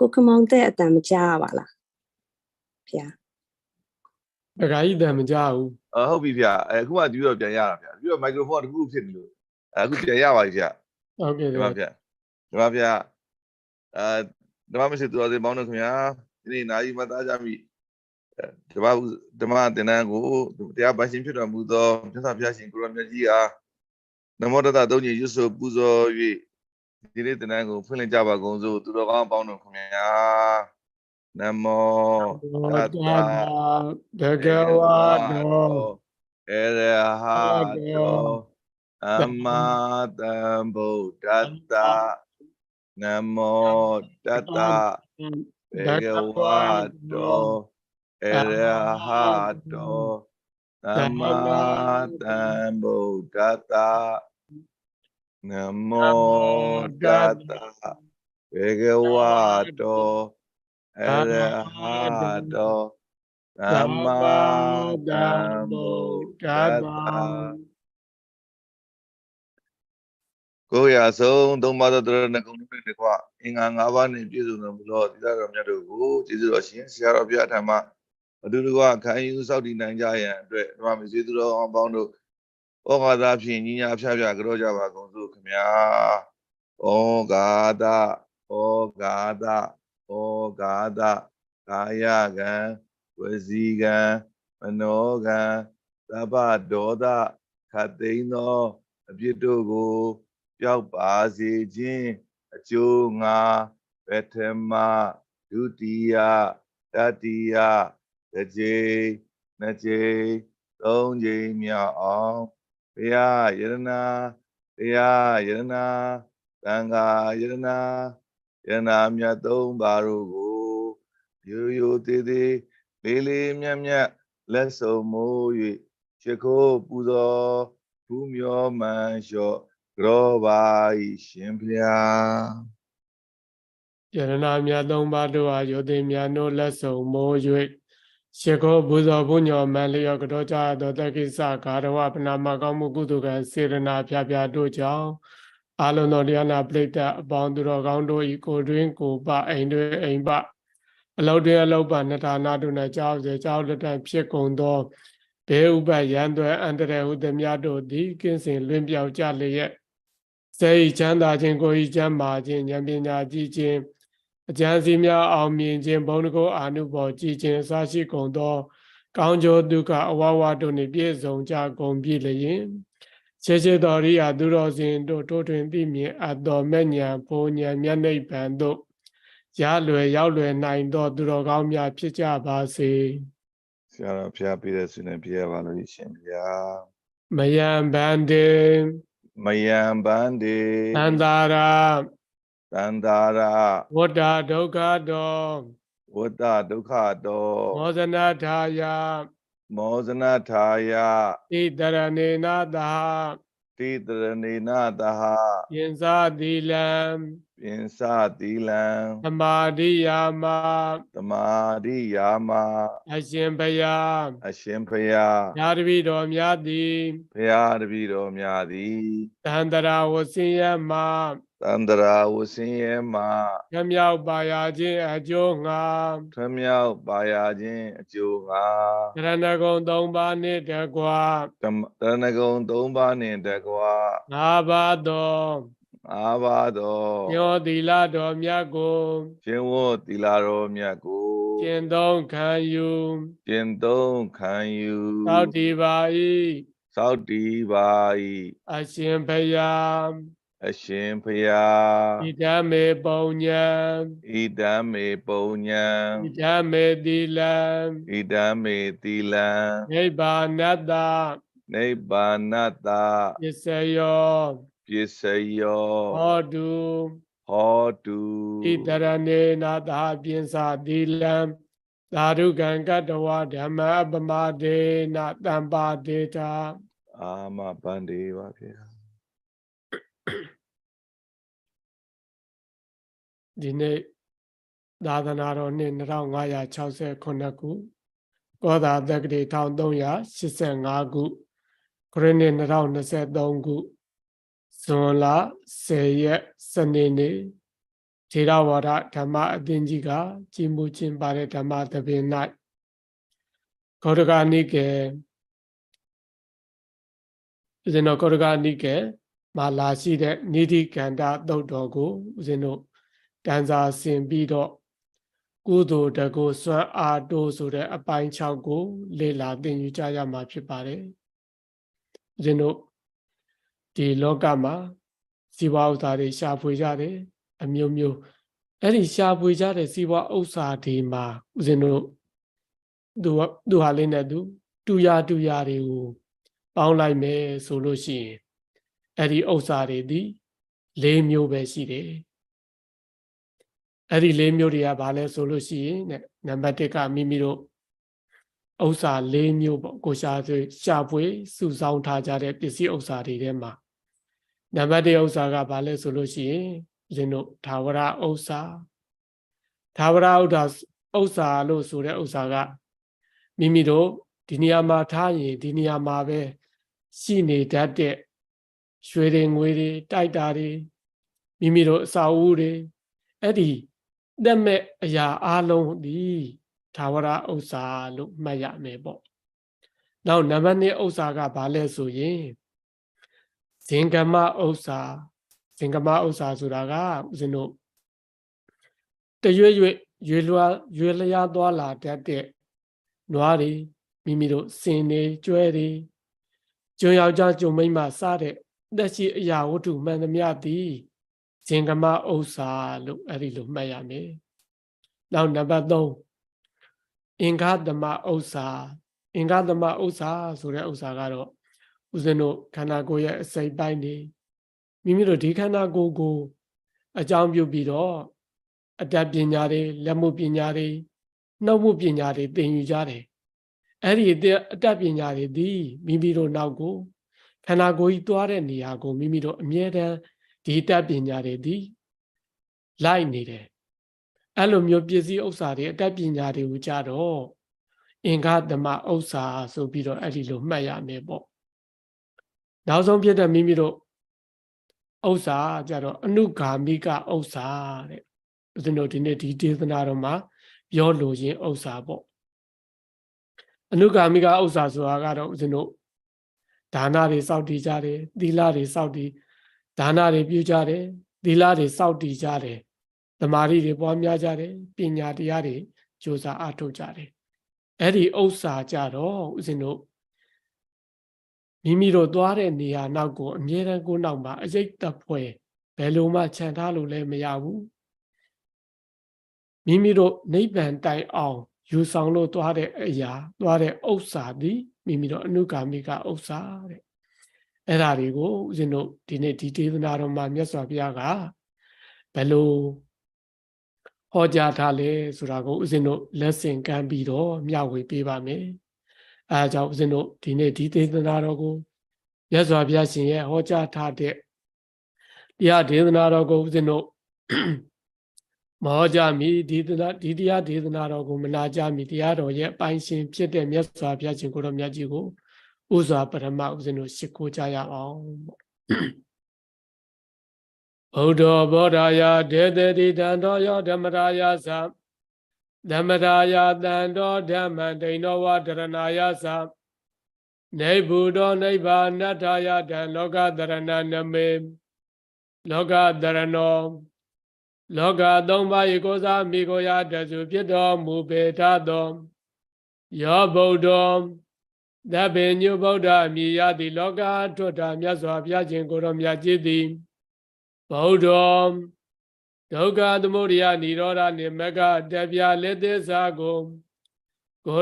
ကိုခမောင်တဲ့အတန်မကြားရပါလားဗျာတခါကြီးတန်မကြားဘူးဟုတ်ပြီဗျအခုမှဒီတော့ပြန်ရတာဗျပြီးတော့မိုက်ခရိုဖုန်းတစ်ခုဖြစ်နေလို့အခုပြန်ရပါပြီဗျဟုတ်ကဲ့ဒီမှာဗျဓမ္မမရှိသူတော်စင်ပေါင်းတို့ခင်ဗျာဒီနေ့နာယီမသားကြမိဓမ္မသင်္นานကိုတရားပိုင်ရှင်ဖြစ်တော်မူသောမြတ်စွာဘုရားရှင်ကိုရောမြတ်ကြီးအားနမောတတသုံးညရွတ်ဆိုပူဇော်၍ဒီနေ့သင်္นานကိုဖွင့်လှစ်ကြပါကုန်စို့သူတော်ကောင်းပေါင်းတို့ခင်ဗျာနမောတတဘဂဝါတောအရဟတောသမ္မာသမ္ဗုဒ္ဓတ္တနမောတတ္တဘဂဝါတောအရဟတောသမ္မာသမ္ဗုဒ္ဓတ္တနမောတတ္တဘေကဝါတောအရဟတောသမ္မာသမ္ဗုဒ္ဓတ္တကိုရဆုံးသုံးပါးသောတရဏဂုံတို့နှင့်တကွအင်္ဂါ၅ပါးနှင့်ပြည့်စုံတော်မူသောသီလတော်မြတ်တို့ကိုကျေးဇူးတော်ရှင်ဆရာတော်ဘုရားထံမှအတူတကွခံယူစောင့်တည်နိုင်ကြရန်အတွက်ဓမ္မမစေသူတော်အောင်ပေါင်းတို့ဩဃာသဖြင့်ညီညာဖျားဖျားကြောကြပါကုန်စို့ခင်ဗျာဩဃာသဩဃာသဩဃာသကာယကံဝစီကံမနောကံသဗ္ဗဒေါသခတ်သိမ်းသောအပြစ်တို့ကိုပျောက်ပါစေခြင်းအကျိုးငါပထမဒုတိယတတိယတစ်ကြိမ်နှစ်ကြိမ်သုံးကြိမ်မြောက်အောင်ဘုရားယရနာတရားယရနာသံဃာယရနာယရနာမြတ်သုံးပါးတို့ကိုရိုးရိုးသေးသေးလေးလေးမြတ်မြတ်လက်ဆုံမိုး၍ချစ်ခိုးပူဇော်ဖူးမြော်မှန်လျှော့ကြောပါ၏ရှင်ဘုရားယရနာမြတ်သုံးပါးတို့အားယောသိမြတ်တို့လက်ဆုံမိုး၍ရှေခောဘုဇောဘုညောမန်လျောကြောကြသောတကိစ္စဂါရဝပနာမကောင်းမှုကုသိုလ်ကံစေရနာဖြာဖြာတို့ကြောင့်အာလုံတော်တရားနာပရိသတ်အပေါင်းသူတော်ကောင်းတို့ဤကိုတွင်ကိုပအိမ်တွင်အိမ်ပအလုတ်တွင်အလုတ်ပနထာနာတို့၌ကြောက်စေကြောက်လက်တံဖြစ်ကုန်သောဘေးဥပရန်သွဲအန္တရာယ်ဟုသည်များတို့သည်ကင်းစင်လွင်ပြောက်ကြလျက်စေချမ်းသာခြင်းကိုယ်ချမ်းမာခြင်းဉာဏ်ပညာကြီးခြင်းအကျဉ်းစီများအောင်မြင်ခြင်းဘုံတကုအာနုဘော်ကြည်ခြင်းအစရှိကုန်သောကောင်းကျိုးဒုက္ခအဝဝတို့နှင့်ပြည့်စုံကြကုန်ပြီလျင်ခြေခြေတော်ရိယာသူတော်စင်တို့ထိုးထွင်းသိမြင်အပ်သောမဲ့ညာဘုံညာမျက်နှိပ်ပံတို့ရလွယ်ရောက်လွယ်နိုင်သောသူတော်ကောင်းများဖြစ်ကြပါစေဆရာတော်ဖျားပြည့်တဲ့ဆုနဲ့ပြည့်ရပါလို့ရှင်ဗျာမယံဗန္တေမယံဗန္တေသန္တာရာသန္တာရာဝတ္တဒုက္ခတောဝတ္တဒုက္ခတောမောဇနထာယမောဇနထာယဣတရဏေနသဟတိတရဏေနသဟယင်္စသီလံယင်္စသီလံသမာဓိယာမသမာဓိယာမအရှင်ဘုရားအရှင်ဘုရားဘုရားတပည့်တော်များသည်ဘုရားတပည့်တော်များသည်သန္တရာဝဆင်းရဲမှသန္တရာဝဆင်းရဲမှထမြောက်ပါရခြင်းအကျိုးငါထမြောက်ပါရခြင်းအကျိုးငါတရဏဂုံ၃ပါးနှင့်တကွာတရဏဂုံ၃ပါးနှင့်တကွာ၅ပါးသော၅ပါးသောညောသီလတော်မြတ်ကိုကျင့်ဝတ်သီလတော်မြတ်ကိုကျင့်သုံးခံယူကျင့်သုံးခံယူသောက်တည်ပါ၏သောက်တည်ပါ၏အရှင်ဘုရားအရှင်ဘုရားဣဒံမေပုံညံဣဒံမေပုံညံဣဒံမေသီလံဣဒံမေသီလံနိဗ္ဗာနတ္တနိဗ္ဗာနတ္တပစ္စယောပစ္စယောဟောတုဟောတုဣတရဏေနသပိစသီလံသာဓုကံကတ္တဝဓမ္မပမဒေနတံပါဒေတာအာမဗန္ဒေပါဗျာဒီနေ့သာသနာတော်နှစ်2569ခုကောသာတက္ကရာ1385ခုခရစ်နှစ်2023ခုဇွန်လ10ရက်စနေနေ့ ထေရဝါဒဓမ္မအသင်းကြီးကကြီးမှုကျင်းပတဲ့ဓမ္မသဘင်၌ဂေါတကနိကေဦးဇင်းတို့ဂေါတကနိကေမှာလာရှိတဲ့နိတိကန္တသုတ်တော်ကိုဦးဇင်းတို့တန်စာဆင်ပြီးတော့ကုသိုလ်တကုစွမ်းအားတိုးဆိုတဲ့အပိုင်း6ကိုလေ့လာသင်ယူကြရမှာဖြစ်ပါတယ်ဦးဇင်းတို့ဒီလောကမှာစီးပွားဥစ္စာတွေရှာဖွေကြတယ်အမျိုးမျိုးအဲ့ဒီရှာဖွေကြတဲ့စီးပွားဥစ္စာတွေမှာဦးဇင်းတို့သူဟာလေးနဲ့သူတူရတွေကိုပေါင်းလိုက်မယ်ဆိုလို့ရှိရင်အဲ့ဒီဥစ္စာတွေဒီ၄မျိုးပဲရှိတယ်အဲ့ဒီ၄မျိုးတွေကဘာလဲဆိုလို့ရှိရင်နံပါတ်1ကမိမိတို့ဥစ္စာ၄မျိုးပေါ့ကိုရှာဖွေစုဆောင်းထားကြတဲ့ပစ္စည်းဥစ္စာတွေထဲမှာနံပါတ်1ဥစ္စာကဘာလဲဆိုလို့ရှိရင်ဦးဇင်းတို့သာဝရဥစ္စာသာဝရဥစ္စာလို့ဆိုတဲ့ဥစ္စာကမိမိတို့ဒီနေရာမှာထားရင်ဒီနေရာမှာပဲရှိနေတတ်တဲ့ရွှေတွေငွေတွေတိုက်တာတွေမိမိတို့အစာအုပ်တွေအဲ့ဒီတက်မဲ့အရာအလုံးဒီသာဝရဥစ္စာလို့မှတ်ရမယ်ပေါ့နောက်နံပါတ်2ဥစ္စာကဘာလဲဆိုရင်ဇင်ကမဥစ္စာဆိုတာကဦးဇင်းတို့တရွေ့ရွေလျားသွားလာတတ်တဲ့နွားတွေမိမိတို့စင်တွေကျွဲတွေကျွန်းယောက်ျားကျွန်းမိန်းမစားတဲ့သက်ရှိအရာဝတ္ထုမှန်သမျှသည်ဇင်ကမဥစ္စာလို့အဲ့ဒီလိုမှတ်ရမယ်နောက်နံပါတ်3အင်္ဂသမဥစ္စာဆိုတဲ့ဥစ္စာကတော့ဦးဇင်းတို့ခန္ဓာကိုယ်ရဲ့အစိတ်ပိုင်းတွေမိမိတို့ဒီခန္ဓာကိုယ်ကိုအကြောင်းပြုပြီးတော့အတတ်ပညာတွေလက်မှုပညာတွေနှုတ်မှုပညာတွေသင်ယူကြတယ်အဲ့ဒီအတတ်ပညာတွေဒီမိမိတို့နောက်ကိုခန္ဓာကိုယ်ကြီးသွားတဲ့နေရာကိုမိမိတို့အမြဲတမ်းဒီအတတ်ပညာတွေဒီလိုက်နေတယ်အဲ့လိုမျိုးပစ္စည်းဥစ္စာတွေအတတ်ပညာတွေကိုကြတော့အင်္ဂသမဥစ္စာဆိုပြီးတော့အဲ့ဒီလိုမှတ်ရမယ်ပေါ့နောက်ဆုံးဖြစ်တဲ့မိမိတို့ဥစ္စာကြတော့အနုဂါမိကဥစ္စာတဲ့ဦးဇင်းတို့ဒီနေ့ဒီဒေသနာတော်မှာပြောလိုခြင်းဥစ္စာပေါ့အနုဂါမိကဥစ္စာဆိုတာကတော့ဦးဇင်းတို့ဒါနတွေစောင့်တည်ကြတယ်သီလတွေစောင့်တည်ဒါနတွေပြုကြတယ်သီလတွေစောင့်တည်ကြတယ်သမာဓိတွေပွားများကြတယ်ပညာတရားတွေကြိုးစားအားထုတ်ကြတယ်အဲ့ဒီဥစ္စာကြတော့ဦးဇင်းတို့မိမိတို့သွားတဲ့နေရာနောက်ကိုအမြဲတမ်းကိုနောက်မှာအရိပ်တပွဲဘယ်လိုမှခြံထားလို့လည်းမရဘူးမိမိတို့နိဗ္ဗာန်တိုင်အောင်ယူဆောင်လို့သွားတဲ့အရာသွားတဲ့ဥစ္စာသည်မိမိတို့အနုဂါမိကဥစ္စာတဲ့အဲ့ဒါတွေကိုဦးဇင်းတို့ဒီနေ့ဒီဒေသနာတော်မှာမြတ်စွာဘုရားကဘယ်လိုဟောကြားထားလဲဆိုတာကိုဦးဇင်းတို့လက်ဆင့်ကမ်းပြီးတော့မျှဝေပေးပါမယ်အဲဒါကြောင့်ဦးဇင်းတို့ဒီနေ့ဒီဒေသနာတော်ကိုမြတ်စွာဘုရားရှင်ရဲ့ဟောကြားထားတဲ့တရားဒေသနာတော်ကိုဦးဇင်းတို့မဟောကြားမီဒီတရားဒေသနာတော်ကိုမနာကြမီတရားတော်ရဲ့အပိုင်းရှင်ဖြစ်တဲ့မြတ်စွာဘုရားရှင်ကိုတော်မြတ်ကြီးကိုဥစွာပထမဦးဇင်းတို့ရှ िख ိုးကြရအောင်ပေါ့ဗုဒ္ဓဘောဓာယဒေတတိတံတော်ယောဓမ္မရာယသဓမ္မရာယတံတော်ဓမ္မဒိဏောဝဒရဏာယသနေဗုဒ္ဓနိဗ္ဗာနတ္ထာယတံလောကဒရဏနမေလောကဒရဏောလောကသုံးပါး၏ကိုးစားမိကိုရာတစုဖြစ်တော်မူပေထသောယောဗုဒ္ဓံသဗ္ဗညုဗုဒ္ဓမြည်ရသည့်လောကထွတ်တာမြတ်စွာဘုရားရှင်ကိုတော်မြတ်ကြီးသည်ဗုဒ္ဓံဒုက္ခသမုဒယនិရောဓနှင့်မဂ္ဂတပြလက်သစ္စာကို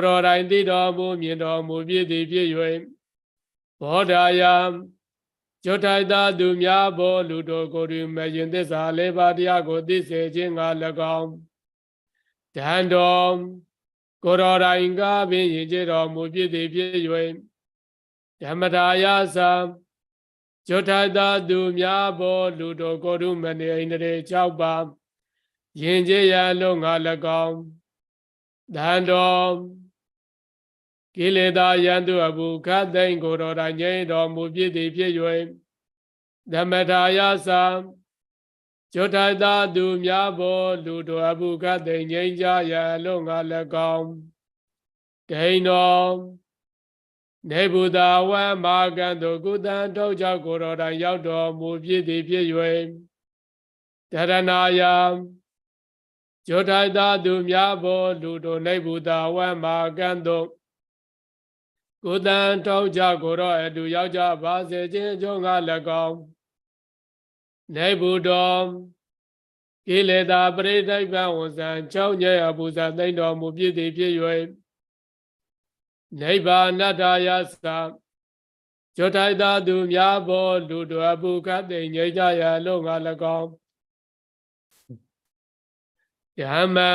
တော်တိုင်သိတော်မူမြင်တော်မူပြည့်သည်ဖြစ်၍ဘောဓာယကျွတ်ထိုက်သာသူများဘောလူတို့ကိုယ်တွင်မယင်သစ္စာလေးပါးတရားကိုသိစေခြင်းက၎င်းတန်တော်ကိုတော်တိုင်ကပင်ယင်ကြတော်မူပြည့်သည်ဖြစ်၍ဓမ္မရာယသကျွတ်ထိုက်သာသူများဘောလူတို့ကိုယ်တွင်မနေအိန္ဒြေ6ပါးယင်ကြရန်လုံးငါ၎င်းတန်တော်ကိလေသာယံသူအဘုခတ်သိမ့်ကိုတော်တိုင်ငြိမ်းတော်မူပြည့်သည်ဖြစ်၍ဓမ္မထာယသ ကျောတိုင်သာသူများဘောလူတော်အဘုကတိန်ငိမ့်ကြရလုံးငါလက်ကောင်းဒိန်တော်နေဗုဒ္ဓဝံမာကံတို့ကုသံထုတ်ကြောင့်ကိုတော်တိုင်ရောက်တော်မူဖြစ်သည်ဖြစ်၍တရဏာယကျောတိုင်သာသူများဘောလူတော်နေဗုဒ္ဓဝံမာကံတို့ကုသံထုတ်ကြောင့်ကိုတော်အတူရောက်ကြပါစေခြင်းကြောင့်ငါလက်ကောင်းနေဗုဒ္ဓကိလေသာပရိဒိဗံဝဇံ၆ညေအပူဇာသိမ့်တော်မူဖြစ်သည်ဖြစ်၍နိဗ္ဗာန်တ္တယသကျောတိုင်သာသူများဘောလူတော်အပူကတိန်ငြိမ်းကြရလို့ငါ၎င်းယမံ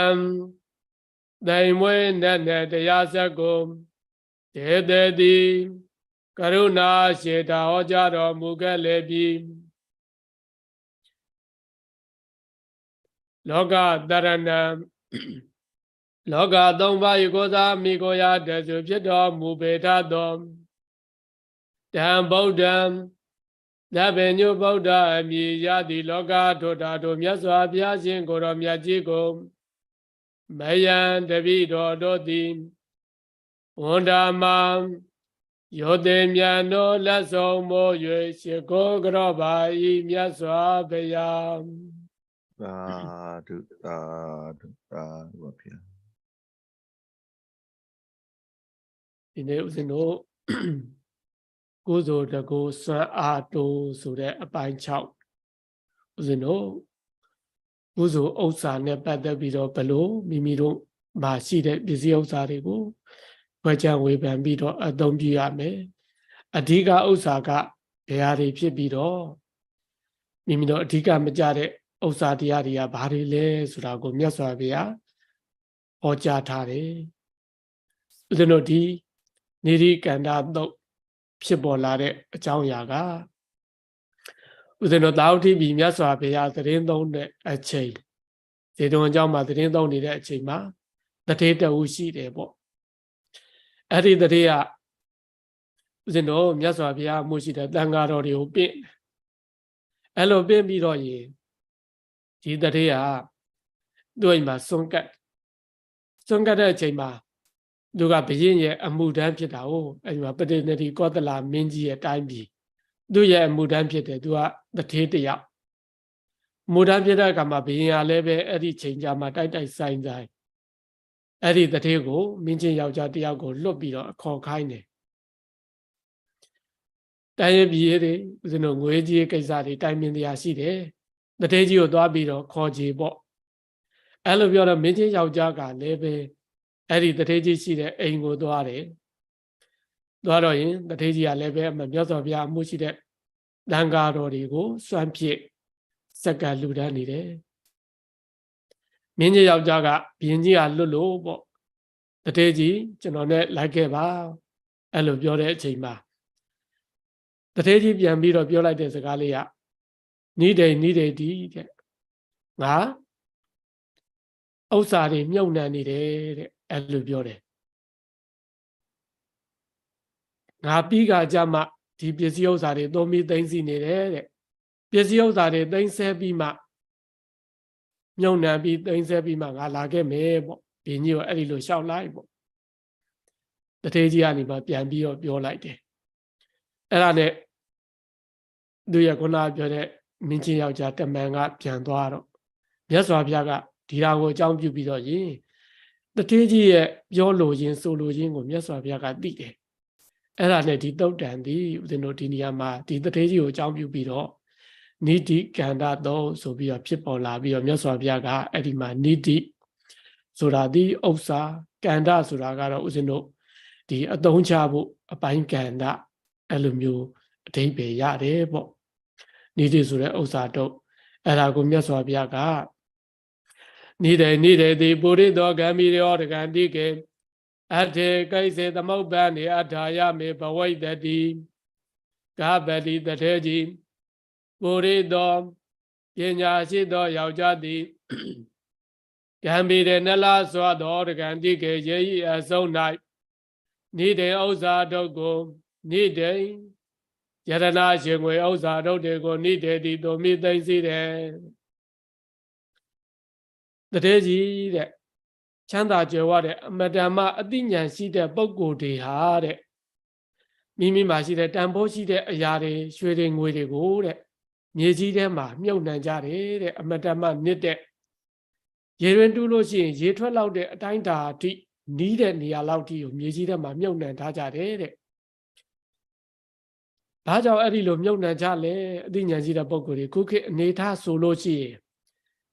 တိုင်မွေးနဲ့တရားစက်ကိုတေတေတိကရုဏာရှေတာဟောကြားတော်မူခဲ့လေပြီလောကတရဏံလောကသုံးပါးဤကိုသာမိကိုရာတစုဖြစ်တော်မူပေထသောတံဗုဒ္ဓံနဗေညုဗုဒ္ဓအမည်ရသည်လောကထိုတာတို့မြတ်စွာဘုရားရှင်ကိုယ်တော်မြတ်ကြီးကိုမယံတပိတော်တို့သည်ဝန္ဒာမံယောတေမြတ်တို့လက်ဆုံးမိုး၍ရှိခိုးကြောပါ၏မြတ်စွာဘုရား သာဓုသာဓုသာဓုပါဗျာ ဒီနေ့ဦးဇင်းတို့ကိုယ်စုတကူစွမ်းအားတိုးဆိုတဲ့အပိုင်း6ဦးဇင်းတို့ကိုယ်စုဥစ္စာနဲ့ပတ်သက်ပြီးတော့ဘလို့မိမိတို့မှာရှိတဲ့ပစ္စည်းဥစ္စာတွေကိုဝေချဝေဖန်ပြီးတော့အသုံးပြုရမယ်အဓိကဥစ္စာကဘယ်ဟာတွေဖြစ်ပြီးတော့မိမိတို့အဓိကမကြတဲ့ဥစ္စာတရားတွေကဘာတွေလဲဆိုတာကိုမြတ်စွာဘုရားဟောကြားထားတယ်ဦးဇင်းတို့ဒီနိရိကန္တာတုတ်ဖြစ်ပေါ်လာတဲ့အကြောင်းအရာကဦးဇင်းတို့သာဝတိပိမြတ်စွာဘုရားသတင်းသုံးတဲ့အချိန်ဇေတဝန်အကြောင်းမှာသတင်းသုံးနေတဲ့အချိန်မှာတထေးတဝူရှိတယ်ပေါ့အဲ့ဒီတထေးကဦးဇင်းတို့မြတ်စွာဘုရားမှုရှိတဲ့တန်ဃာတော်တွေကိုပင့်အဲ့လိုပင့်ပြီးတော့ရင်ဒီတထေးကသူ့အိမ်မှာစွန့်ကတ်တဲ့အချိန်မှာသူကဘုရင်ရဲ့အမှုတန်းဖြစ်တာဟုတ်အဲဒီမှာပဋိနတိကောသလမင်းကြီးရဲ့တိုင်းပြည်သူ့ရဲ့အမှုတန်းဖြစ်တယ်သူကတထေးတယောက်အမှုတန်းဖြစ်တဲ့အခါမှာဘုရင်ကလည်းပဲအဲ့ဒီချိန်ကြမှာတိုက်ဆိုင်အဲ့ဒီတထေးကိုမင်းချင်းယောက်ျားတယောက်ကိုလွတ်ပြီးတော့အခေါ်ခိုင်းတယ်တိုင်းရပြည်တွေဦးဇင်းတို့ငွေကြီးကိစ္စတွေတိုင်ပင်တရားရှိတယ်တထေးကြီးကိုသွားပြီးတော့ခေါ်ကြပေါ့အဲ့လိုပြောတော့မင်းချင်းယောက်ျားကလည်းပဲအဲ့ဒီတထေးကြီးရှိတဲ့အိမ်ကိုသွားတယ်သွားတော့ရင်တထေးကြီးကလည်းပဲမြတ်စွာဘုရားအမှုရှိတဲ့တန်ဃာတော်တွေကိုစွန့်ဖြစ်စက္ကလူတန်းနေတယ်မင်းကြီးယောက်ျားကဘုရင်ကြီးကလွတ်လို့ပေါ့တထေးကြီးကျွန်တော်နဲ့လိုက်ခဲ့ပါအဲ့လိုပြောတဲ့အချိန်မှာတထေးကြီးပြန်ပြီးတော့ပြောလိုက်တဲ့စကားလေးကနိဒိန်ဒီတဲ့ငါဥစ္စာတွေမြုပ်နှံနေတယ်တဲ့အဲ့လိုပြောတယ်ငါပြီးကကြမှာဒီပစ္စည်းဥစ္စာတွေသုံးပြီးသိမ်းစီနေတယ်တဲ့ပစ္စည်းဥစ္စာတွေသိမ်းဆဲပြီးမှမြုပ်နှံပြီးသိမ်းဆဲပြီးမှငါလာခဲ့မယ်ပေါ့ဘင်းကြီးကအဲ့ဒီလိုရှောက်လိုက်ပေါ့တထေးကြီးကနေမှပြန်ပြီးတော့ပြောလိုက်တယ်အဲ့ဒါနဲ့သူရခုနပြောတဲ့မင်းချင်းယောက်ျားတမန်ကပြန်သွားတော့မြတ်စွာဘုရားကဒီဟာကိုအကြောင်းပြုပြီးတော့ယင်တထေးကြီးရဲ့ပြောလိုရင်းဆိုလိုရင်းကိုမြတ်စွာဘုရားကသိတယ်အဲ့ဒါနဲ့ဒီတုတ်တန်ဒီဦးဇင်းတို့ဒီနေရာမှာဒီတထေးကြီးကိုအကြောင်းပြုပြီးတော့နိတိကန္တာတော်ဆိုပြီးတော့ဖြစ်ပေါ်လာပြီးတော့မြတ်စွာဘုရားကအဲ့ဒီမှာနိတိဆိုတာဒီဥစ္စာကန္တာဆိုတာကတော့ဦးဇင်းတို့ဒီအသုံးချဖို့အပိုင်းကန္တာအဲ့လိုမျိုးအဓိပ္ပာယ်ရတယ်ပေါ့နိတိဆိုတဲ့ဥစ္စာတော့အဲ့ဒါကိုမြတ်စွာဘုရားကနိဒေတိပုရိသောဂမိရောတကံတိကေအထေကိစေသမုပ္ပန်နေအထာယမေဘဝိတတိကပတိတထေကြီးပုရိသောပညာရှိသောယောက်ျားသည်ဂံမိရေနလစွာသောတကံတိကေယေဤအဆုံး၌နိဒေဥစ္စာတို့ကိုနိဒေယရဏရှင်ငွေဥစ္စာတို့တွေကိုနိဒေတိသို့မိသိမ့်စီတယ် တဲ့ကြီးတဲ့ချမ်းသာကြွယ်ဝတဲ့အမတန်မှအသိဉာဏ်ရှိတဲ့ပုဂ္ဂိုလ်တွေဟာတဲ့မိမိမှာရှိတဲ့တန်ဖိုးရှိတဲ့အရာတွေရွှေတွေငွေတွေကိုတဲ့မြေကြီးထဲမှာမြုပ်နှံကြတယ်တဲ့အမတန်မှနစ်တဲ့ရေတွင်တူးလို့ရှိရင်ရေထွက်လောက်တဲ့အတိုင်းဓာတ်အထိနီးတဲ့နေရာလောက်ထိကိုမြေကြီးထဲမှာမြုပ်နှံထားကြတယ်တဲ့။ဒါကြောင့်အဲ့ဒီလိုမြုပ်နှံကြလဲအသိဉာဏ်ရှိတဲ့ပုဂ္ဂိုလ်တွေခုခေတ်အနေထားဆိုလို့ရှိရင်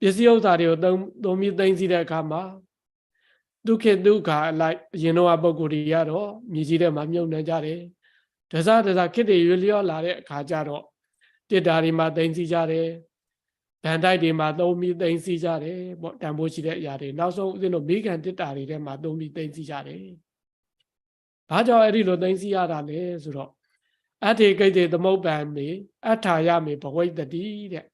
ပစ္စည်းဥစ္စာတွေကိုသုံးပြီးသိမ်းစီတဲ့အခါမှာဒုက္ခအလိုက်အရင်တော့ပုဂ္ဂိုလ်တွေကတော့မြေကြီးထဲမှာမြုပ်နှံကြတယ်။တစားခေတ်တွေရွေ့လျောလာတဲ့အခါကျတော့တစ်တာတွေမှာသိမ်းစီကြတယ်။ဗန်တိုက်တွေမှာသုံးပြီးသိမ်းစီကြတယ်ပေါ့တန်ဖိုးရှိတဲ့အရာတွေနောက်ဆုံးဦးဇင်းတို့မိကန်တစ်တာတွေထဲမှာသုံးပြီးသိမ်းစီကြတယ်။ဘာကြောင့်အဲ့ဒီလိုသိမ်းစီရတာလဲဆိုတော့အဋ္ဌိကိတ္တေသမုပ္ပံမေအထာယမေဘဝိတ္တိတဲ့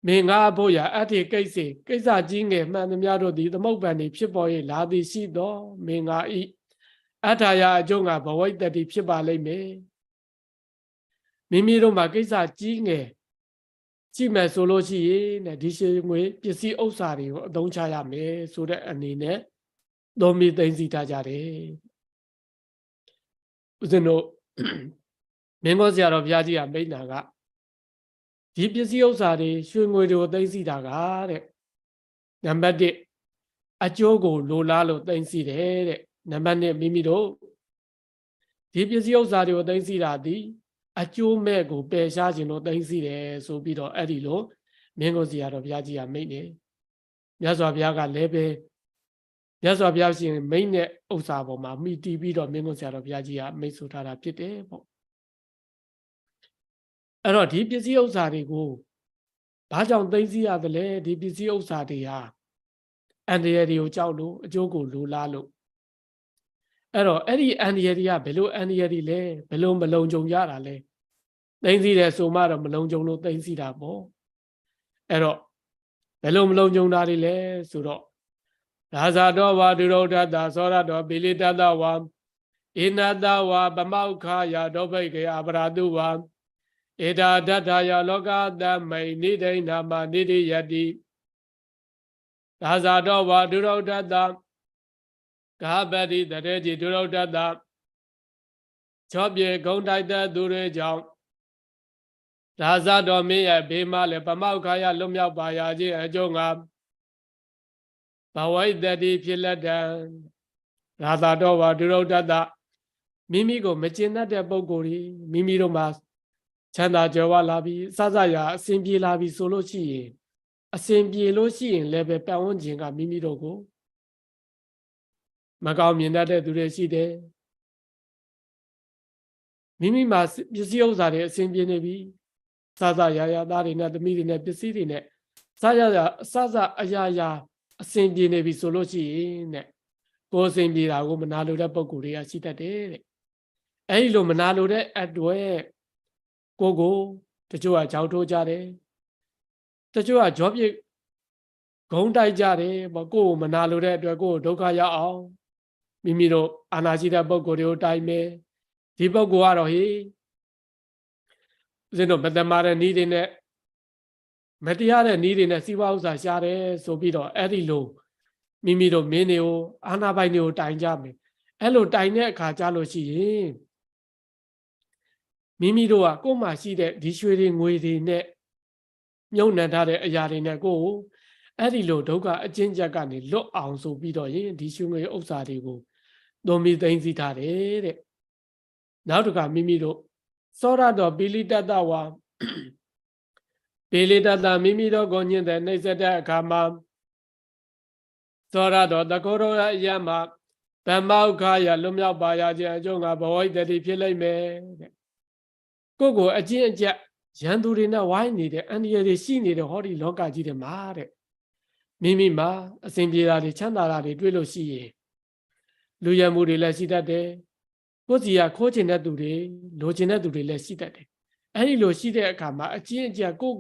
မင်းငါဖို့ရအဋ္ဌိကိစ္စကြီးငယ်မှန်သမျှတို့သည်သမုပ္ပံနေဖြစ်ပေါ်၍လာသည်ရှိသောမင်းငါဤအထာယအကျိုးငါဘဝိတ္တိဖြစ်ပါလိမ့်မယ်မိမိတို့မှာကိစ္စကြီးငယ်ကြည့်မယ်ဆိုလို့ရှိရင်ဒီရှိငွေပစ္စည်းဥစ္စာတွေကိုအသုံးချရမယ်ဆိုတဲ့အနေနဲ့သုံးပြီးသိသိထားကြတယ်ဦးဇင်းတို့မင်းကောဆရာတော်ဘုရားကြီးကမိန့်တာကဒီပစ္စည်းဥစ္စာတွေရွှေငွေတွေကိုသိသိတာကတဲ့နံပါတ်1အကျိုးကိုလိုလားလို့သိသိတယ်တဲ့နံပါတ်2မိမိတို့ဒီပစ္စည်းဥစ္စာတွေကိုသိသိတာသည်အကျိုးမဲ့ကိုပယ်ရှားခြင်းလို့သိသိတယ်ဆိုပြီးတော့အဲ့ဒီလိုမင်းကောဆရာတော်ဘုရားကြီးကမိန့်နေမြတ်စွာဘုရားကလည်းပဲမြတ်စွာဘုရားရှင်မိန့်တဲ့ဥစ္စာပေါ်မှာမိတီးပြီးတော့မင်းကောဆရာတော်ဘုရားကြီးကမိန့်ဆိုထားတာဖြစ်တယ်ပေါ့အဲ့တော့ဒီပစ္စည်းဥစ္စာတွေကိုဘာကြောင့်သိသိရသလဲဒီပစ္စည်းဥစ္စာတွေဟာအန္တရာယ်တွေကိုကြောက်လို့အကျိုးကိုလိုလားလို့အဲ့တော့အဲ့ဒီအန္တရာယ်တွေကဘယ်လိုအန္တရာယ်တွေလဲဘယ်လိုမလုံခြုံကြတာလဲသိသိတယ်ဆိုမှတော့မလုံခြုံလို့သိသိတာပေါ့အဲ့တော့ဘယ်လိုမလုံခြုံတာတွေလဲဆိုတော့ဒါဇာတော်ဝါဒုရောဓတ္တသောရတော်ပိလိတတဝါဧနတဝါပမောက္ခယာဒောဘိကေအပရာတုဝါဧတာဒတ္ထယလောကတမိန်နိဒိဏမနိရိယတိဒါဇာတော်ဝါဒုရောဓတ္တကာပတိတရေจิဒုရောဓတ္တချောပြေဂုံတိုက်တဲ့သူတွေကြောင့်ဒါဇာတော်မင်းရဲ့ဘေးမှာလည်းပမောက္ခယလွတ်မြောက်ပါရခြင်းအကျိုးငါဘဝိတ္တိဖြစ်လက်တံဒါဇာတော်ဝါဒုရောဓတ္တမိမိကိုမကျင့်တတ်တဲ့ပုဂ္ဂိုလ်တွေမိမိတို့မှာချမ်းသာကြွယ်ဝလာပြီးစစရာအစဉ်ပြေလာပြီးဆိုလို့ရှိရင်အစဉ်ပြေလို့ရှိရင်လည်းပဲပတ်ဝန်းကျင်ကမိမိတို့ကိုမကောင်းမြင်တတ်တဲ့သူတွေရှိတယ်မိမိမှာပစ္စည်းဥစ္စာတွေအစဉ်ပြေနေပြီစစရာရာသားတွေနဲ့သမီးတွေနဲ့ပစ္စည်းတွေနဲ့စစအရာရာအစဉ်ပြေနေပြီဆိုလို့ရှိရင်တဲ့ကိုယ်အစဉ်ပြေတာကိုမနာလိုတဲ့ပုံကိုယ်တွေကရှိတတ်တယ်တဲ့အဲဒီလိုမနာလိုတဲ့အတွက်ကိုတချို့ကကြောက်ထိုးကြတယ်တချို့ကကြောပြစ်ဂုံတိုက်ကြတယ်ပေါ့ကိုယ်မနာလိုတဲ့အတွက်ကိုယ်ဒုက္ခရောက်အောင်မိမိတို့အာနာရှိတဲ့ပုဂ္ဂိုလ်တွေကိုတိုင်မယ်ဒီပုဂ္ဂိုလ်ကတော့ဟေးဦးဇင်းတို့မတမာတဲ့နည်းတွေနဲ့မတရားတဲ့နည်းတွေနဲ့စီးပွားဥစ္စာရှားတယ်ဆိုပြီးတော့အဲ့ဒီလိုမိမိတို့မင်းတွေကိုအာနာပိုင်တွေကိုတိုင်ကြမယ်အဲ့လိုတိုင်တဲ့အခါကြလို့ရှိရင်မိမိတို့ကကိုယ်မှရှိတဲ့ဒီရွှေတွေငွေတွေနဲ့မြုပ်နှံထားတဲ့အရာတွေနဲ့ကိုယ်အဲ့ဒီလိုဒုက္ခအကျဉ်းချက်ကနေလွတ်အောင်ဆိုပြီးတော့ရင်ဒီရွှေငွေဥစ္စာတွေကိုသုံးပြီးသိမ်းဆည်းထားတယ်တဲ့နောက်တစ်ခါမိမိတို့သောရတော်ပိလိတတဝါပိလိတတမိမိတို့ကိုညင်တဲ့နှိစ္စတဲ့အခါမှာသောရတော်တကောရောအယမဗမ္မောက္ခယလွတ်မြောက်ပါရခြင်းအကျိုးငါဘဝိတ္တိဖြစ်လိမ့်မယ်တဲ့ကိုအကျဉ်းအကျပ်ရန်သူတွေနဲ့ဝိုင်းနေတဲ့အန္တရာယ်တွေရှိနေတဲ့ဟောဒီလောကကြီးတွေမှာတဲ့မိမိမှာအစဉ်ပြေတာတွေချမ်းသာတာတွေတွေ့လို့ရှိရင်လူရမှုတွေလည်းရှိတတ်တယ်ကိုယ်စီကခိုးချင်တဲ့သူတွေလိုချင်တဲ့သူတွေလည်းရှိတတ်တယ်အဲ့ဒီလိုရှိတဲ့အခါမှာအကျဉ်းအကျပ်ကို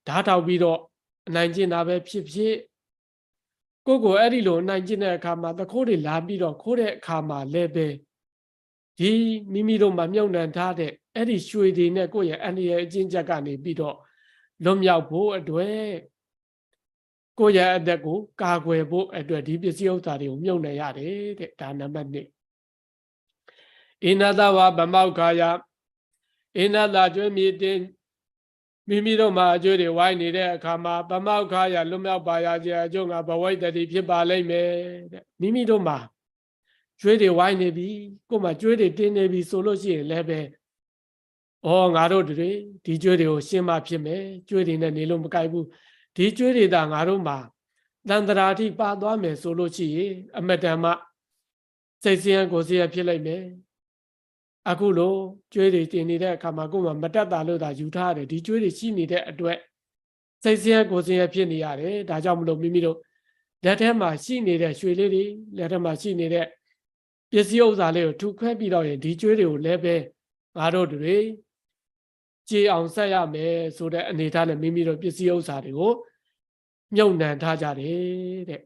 ဓာတ်ထောက်ပြီးတော့အနိုင်ကျင့်တာပဲဖြစ်ဖြစ်ကိုအဲ့ဒီလိုအနိုင်ကျင့်တဲ့အခါမှာတခိုးတွေလာပြီးတော့ခိုးတဲ့အခါမှာလည်းပဲဒီမိမိတို့မှာမြုပ်နှံထားတဲ့အဲ့ဒီရွှေတွေနဲ့ကိုယ့်ရဲ့အန္တရာယ်အကျဉ်းချက်ကနေပြီးတော့လွတ်မြောက်ဖို့အတွက် ကိုယ့်ရဲ့အသက်ကိုကာကွယ်ဖို့အတွက်ဒီပစ္စည်းဥစ္စာတွေကိုမြုပ်နှံရတယ်တဲ့ဒါနံပါတ်1အိနတဝဗမောက္ခာယအိနတကျွေးမြည်တင်မိမိတို့မှာအကျွေးတွေဝိုင်းနေတဲ့အခါမှာဗမောက္ခာယလွတ်မြောက်ပါရခြင်းအကျိုးငါဘဝိတ္တိဖြစ်ပါလိမ့်မယ်တဲ့မိမိတို့မှာကျွေးတွေဝိုင်းနေပြီကိုယ်မှာကျွေးတွေတင်းနေပြီဆိုလို့ရှိရင်လည်းပဲငါတို့တွေဒီကျွေးတွေကိုရှင်းမှဖြစ်မယ်ကျွေးတွေနဲ့နေလို့မကိုက်ဘူးဒီကျွေးတွေသာငါတို့မှာတန်တရာတိပါသွားမယ်ဆိုလို့ရှိရင်အမတန်မှစိတ်ဆင်းရဲကိုယ်ဆင်းရဲဖြစ်လိုက်မယ်အခုလိုကျွေးတွေတင်နေတဲ့အခါမှာကိုယ်မှာမတက်တာလို့သာယူထားရတယ်ဒီကျွေးတွေရှိနေတဲ့အတွက်စိတ်ဆင်းရဲကိုယ်ဆင်းရဲဖြစ်နေရတယ်ဒါကြောင့်မလို့မိမိတို့လက်ထဲမှာရှိနေတဲ့ရွှေလေးတွေလက်ထဲမှာရှိနေတဲ့ပစ္စည်းဥစ္စာလေးကိုထုခွဲပြီးတော့ရင်ဒီကျွေးတွေကိုလည်းပဲငါတို့တွေကြည်အောင်ဆက်ရမယ်ဆိုတဲ့အနေထားနဲ့မိမိတို့ပစ္စည်းဥစ္စာတွေကိုမြုပ်နှံထားကြတယ်တဲ့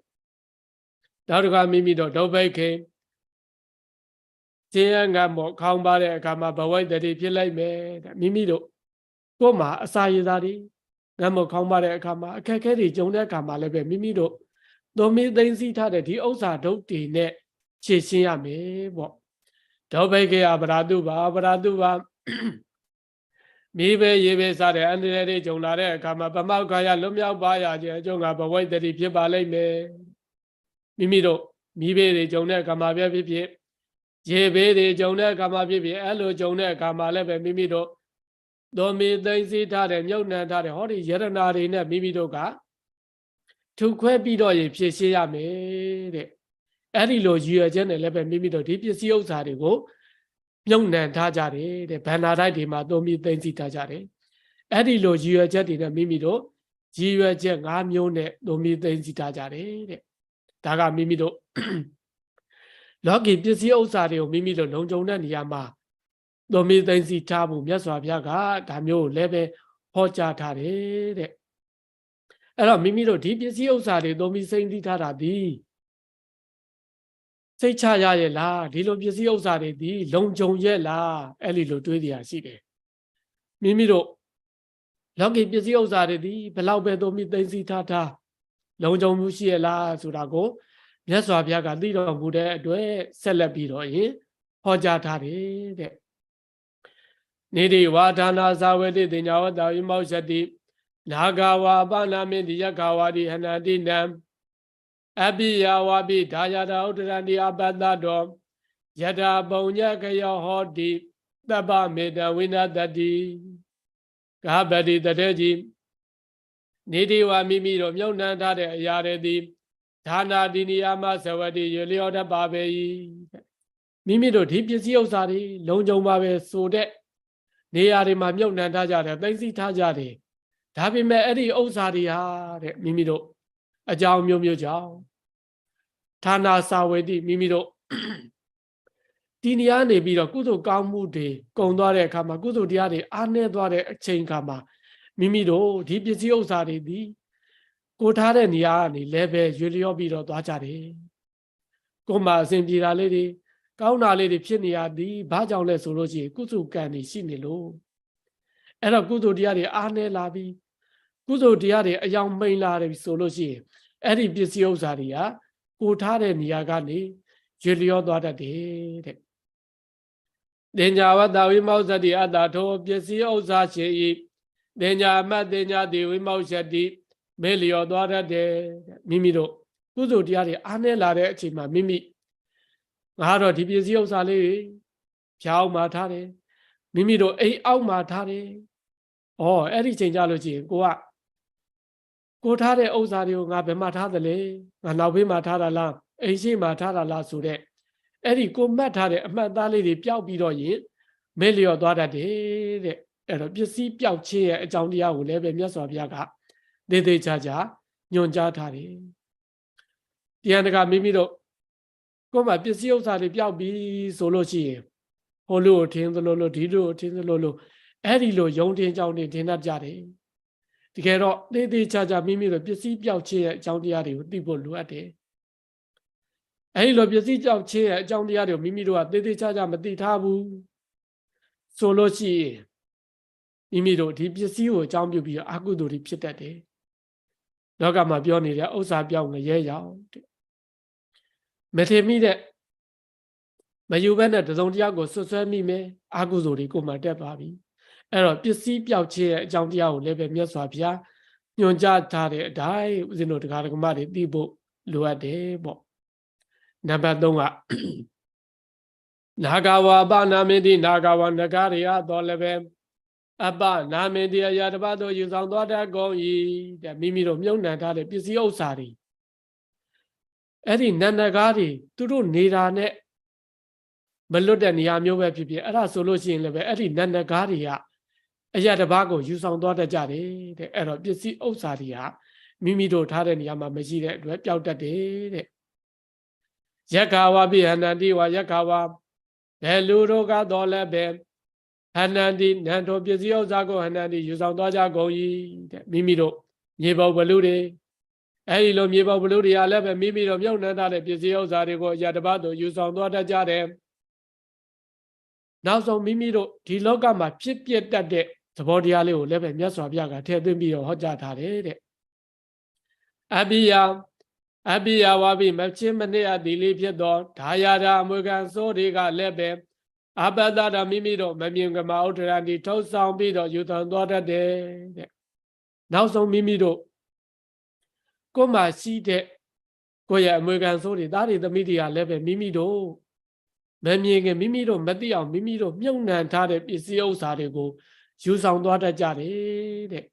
နောက်တစ်ခါမိမိတို့ဒုဗ္ဗိခေခြင်းအငတ်မောခေါင်းပါတဲ့အခါမှာဘဝိတ္တိဖြစ်လိုက်မယ်တဲ့မိမိတို့ကိုယ်မှာအစာရည်သားတွေငတ်မောခေါင်းပါတဲ့အခါမှာအခက်အခဲတွေကြုံတဲ့အခါမှာလည်းပဲမိမိတို့သို့မင်းသိသိထားတဲ့ဒီဥစ္စာဒုတ်တွေနဲ့ဖြည့်ရှင်းရမယ်ပေါ့ဒုဗ္ဗိခေအပရာတုပါမိဘရေပဲစတဲ့အန္တရာယ်တွေကြုံလာတဲ့အခါမှာဗမောက္ခာယလွတ်မြောက်ပါရခြင်းအကျိုးငါဘဝိတ္တိဖြစ်ပါလိမ့်မယ်မိမိတို့မိဘတွေကြုံတဲ့အခါမှာဖြစ်ဖြစ်ရေဘေးတွေကြုံတဲ့အခါမှာဖြစ်ဖြစ်အဲ့လိုကြုံတဲ့အခါမှာလည်းပဲမိမိတို့သို့မင်းသိသိထားတဲ့မြုပ်နှံထားတဲ့ဟောဒီယရနာတွေနဲ့မိမိတို့ကထုခွဲပြီးတော့ဖြည့်ရှင်းရမယ်တဲ့အဲ့ဒီလိုရည်ရွယ်ချက်နဲ့လည်းပဲမိမိတို့ဒီပစ္စည်းဥစ္စာတွေကိုမြုပ်နှံထားကြတယ်တဲ့ဗန္နာတိုက်တွေမှာသို့မင်းသိသိထားကြတယ်အဲ့ဒီလိုရည်ရွယ်ချက်တွေနဲ့မိမိတို့ရည်ရွယ်ချက်၅မျိုးနဲ့သို့မင်းသိသိထားကြတယ်တဲ့ဒါကမိမိတို့လောကီပစ္စည်းဥစ္စာတွေကိုမိမိတို့လုံခြုံတဲ့နေရာမှာသို့မင်းသိသိထားဖို့မြတ်စွာဘုရားကဒါမျိုးကိုလည်းပဲဟောကြားထားတယ်တဲ့အဲ့တော့မိမိတို့ဒီပစ္စည်းဥစ္စာတွေသို့မင်းသိသိထားတာဒီစိတ်ချရရဲ့လားဒီလိုပစ္စည်းဥစ္စာတွေဒီလုံခြုံရဲ့လားအဲ့ဒီလိုတွေးကြရရှိတယ်မိမိတို့လောကီပစ္စည်းဥစ္စာတွေဒီဘလောက်ပဲသို့မင်းသိသိထားလုံခြုံမှုရှိရဲ့လားဆိုတာကိုမြတ်စွာဘုရားကသိတော်မူတဲ့အတွက်ဆက်လက်ပြီးတော့ဟောကြားထားတယ်တဲ့နေတိဝါဒါနာဇာဝတိတင်ညာဝတ္တဝိမောရှတိနာဂဝါပါဏာမေတိယက္ခဝါတိဟနတိနံအပိယဝါပိဒါယတာဥဒရဏိအပတ္တတောယတာပုံညခယောဟောတိသဗ္ဗမေတဝိနတတိဂဟပတိတတေကြီးနေတိဝါမိမိတို့မြုပ်နှံထားတဲ့အရာတွေသည်ဒါနာတိနိယမသဝတိရလျောတပါပဲမိမိတို့ဒီပစ္စည်းဥစ္စာတွေလုံခြုံပါပဲဆိုတဲ့နေရာတွေမှာမြုပ်နှံထားကြတယ်သိသိထားကြတယ်ဒါပေမဲ့အဲ့ဒီဥစ္စာတွေဟာတဲ့မိမိတို့အကြောင်းမျိုးကြောင့်ဌာနာစာဝေတိမိမိတို့ဒီနေရာနေပြီးတော့ကုသိုလ်ကောင်းမှုတွေကုံသွားတဲ့အခါမှာကုသိုလ်တရားတွေအားနည်းသွားတဲ့အချိန်ခါမှာမိမိတို့ဒီပစ္စည်းဥစ္စာတွေဒီကိုထားတဲ့နေရာကနေလည်းပဲရွေလျောပြီးတော့သွားကြတယ်ကိုမှအစဉ်ပြေတာလေးတွေကောင်းတာလေးတွေဖြစ်နေရသည်ဘာကြောင့်လဲဆိုလို့ရှိရင်ကုသိုလ်ကံတွေရှိနေလို့အဲ့တော့ကုသိုလ်တရားတွေအားနည်းလာပြီးကုသိုလ်တရားတွေအယောင်မိန်လာတယ်ဆိုလို့ရှိရင်အဲ့ဒီပစ္စည်းဥစ္စာတွေကကိုထားတဲ့နေရာကနေရွေလျောသွားတတ်တယ်တဲ့တင်ညာဝတ္တဝိမောဇ္ဇတိအတ္တထောပစ္စည်းဥစ္စာရှိ၏တင်ညာမတ်တင်ညာတိဝိမောဇ္ဇတိမေလျောသွားတတ်တယ်မိမိတို့ကုသိုလ်တရားတွေအားနည်းလာတဲ့အချိန်မှာမိမိငါတော့ဒီပစ္စည်းဥစ္စာလေးဖြောင်းမှထားတယ်မိမိတို့အိမ်အောက်မှာထားတယ်အဲ့ဒီချိန်ကြလို့ရှိရင်ကိုထားတဲ့ဥစ္စာတွေကိုငါဘယ်မှာထားသလဲငါနောက်ဘေးမှာထားတာလားအိမ်ရှိမှာထားတာလားဆိုတဲ့အဲ့ဒီကိုမှတ်ထားတဲ့အမှတ်သားလေးတွေပျောက်ပြီးတော့ရင်မေလျောသွားတတ်တယ်တဲ့အဲ့တော့ပစ္စည်းပျောက်ခြင်းရဲ့အကြောင်းတရားကိုလည်းပဲမြတ်စွာဘုရားကသေသေးချာချာညွှန်ကြားထားတယ်တရားတကမိမိတို့ကိုယ်မှာပစ္စည်းဥစ္စာတွေပျောက်ပြီဆိုလို့ရှိရင်ဟိုလိုထင်းသလိုလိုဒီလိုထင်းသလိုလိုအဲ့ဒီလိုယုံတင်ကြောင်းတင်ထင်တတ်ကြတယ်တကယ်တော့သေသေးချာချာမိမိတို့ပစ္စည်းပျောက်ခြင်းရဲ့အကြောင်းတရားတွေကိုသိဖို့လိုအပ်တယ်အဲ့ဒီလိုပစ္စည်းပျောက်ခြင်းရဲ့အကြောင်းတရားတွေကိုမိမိတို့ကသေသေးချာချာမသိထားဘူးဆိုလို့ရှိရင်မိမိတို့ဒီပစ္စည်းကိုအကြောင်းပြုပြီးအကုသိုလ်တွေဖြစ်တတ်တယ် လောကမှာပြောနေတဲ့ဥစ္စာပြောင်းငရဲရောက်တဲ့မထေမိတဲ့မယူဘဲနဲ့တစုံတယောက်ကိုဆွဆွဲမိမယ်အာကုသိုလ်တွေကိုမှတက်သွားပြီအဲ့တော့ပစ္စည်းပြောက်ခြင်းရဲ့အကြောင်းတရားကိုလည်းပဲမြတ်စွာဘုရားညွှန်ကြားထားတဲ့အတိုင်းဦးဇင်းတို့တရားဓမ္မတွေသိဖို့လိုအပ်တယ်ပေါ့နံပါတ်3ကနာဂဝါပနာမင်းတိနာဂဝါနဂရိယတော်လည်းပဲအပနာမင်းတိအရာတစ်ပါးတို့ယူဆောင်သွားတတ်ကုန်၏တဲ့မိမိတို့မြုပ်နှံထားတဲ့ပစ္စည်းဥစ္စာတွေအဲ့ဒီနန္ဒကားတွေသူတို့နေတာနဲ့မလွတ်တဲ့နေရာမျိုးပဲဖြစ်ဖြစ်အဲ့ဒါဆိုလို့ရှိရင်လည်းပဲအဲ့ဒီနန္ဒကားတွေကအရာတစ်ပါးကိုယူဆောင်သွားတတ်ကြတယ်တဲ့အဲ့တော့ပစ္စည်းဥစ္စာတွေဟာမိမိတို့ထားတဲ့နေရာမှာမရှိတဲ့အတွက်ပျောက်တတ်တယ်တဲ့ယက္ခဝါပိဟန္တိဝါယက္ခဝါဘယ်လူတို့ကတော့လည်းပဲဟန္တိနန္တောပစ္စည်းဥစ္စာကိုဟန္တိယူဆောင်သွားကြကုန်၏တဲ့မိမိတို့မြေပေါဘလူတွေအဲဒီလိုမြေပေါဘလူတွေကလည်းပဲမိမိတို့မြုပ်နှံထားတဲ့ပစ္စည်းဥစ္စာတွေကိုအရာတစ်ပါးတို့ယူဆောင်သွားတတ်ကြတယ်နောက်ဆုံးမိမိတို့ဒီလောကမှာဖြစ်ပျက်တတ်တဲ့သဘောတရားလေးကိုလည်းပဲမြတ်စွာဘုရားကထည့်သွင်းပြီးတော့ဟောကြားထားတယ်တဲ့အဘိယဝါပိမချင်းမနစ်အသည်လေးဖြစ်သောဒါယာရာအမွေခံစိုးတွေကလည်းပဲအပတ္တတာမိမိတို့မမြင်ကမဥဒ္ဒရဏီထုတ်ဆောင်ပြီးတော့ယူဆောင်သွားတတ်တယ်တဲ့နောက်ဆုံးမိမိတို့ကိုယ်မှာရှိတဲ့ကိုယ့်ရဲ့အမွေခံစိုးတွေသားတွေသမီးတွေကလည်းပဲမိမိတို့မမြင်ခင်မိမိတို့မသိအောင်မိမိတို့မြုပ်နှံထားတဲ့ပစ္စည်းဥစ္စာတွေကိုယူဆောင်သွားတတ်ကြတယ်တဲ့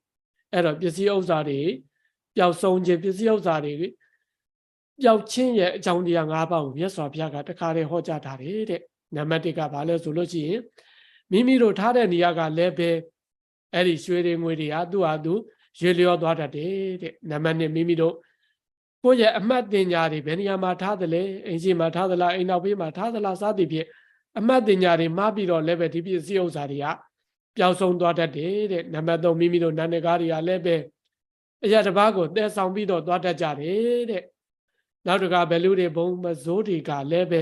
အဲ့တော့ပစ္စည်းဥစ္စာတွေပျောက်ဆုံးခြင်းပစ္စည်းဥစ္စာတွေပျောက်ခြင်းရဲ့အကြောင်းတရား၅ပါးကိုမြတ်စွာဘုရားကတခါတည်းဟောကြားထားတယ်တဲ့နံပါတ်1ကဘာလဲဆိုလို့ရှိရင်မိမိတို့ထားတဲ့နေရာကလည်းပဲအဲ့ဒီရွှေတွေငွေတွေဟာသူ့ဟာသူရွေလျောသွားတတ်တယ်တဲ့နံပါတ်2မိမိတို့ကိုယ့်ရဲ့အမှတ်တင်ညာတွေဘယ်နေရာမှာထားသလဲအိမ်ရှိမှာထားသလားအိမ်နောက်ဘေးမှာထားသလားစသည်ဖြင့်အမှတ်တင်ညာတွေမှားပြီးတော့လည်းပဲဒီပစ္စည်းဥစ္စာတွေကပျောက်ဆုံးသွားတတ်တယ်တဲ့နံပါတ်3မိမိတို့နန္ဒကားတွေကလည်းပဲအရာတစ်ပါးကိုတည်ဆောင်ပြီးတော့သွားတတ်ကြတယ်တဲ့နောက်တကဘယ်လူတွေဘုံမစိုးတွေကလည်းပဲ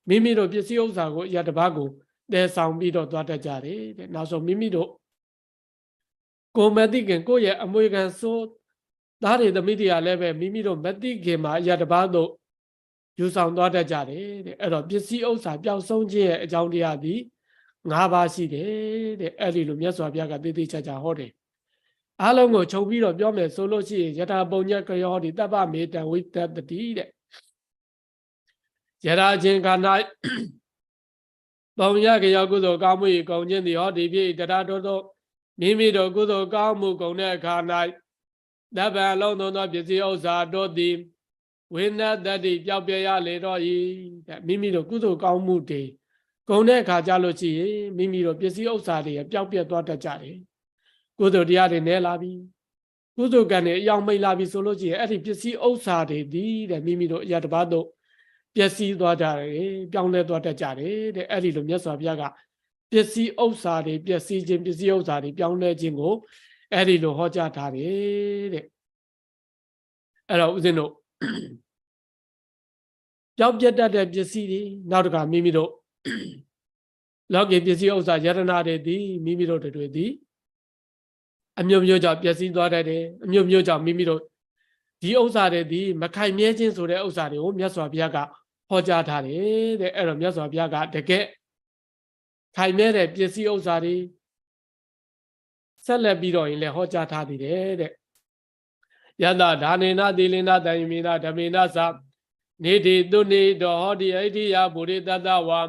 မိမိတို့ပစ္စည်းဥစ္စာကိုအရာတစ်ပါးကိုတည်ဆောင်ပြီးတော့သွားတတ်ကြတယ်တဲ့နောက်ဆုံးမိမိတို့ကိုမသိခင်ကိုယ့်ရဲ့အမွေခံစိုးသားတွေသမီးတွေကလည်းပဲမိမိတို့မသိခင်မှာအရာတစ်ပါးတို့ယူဆောင်သွားတတ်ကြတယ်တဲ့အဲ့တော့ပစ္စည်းဥစ္စာပျောက်ဆုံးခြင်းရဲ့အကြောင်းတရားသည်၅ပါးရှိတယ်တဲ့အဲ့ဒီလိုမြတ်စွာဘုရားကသေသေးချာချာဟောတယ်အားလုံးကိုခြုံပြီးတော့ပြောမယ်ဆိုလို့ရှိရင်ယထာပုံညကရောဒီတပ္ပမေတံဝိတ္တတိတဲ့ယရာချင်းခန္ဓာပုံညကရောကုသိုလ်ကောင်းမှု၏ဂုဏ်ချင်းသည်ဟောဒီဖြစ်တရားတော်သောမိမိတို့ကုသိုလ်ကောင်းမှုဂုဏ်တဲ့အခါ၌တပ္ပံလုံးသောပစ္စည်းဥစ္စာတို့သည်ဝိနတ္တိပျောက်ပြရလေတော့၏တဲ့မိမိတို့ကုသိုလ်ကောင်းမှုတွေဂုဏ်တဲ့အခါကြလို့ရှိရင်မိမိတို့ပစ္စည်းဥစ္စာတွေပျောက်ပြသွားတတ်ကြတယ်ကုသိုလ်တရားတွေနဲလာပြီကုသိုလ်ကံတွေအယောင်မိတ်လာပြီဆိုလို့ရှိရင်အဲ့ဒီပစ္စည်းဥစ္စာတွေဒီတဲ့မိမိတို့အရာတစ်ပါးတို့ပျက်စီးသွားကြတယ်ပြောင်းလဲသွားတတ်ကြတယ်တဲ့အဲ့ဒီလိုမြတ်စွာဘုရားကပစ္စည်းဥစ္စာတွေပျက်စီးခြင်းပစ္စည်းဥစ္စာတွေပြောင်းလဲခြင်းကိုအဲ့ဒီလိုဟောကြားထားတယ်တဲ့အဲ့တော့ဦးဇင်းတို့ပြောင်းပြတ်တတ်တဲ့ပစ္စည်းတွေနောက်တခါမိမိတို့လောကီပစ္စည်းဥစ္စာယတနာတွေဒီမိမိတို့တွေဒီအမျိုးမျိုးကြောင့်ပျက်စီးသွားတတ်တယ်အမျိုးမျိုးကြောင့်မိမိတို့ဒီဥစ္စာတွေဒီမခိုင်မြဲခြင်းဆိုတဲ့ဥစ္စာတွေကိုမြတ်စွာဘုရားကဟောကြားထားတယ်တဲ့အဲ့တော့မြတ်စွာဘုရားကတကယ်ခိုင်မြဲတဲ့ပစ္စည်းဥစ္စာတွေဆက်လက်ပြီးတော့ရင်လည်းဟောကြားထားသေးတယ်တဲ့ယတဒါနေနသီလင်နာတယမိနာဓမေနသနေတိတုနေတောဟောတိအိဋ္ဌိယဗုရိတတဝါ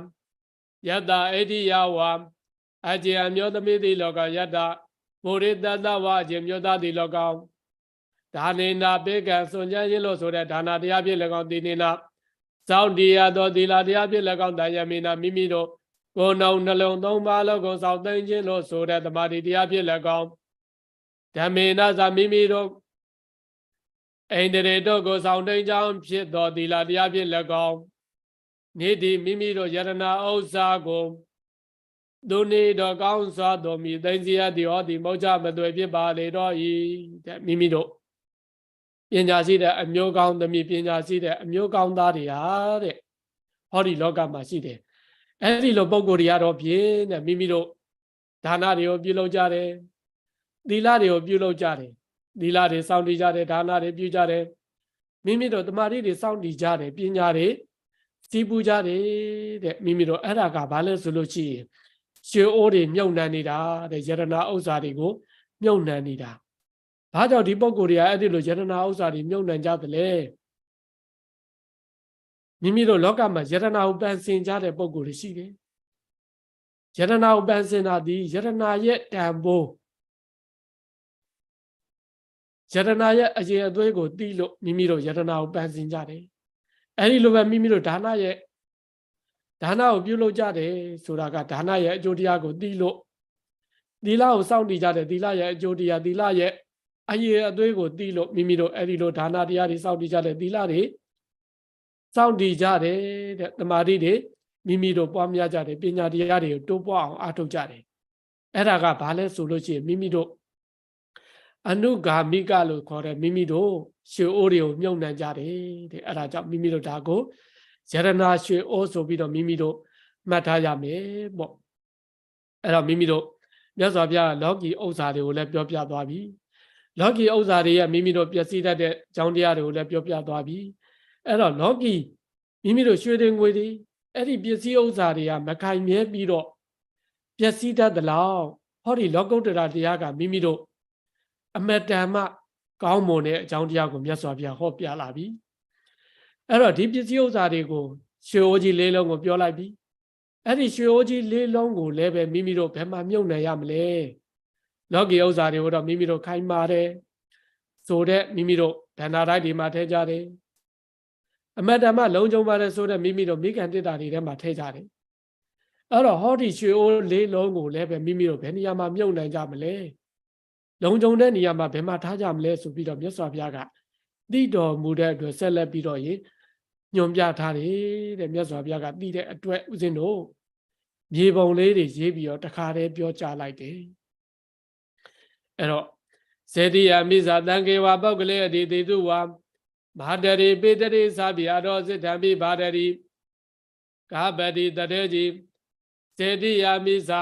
ယတအိဋ္ဌိယဝါအကျေအမျိုးသမီးတိလောကယတဗုရိတတဝါအကျေမျိုးသားတိလောကဒါနေနာပေကံစွန်ကြရင်လို့ဆိုတဲ့ဒါနာတရားဖြစ်၎င်းတိနေနာစောင့်တရားတော်သီလတရားဖြစ်၎င်းတယမိနာမိမိတို့ကိုယ်နှုံနှလုံးသုံးပါးလုံးကိုစောင့်သိခြင်းလို့ဆိုတဲ့သမာဓိတရားဖြစ်၎င်းဓမ္မေနသမိမိတို့အိန္ဒြေတို့ကိုစောင့်သိကြောင်းဖြစ်သောသီလတရားဖြစ်၎င်းနေတိမိမိတို့ယရဏဥစ္စာကိုသူနေတော်ကောင်းစွာတော်မီသိသိရသည်ဟောသည်မောချမသွေဖြစ်ပါလေတော့ဤတဲ့မိမိတို့ပညာရှိတဲ့အမျိုးကောင်းသမီးပညာရှိတဲ့အမျိုးကောင်းသားတွေဟာတဲ့ဟောဒီလောကမှာရှိတယ်အဲ့ဒီလိုပုံကိုယ်တွေကတော့ဖြင့်တဲ့မိမိတို့ဒါနတွေကိုပြုလုပ်ကြတယ်သီလတွေကိုပြုလုပ်ကြတယ် သီလတွေစောင့်တည်ကြတယ်ဒါနတွေပြုကြတယ်မိမိတို့တမာတိတွေစောင့်တည်ကြတယ်ပညာတွေစီးပူးကြတယ်တဲ့မိမိတို့အဲ့ဒါကဘာလဲဆိုလို့ရှိရင်ရွှေအိုးတွေမြုပ်နှံနေတာတဲ့ယရနာဥစ္စာတွေကိုမြုပ်နှံနေတာဘာကြောင့်ဒီပုဂ္ဂိုလ်တွေကအဲ့ဒီလိုယရနာဥစ္စာတွေမြုပ်နှံကြသလဲမိမိတို့လောကမှာယရနာကိုပန်ဆင်ကြတဲ့ပုဂ္ဂိုလ်တွေရှိတယ်ယရနာကိုပန်ဆင်တာဒီယရနာရဲ့တန်ဖိုးယရနာရဲ့အရင်အသွေးကိုတီးလို့မိမိတို့ယရနာကိုပန်ဆင်ကြတယ်အဲဒီလိုပဲမိမိတို့ဒါနကိုပြုလုပ်ကြတယ်ဆိုတာကဒါနရဲ့အကျိုးတရားကိုသိလို့သီလကိုစောင့်တည်ကြတယ်သီလရဲ့အကျိုးတရားသီလရဲ့အရင်အသွေးကိုသိလို့မိမိတို့အဲဒီလိုဒါနတရားတွေစောင့်တည်ကြတယ်သီလတွေစောင့်တည်ကြတယ်တဲ့တမာတိတွေမိမိတို့ပွားများကြတယ်ပညာတရားတွေကိုတိုးပွားအောင်အားထုတ်ကြတယ်အဲ့ဒါကဘာလဲဆိုလို့ရှိရင်မိမိတို့အနုဂါမိကလို့ခေါ်တဲ့မိမိတို့ရွှေအိုးတွေကိုမြုပ်နှံကြတယ်တဲ့အဲ့ဒါကြောင့်မိမိတို့ဒါကိုယရနာရွှေအိုးဆိုပြီးတော့မိမိတို့မှတ်ထားရမယ်ပေါ့အဲ့တော့မိမိတို့မြတ်စွာဘုရားလောကီဥစ္စာတွေကိုလည်းပြောပြသွားပြီလောကီဥစ္စာတွေရဲ့မိမိတို့ပျက်စီးတတ်တဲ့အကြောင်းတရားတွေကိုလည်းပြောပြသွားပြီအဲ့တော့လောကီမိမိတို့ရွှေတွေငွေတွေအဲ့ဒီပစ္စည်းဥစ္စာတွေကမခိုင်မြဲပြီးတော့ပျက်စီးတတ်သလောက်ဟောဒီလောကုတ္တရာတရားကမိမိတို့အမတန်မှကောင်းမွန်တဲ့အကြောင်းတရားကိုမြတ်စွာဘုရားဟောပြလာပြီအဲ့တော့ဒီပစ္စည်းဥစ္စာတွေကိုရွှေအိုးကြီးလေးလုံးကိုပြောလိုက်ပြီအဲ့ဒီရွှေအိုးကြီးလေးလုံးကိုလည်းပဲမိမိတို့ဘယ်မှာမြုပ်နှံရမလဲလောကီဥစ္စာတွေကိုတော့မိမိတို့ခိုင်းပါတယ်ဆိုတဲ့မိမိတို့ဗန္ဒာတိုင်းတွေမှာထည့်ကြတယ်အမတန်မှလုံးကျုံပါတယ်ဆိုတဲ့မိမိတို့မိခင်တစ်တာတွေထဲမှာထည့်ကြတယ်အဲ့တော့ဟောဒီရွှေအိုးလေးလုံးကိုလည်းပဲမိမိတို့ဘယ်နေရာမှာမြုပ်နှံကြမလဲလုံးကျုံတဲ့နေရာမှာဘယ်မှာထားကြမလဲဆိုပြီးတော့မြတ်စွာဘုရားကသိတော်မူတဲ့အတွက်ဆက်လက်ပြီးတော့ညွန်ပြထားတယ်တဲ့မြတ်စွာဘုရားကသိတဲ့အတွက်ဥစဉ်တို့မြေပုံလေးတွေရေးပြီးတော့တခါတည်းပြောကြားလိုက်တယ်အဲ့တော့ဇေတိယမိဇာတံကေဝပောက်ကလေးအတိတိတုဝါဘာတရိပေတရိသဗျာတော်စစ်တံပိဘာတရိကာပတိတတေကြီးဇေတိယမိဇာ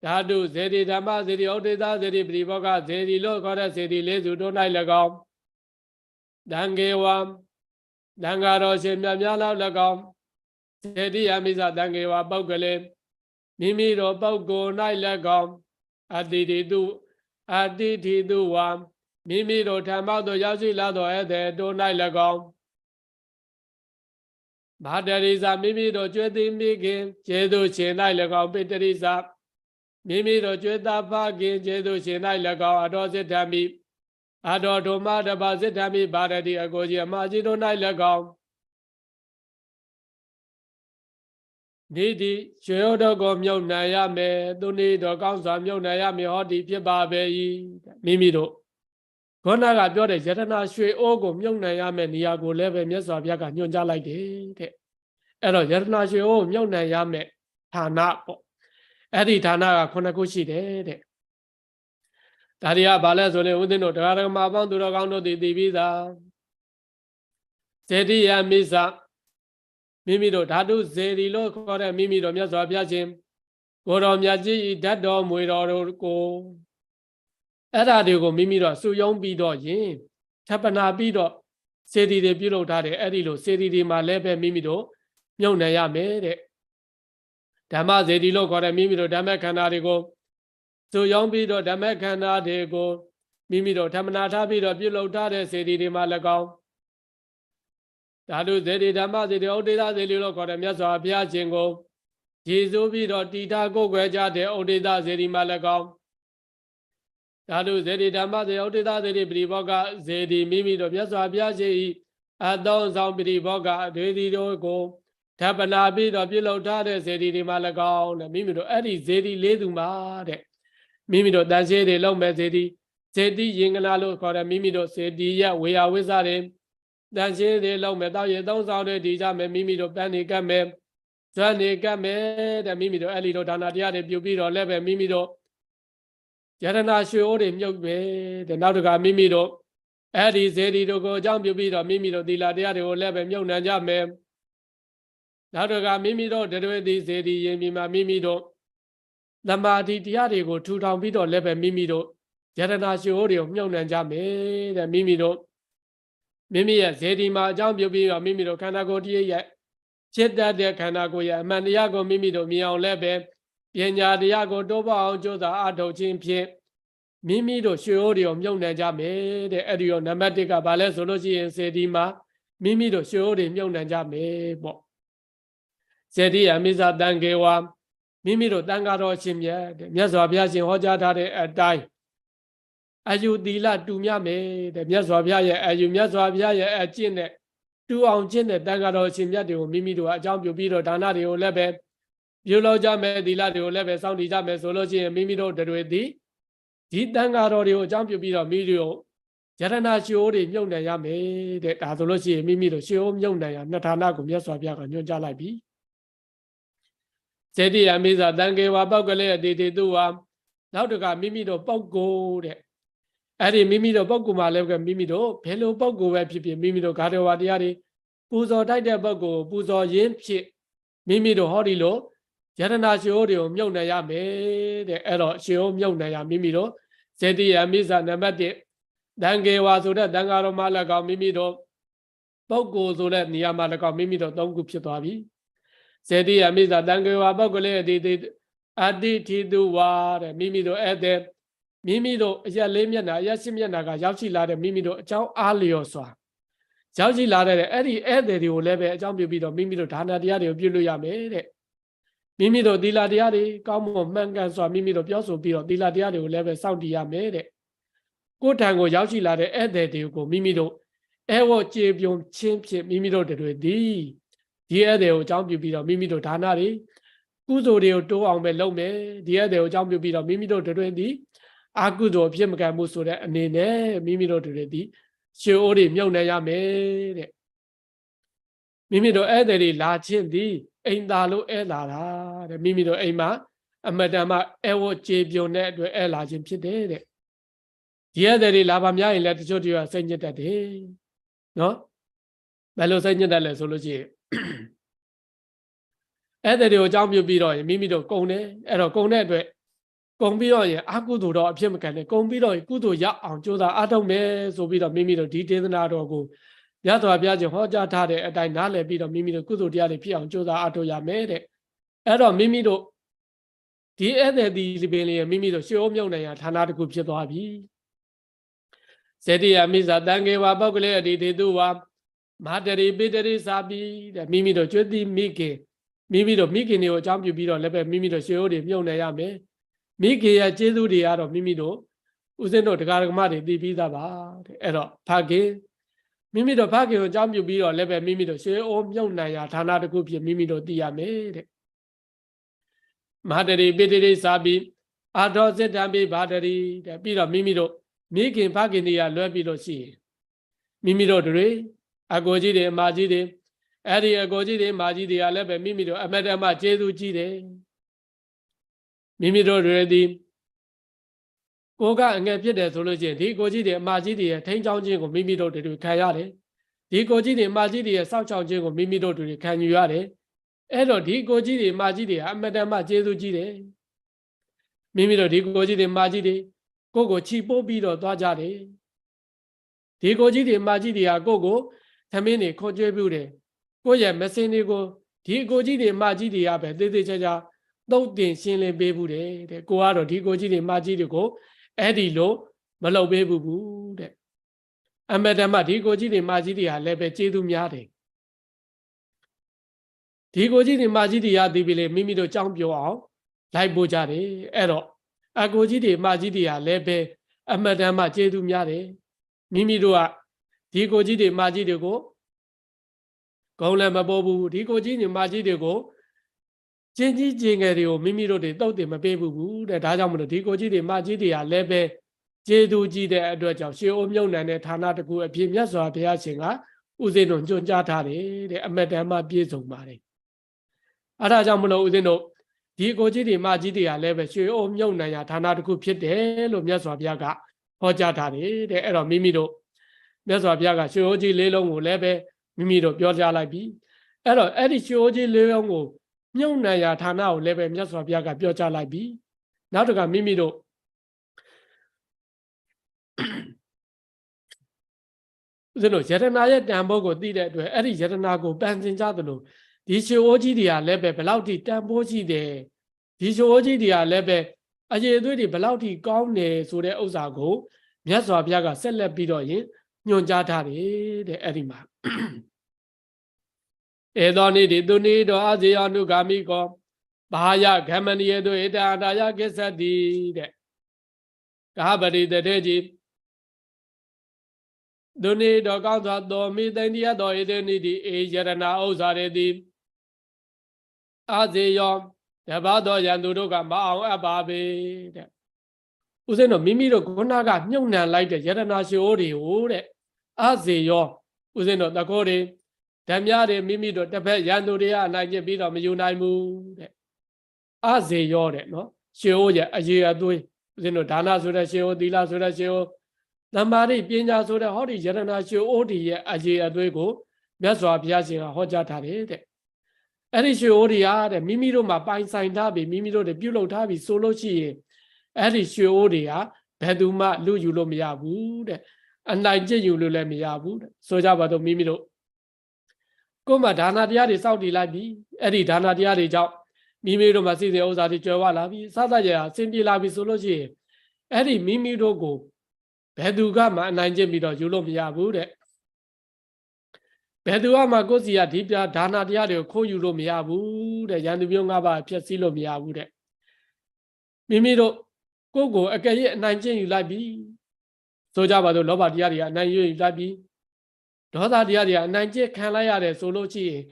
ဓာတုဇေတိဓမ္မဇေတိဩဒေသဇေတိပရိဘောဂဇေတိလို့ခေါ်တဲ့ဇေတိလေးစုတို့၌၎င်းတံကေဝတန်ဃာတော်ရှင်မြတ်များလောက်၎င်းဇေတိယမိဇာတံကေဝပောက်ကလေးမိမိတို့ပုဂ္ဂိုလ်၌၎င်းအတ္တိတိတုဝါမိမိတို့ထံပေါသို့ရောက်ရှိလာသောဧည့်သည်တို့၌၎င်းဘာတရိစာမိမိတို့ကျွေးသိမိခင်ကျေသူရှင်၌၎င်းပိတရိစာမိမိတို့ကျွေးသားဖခင်ကျေသူရှင်၌၎င်းအတော်စစ်ထမိအတော်ဓမ္မတပါစစ်ထမိဘာရတိအကိုကြီးအမကြီးတို့၌၎င်းဒီဒီရွှေရောတော်ကိုမြုပ်နှံရမယ်သူနေတော်ကောင်းစွာမြုပ်နှံရမယ်ဟောဒီဖြစ်ပါပဲ၏မိမိတို့ခေါဏကပြောတဲ့ယတနာရွှေအိုးကိုမြုပ်နှံရမယ်နေရာကိုလည်းပဲမြတ်စွာဘုရားကညွှန်ကြားလိုက်တယ်တဲ့အဲ့တော့ယတနာရွှေအိုးမြုပ်နှံရမယ်ဌာနပေါ့အဲ့ဒီဌာနက9ခုရှိတယ်တဲ့ဒါတွေကဘာလဲဆိုရင်ဦးဇင်းတို့တရားဓမ္မပေါင်းသူတော်ကောင်းတို့သိပြီးသားဇေတိယမိစ္ဆာမိမိတို့ဓာတုဇေဒီလို့ခေါ်တဲ့မိမိတို့မြတ်စွာဘုရားရှင်ကိုတော်မြတ်ကြီးဓာတ်တော်မွေတော်တို့ကိုအဲ့ဒါတွေကိုမိမိတို့စုယုံပြီးတော့ယင်ထပ်ပနာပြီးတော့စေတီတွေပြုလုပ်ထားတယ်အဲ့ဒီလိုစေတီတွေမှာလည်းပဲမိမိတို့မြုပ်နှံရမယ်တဲ့ဓမ္မဇေတီလို့ခေါ်တဲ့မိမိတို့ဓမ္မခန္ဓာတွေကိုစုယုံပြီးတော့ဓမ္မခန္ဓာတွေကိုမိမိတို့ဓမ္မနာထားပြီးတော့ပြုလုပ်ထားတဲ့စေတီတွေမှာ၎င်းဓာတုဇေတိဓမ္မဇေတိဩဒေသဇေတိလို့ခေါ်တဲ့မြတ်စွာဘုရားရှင်ကိုရည်စူးပြီးတော့တည်ထားကိုယ်ွယ်ကြတဲ့ဩဒေသဇေတိမှာ၎င်းဓာတုဇေတိဓမ္မဇေတိဩဒေသဇေတိပရိဘောဂဇေတိမိမိတို့မြတ်စွာဘုရားရှင်ဤအသောဆောင်ပရိဘောဂအဒေတိတို့ကိုဓပနာပြီးတော့ပြုလုပ်ထားတဲ့ဇေတိတွေမှာ၎င်းတဲ့မိမိတို့အဲ့ဒီဇေတိလေးသူမှာတဲ့မိမိတို့တန်ရှင်းတွေလုံးမဲ့ဇေတိယင်္ဂနာလို့ခေါ်တဲ့မိမိတို့ဇေတိရဲ့ဝေယဝိဇ္ဇတွေတန်ရှင်းတွေလုံးမဲ့တောက်ရည်သုံးဆောင်တွေဒီကြမယ်မိမိတို့ပန်းနေကပ်မယ်ဇွမ်းနေကပ်မယ်တဲ့မိမိတို့အဲ့ဒီတို့ဒါနတရားတွေပြုပြီးတော့လည်းပဲမိမိတို့ယရနာရွှေအိုးတွေမြုပ်ပဲတဲ့နောက်တကမိမိတို့အဲ့ဒီဇေဒီတို့ကိုအကြောင်းပြုပြီးတော့မိမိတို့သီလတရားတွေကိုလည်းပဲမြုပ်နှံကြမယ်နောက်တကမိမိတို့တရွေတိဇေဒီယင်ပြီးမှမိမိတို့သမာဓိတရားတွေကိုထူထောင်ပြီးတော့လည်းပဲမိမိတို့ ယရဏရှိအိုးတွေကိုမြုပ်နှံကြမယ်တဲ့မိမိတို့မိမိရဲ့ဇေဒီမှာအကြောင်းပြုပြီးတော့မိမိတို့ခန္ဓာကိုယ်တည်းရဲ့ဖြစ်တတ်တဲ့ခန္ဓာကိုယ်ရဲ့အမှန်တရားကိုမိမိတို့မြင်အောင်လည်းပဲပညာတရားကိုတိုးပေါအောင်ကြိုးစားအားထုတ်ခြင်းဖြင့်မိမိတို့ရှိအိုးတွေကိုမြုပ်နှံကြမယ်တဲ့အဲ့ဒီတော့နံပါတ်1ကဘာလဲဆိုလို့ရှိရင်ဇေဒီမှာမိမိတို့ရှိအိုးတွေမြုပ်နှံကြမယ်ပေါ့ဇေဒီအမိဇာတန်ကေဝါမိမိတို့တန်ဃာတော်ရှင်မြတ်တဲ့မြတ်စွာဘုရားရှင်ဟောကြားထားတဲ့အတိုင်းအယူသီလတူမြမယ်တဲ့မြတ်စွာဘုရားရဲ့အယူမြတ်စွာဘုရားရဲ့အကျင့်နဲ့တူအောင်ကျင့်တဲ့တန်ဃာတော်ရှင်မြတ်တွေကိုမိမိတို့အကြောင်းပြုပြီးတော့ဒါနတွေကိုလည်းပဲပြုလုပ်ကြမယ်သီလတွေကိုလည်းပဲစောင့်တည်ကြမယ်ဆိုလို့ရှိရင်မိမိတို့တွေသည်ဒီတန်ဃာတော်တွေကိုအကြောင်းပြုပြီးတော့မိမိတို့ယရဏရှိအိုးတွေမြုပ်နှံရမယ်တဲ့ဒါဆိုလို့ရှိရင်မိမိတို့ရှိအိုးမြုပ်နှံရနှစ်ဌာနကိုမြတ်စွာဘုရားကညွှန်ကြားလိုက်ပြီစေတိအမိဇာတန်ကေဝါပောက်ကလေးအတေတေသူဝါနောက်တကမိမိတို့ပောက်ကိုတဲ့အဲ့ဒီမိမိတို့ပုဂ္ဂိုလ်မှာလည်းမိမိတို့ဘယ်လိုပုဂ္ဂိုလ်ပဲဖြစ်ဖြစ်မိမိတို့ဂါရဝတရားတွေပူဇော်တိုက်တဲ့ပုဂ္ဂိုလ်ပူဇော်ရင်းဖြစ်မိမိတို့ဟောဒီလိုယရဏရှိအိုးတွေကိုမြုပ်နှံရမယ်တဲ့အဲ့တော့ရှိအိုးမြုပ်နှံရမိမိတို့စေတိယမိဇာနံပါတ်1တန်ကေဝါဆိုတဲ့တန်ဃာတော်မှာလည်းကောင်းမိမိတို့ပုဂ္ဂိုလ်ဆိုတဲ့နေရာမှာလည်းကောင်းမိမိတို့3ခုဖြစ်သွားပြီစေတိယမိဇာတန်ကေဝါပုဂ္ဂလေးအတိတိတုဝါတဲ့မိမိတို့အဲ့တဲ့မိမိတို့အရက်4မျက်နှာအရက်10မျက်နှာကရောက်ရှိလာတဲ့မိမိတို့အကြောင်းအားလျော်စွာရောက်ရှိလာတဲ့အဲ့ဒီဧည့်သည်တွေကိုလည်းပဲအကြောင်းပြုပြီးတော့မိမိတို့ဒါနတရားတွေကိုပြုလို့ရမယ်တဲ့မိမိတို့သီလတရားတွေကောင်းမွန်မှန်ကန်စွာမိမိတို့ပြောဆိုပြီးတော့သီလတရားတွေကိုလည်းပဲစောင့်တည်ရမယ်တဲ့ကိုယ်ထံကိုရောက်ရှိလာတဲ့ဧည့်သည်တွေကိုမိမိတို့အဲဝတ်ကြေပြုံချင်းဖြစ်မိမိတို့တွေသည်ဒီဧည့်သည်ကိုအကြောင်းပြုပြီးတော့မိမိတို့ဒါနတွေကုသိုလ်တွေကိုတိုးအောင်ပဲလုပ်မယ်ဒီဧည့်သည်ကိုအကြောင်းပြုပြီးတော့မိမိတို့တွေသည်အကုသိုလ်ဖြစ်မကံမှုဆိုတဲ့အနေနဲ့မိမိတို့တွေသည်ရှိအိုးတွေမြုပ်နှံရမယ်တဲ့မိမိတို့ဧည့်သည်တွေလာခြင်းသည်အိမ်သာလို့ဧည့်လာတာတဲ့မိမိတို့အိမ်မှာအမတန်မှအဲဝတ်ကြေပြုံတဲ့အတွက်ဧည့်လာခြင်းဖြစ်တယ်တဲ့ဒီဧည့်သည်တွေလာပါများရင်လည်းတချို့တွေကစိတ်ညစ်တတ်တယ်နော်ဘယ်လိုစိတ်ညစ်တတ်လဲဆိုလို့ရှိရင်ဧည့်သည်တွေကိုအကြောင်းပြုပြီးတော့မိမိတို့ကုံတယ်အဲ့တော့ကုံတဲ့အတွက်ကုံပြီးတော့ရင်အကုသိုလ်တော့အဖြစ်မကန်နဲ့ကုံပြီးတော့ကုသိုလ်ရအောင်ကြိုးစားအားထုတ်မယ်ဆိုပြီးတော့မိမိတို့ဒီဒေသနာတော်ကိုမြတ်စွာဘုရားရှင်ဟောကြားထားတဲ့အတိုင်းနားလည်ပြီးတော့မိမိတို့ကုသိုလ်တရားတွေဖြစ်အောင်ကြိုးစားအားထုတ်ရမယ်တဲ့အဲ့တော့မိမိတို့ဒီဧည့်သည်ဒီပင်လေးမိမိတို့ရှိအိုးမြုပ်နိုင်ရာဌာနတစ်ခုဖြစ်သွားပြီစေတိယမိဇာတန်ကေဝါပုဂ္ဂလေးအတိတေသူဝါမာတရီပိတရီစာပိတဲ့မိမိတို့ကျွတ်တိမိခင်မိမိတို့မိခင်တွေကိုအကြောင်းပြုပြီးတော့လည်းပဲမိမိတို့ရှိအိုးတွေမြုပ်နိုင်ရမယ်မိခင်ရဲ့ကျေးဇူးတွေကတော့မိမိတို့ဦးဇင်းတို့တရားဓမ္မတွေသိပြီးသားပါတဲ့အဲ့တော့ဖခင်မိမိတို့ဖခင်ကိုအကြောင်းပြုပြီးတော့လည်းပဲမိမိတို့ရှိအိုးမြုပ်နိုင်ရာဌာနတစ်ခုဖြစ်မိမိတို့သိရမယ်တဲ့မာတရီပိတရီစာပိအာထောစစ်တံပိဘာတရီတဲ့ပြီးတော့မိမိတို့မိခင်ဖခင်တွေကလွဲပြီးလို့ရှိရင်မိမိတို့တွေအကိုကြီးတွေအမကြီးတွေအဲ့ဒီအကိုကြီးတွေအမကြီးတွေကလည်းပဲမိမိတို့အမတ္တမကျေးဇူးကြီးတယ်မိမိတို့တွေဒီကိုကအငယ်ဖြစ်တယ်ဆိုလို့ရှိရင်ဒီကိုကြီးတွေအမကြီးတွေရဲ့ထိန်းချောင်းခြင်းကိုမိမိတို့တွေခံရတယ်ဒီကိုကြီးတွေအမကြီးတွေရဲ့စောင့်ရှောက်ခြင်းကိုမိမိတို့တွေခံယူရတယ်အဲ့တော့ဒီကိုကြီးတွေအမကြီးတွေအမတ္တမကျေးဇူးကြီးတယ်မိမိတို့ဒီကိုကြီးတွေအမကြီးတွေကိုချီပိုးပြီးတော့သွားကြတယ်ဒီကိုကြီးတွေမာကြီးတွေဟာကိုသမင်းတွေခေါ်ကြွေးပြုတယ်ကိုရဲ့မစင်တွေကိုဒီကိုကြီးတွေမာကြီးတွေကပဲသေးသေးချာချာသုတ်တင်ရှင်းလင်းပေးဘူးတဲ့ကိုကတော့ဒီကိုကြီးတွေမာကြီးတွေကိုအဲ့ဒီလိုမလုပ်ပေးဘူးတဲ့အမတမဒီကိုကြီးတွေမာကြီးတွေဟာလည်းပဲကျေးဇူးများတယ်ဒီကိုကြီးတွေမာကြီးတွေဟာဒီပြီလေမိမိတို့ကြောင်းပြောအောင်လိုက်ပို့ကြတယ်အဲ့တော့အကိုကြီးတွေမာကြီးတွေဟာလည်းပဲအမတန်မှကျေးဇူးများတယ်မိမိတို့ကဒီကိုကြီးတွေမာကြီးတွေကိုကောင်းလည်းမပေါ်ဘူးဒီကိုကြီးတွေမာကြီးတွေကိုကျင်းကြီးကျင်ငယ်တွေကိုမိမိတို့တွေတုတ်တင်မပေးဘူးတဲ့ဒါကြောင့်မလို့ဒီကိုကြီးတွေမာကြီးတွေဟာလည်းပဲကျေးဇူးကြီးတဲ့အတွက်ကြောင့်ရှေးအိုးမြုပ်နှံတဲ့ဌာနတစ်ခုအဖြစ်မြတ်စွာဘုရားရှင်ကဥစဉ်တို့ညွှန်ကြားထားတယ်တဲ့အမတန်မှပြည့်စုံပါတယ်အဲဒါကြောင့်မလို့ဥစဉ်တို့ဒီကိုကြီးတွေမာကြီးတွေဟာလည်းပဲရှေးအိုးမြုပ်နှံရာဌာနတစ်ခုဖြစ်တယ်လို့မြတ်စွာဘုရားကဟောကြားထားတယ်တဲ့အဲ့တော့မိမိတို့မြတ်စွာဘုရားကရှေးအိုးကြီးလေးလုံးကိုလည်းပဲမိမိတို့ပြောကြားလိုက်ပြီအဲ့တော့အဲ့ဒီရှေးအိုးကြီးလေးလုံးကိုမြုပ်နှံရာဌာနကိုလည်းပဲမြတ်စွာဘုရားကပြောကြားလိုက်ပြီနောက်တစ်ခါမိမိတို့ ဦးဇင်းတို့ယတနာရဲ့တန်ဖိုးကိုသိတဲ့အတွက်အဲ့ဒီယတနာကိုပန်ဆင်ကြသလိုဒီရွှေအိုးကြီးတွေကလည်းပဲဘယ်လောက်ထိတန်ဖိုးရှိတယ်ဒီရွှေအိုးကြီးတွေကလည်းပဲအရေးအသွေးတွေဘယ်လောက်ထိကောင်းတယ်ဆိုတဲ့ဥစ္စာကိုမြတ်စွာဘုရားကဆက်လက်ပြီးတော့ညွှန်ကြားထားတယ်တဲ့အဲ့ဒီမှာဧသောနိတိသူနိတောအာဇေယနုဂာမိကောဘာယဂမဏိယေတုဧတအာတာယကိစ္စတိတဲ့ကာပရိတတေကြီးသူနိတောကောင်းစွာတော်မိသိတိယတော်ဧတေနိတိဧယရဏဥစ္စာရေတိအာဇေယောတပတ်တော်ယံသူတို့ကမအောင်အပ်ပါပေတဲ့ဦးဇင်းတို့မိမိတို့ခုနကမြုပ်နှံလိုက်တဲ့ယရဏရှိအိုးတွေကိုတဲ့အာဇေယောဦးဇင်းတို့တကောတွေဓမ္မတွေမိမိတို့တစ်ဖက်ရန်သူတွေကအနိုင်ကျင့်ပြီးတော့မယူနိုင်ဘူးတဲ့အာဇေယောတဲ့နော်ရှေအိုးရဲ့အရေးအသွေးဦးဇင်းတို့ဒါနဆိုတဲ့ရှေအိုးသီလဆိုတဲ့ရှေအိုးသမာဓိပညာဆိုတဲ့ဟောဒီယရဏရှေအိုးတွေရဲ့အရေးအသွေးကိုမြတ်စွာဘုရားရှင်ကဟောကြားထားတယ်တဲ့အဲ့ဒီရှေအိုးတွေအားတဲ့မိမိတို့မှာပိုင်ဆိုင်ထားပြီးမိမိတို့တွေပြုလုပ်ထားပြီးဆိုလို့ရှိရင်အဲ့ဒီရှေအိုးတွေဟာဘယ်သူမှလူယူလို့မရဘူးတဲ့အနိုင်ကျင့်ယူလို့လည်းမရဘူးတဲ့ဆိုကြပါတော့မိမိတို့ကိုယ်မှာဒါနတရားတွေစောင့်တည်လိုက်ပြီအဲ့ဒီဒါနတရားတွေကြောင့်မိမိတို့မှာစိတ်စေဥစ္စာတွေကျွယ်ဝလာပြီစသဖြင့်အစဉ်ပြေလာပြီဆိုလို့ရှိရင်အဲ့ဒီမိမိတို့ကိုဘယ်သူကမှအနိုင်ကျင့်ပြီးတော့ယူလို့မရဘူးတဲ့ဘယ်သူမှကိုယ်စီကဒီပြဒါနတရားတွေကိုခိုးယူလို့မရဘူးတဲ့ရန်သူမျိုး၅ပါးဖြည့်ဆည်းလို့မရဘူးတဲ့မိမိတို့ကိုယ်ကိုအကယ်၍အနိုင်ကျင့်ယူလိုက်ပြီဆိုကြပါစို့လောဘတရားတွေကအနိုင်ယူလိုက်ပြီဒေါသတရားတွေကအနိုင်ကျင့်ခံလိုက်ရတယ်ဆိုလို့ရှိရင်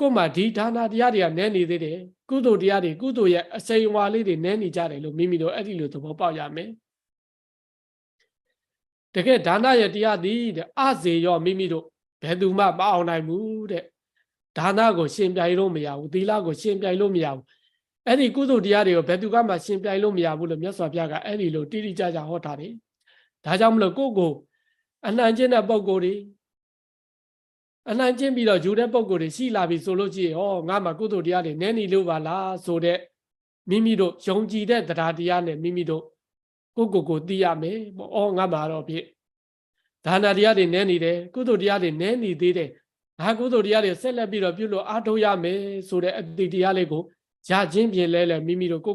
ကိုယ်မှာဒီဒါနတရားတွေကနည်းနေသေးတယ်ကုသိုလ်တရားတွေကုသိုလ်ရဲ့အစိမ်အဝါလေးတွေနည်းနေကြတယ်လို့မိမိတို့အဲ့ဒီလိုသဘောပေါက်ရမယ်တကယ်ဒါနရဲ့တရားသည်တဲ့အဇေရောမိမိတို့ဘယ်သူမှမအောင်နိုင်ဘူးတဲ့ဒါနကိုရှင်ပြိုင်လို့မရဘူးသီလကိုရှင်ပြိုင်လို့မရဘူးအဲ့ဒီကုသိုလ်တရားတွေကိုဘယ်သူကမှရှင်ပြိုင်လို့မရဘူးလို့မြတ်စွာဘုရားကအဲ့ဒီလိုတိတိကျကျဟောထားတယ်ဒါကြောင့်မလို့ကိုယ်အနှံ့ကျင့်တဲ့ပုံကိုယ်တွေအနှံ့ကျင့်ပြီးတော့ယူတဲ့ပုံကိုယ်တွေရှိလာပြီဆိုလို့ရှိရင်ဟောငါမှကုသိုလ်တရားတွေနည်းနေလို့ပါလားဆိုတဲ့မိမိတို့ယုံကြည်တဲ့တရားတရားနဲ့မိမိတို့ကိုသိရမယ်ပေါ့ဩငါမှတော့ဖြစ်ဒါနတရားတွေနည်းနေတယ်ကုသိုလ်တရားတွေနည်းနေသေးတယ်ငါကုသိုလ်တရားတွေဆက်လက်ပြီးတော့ပြုလို့အားထုတ်ရမယ်ဆိုတဲ့အတ္တိတရားလေးကိုရခြင်းပြင်လဲမိမိတို့ကို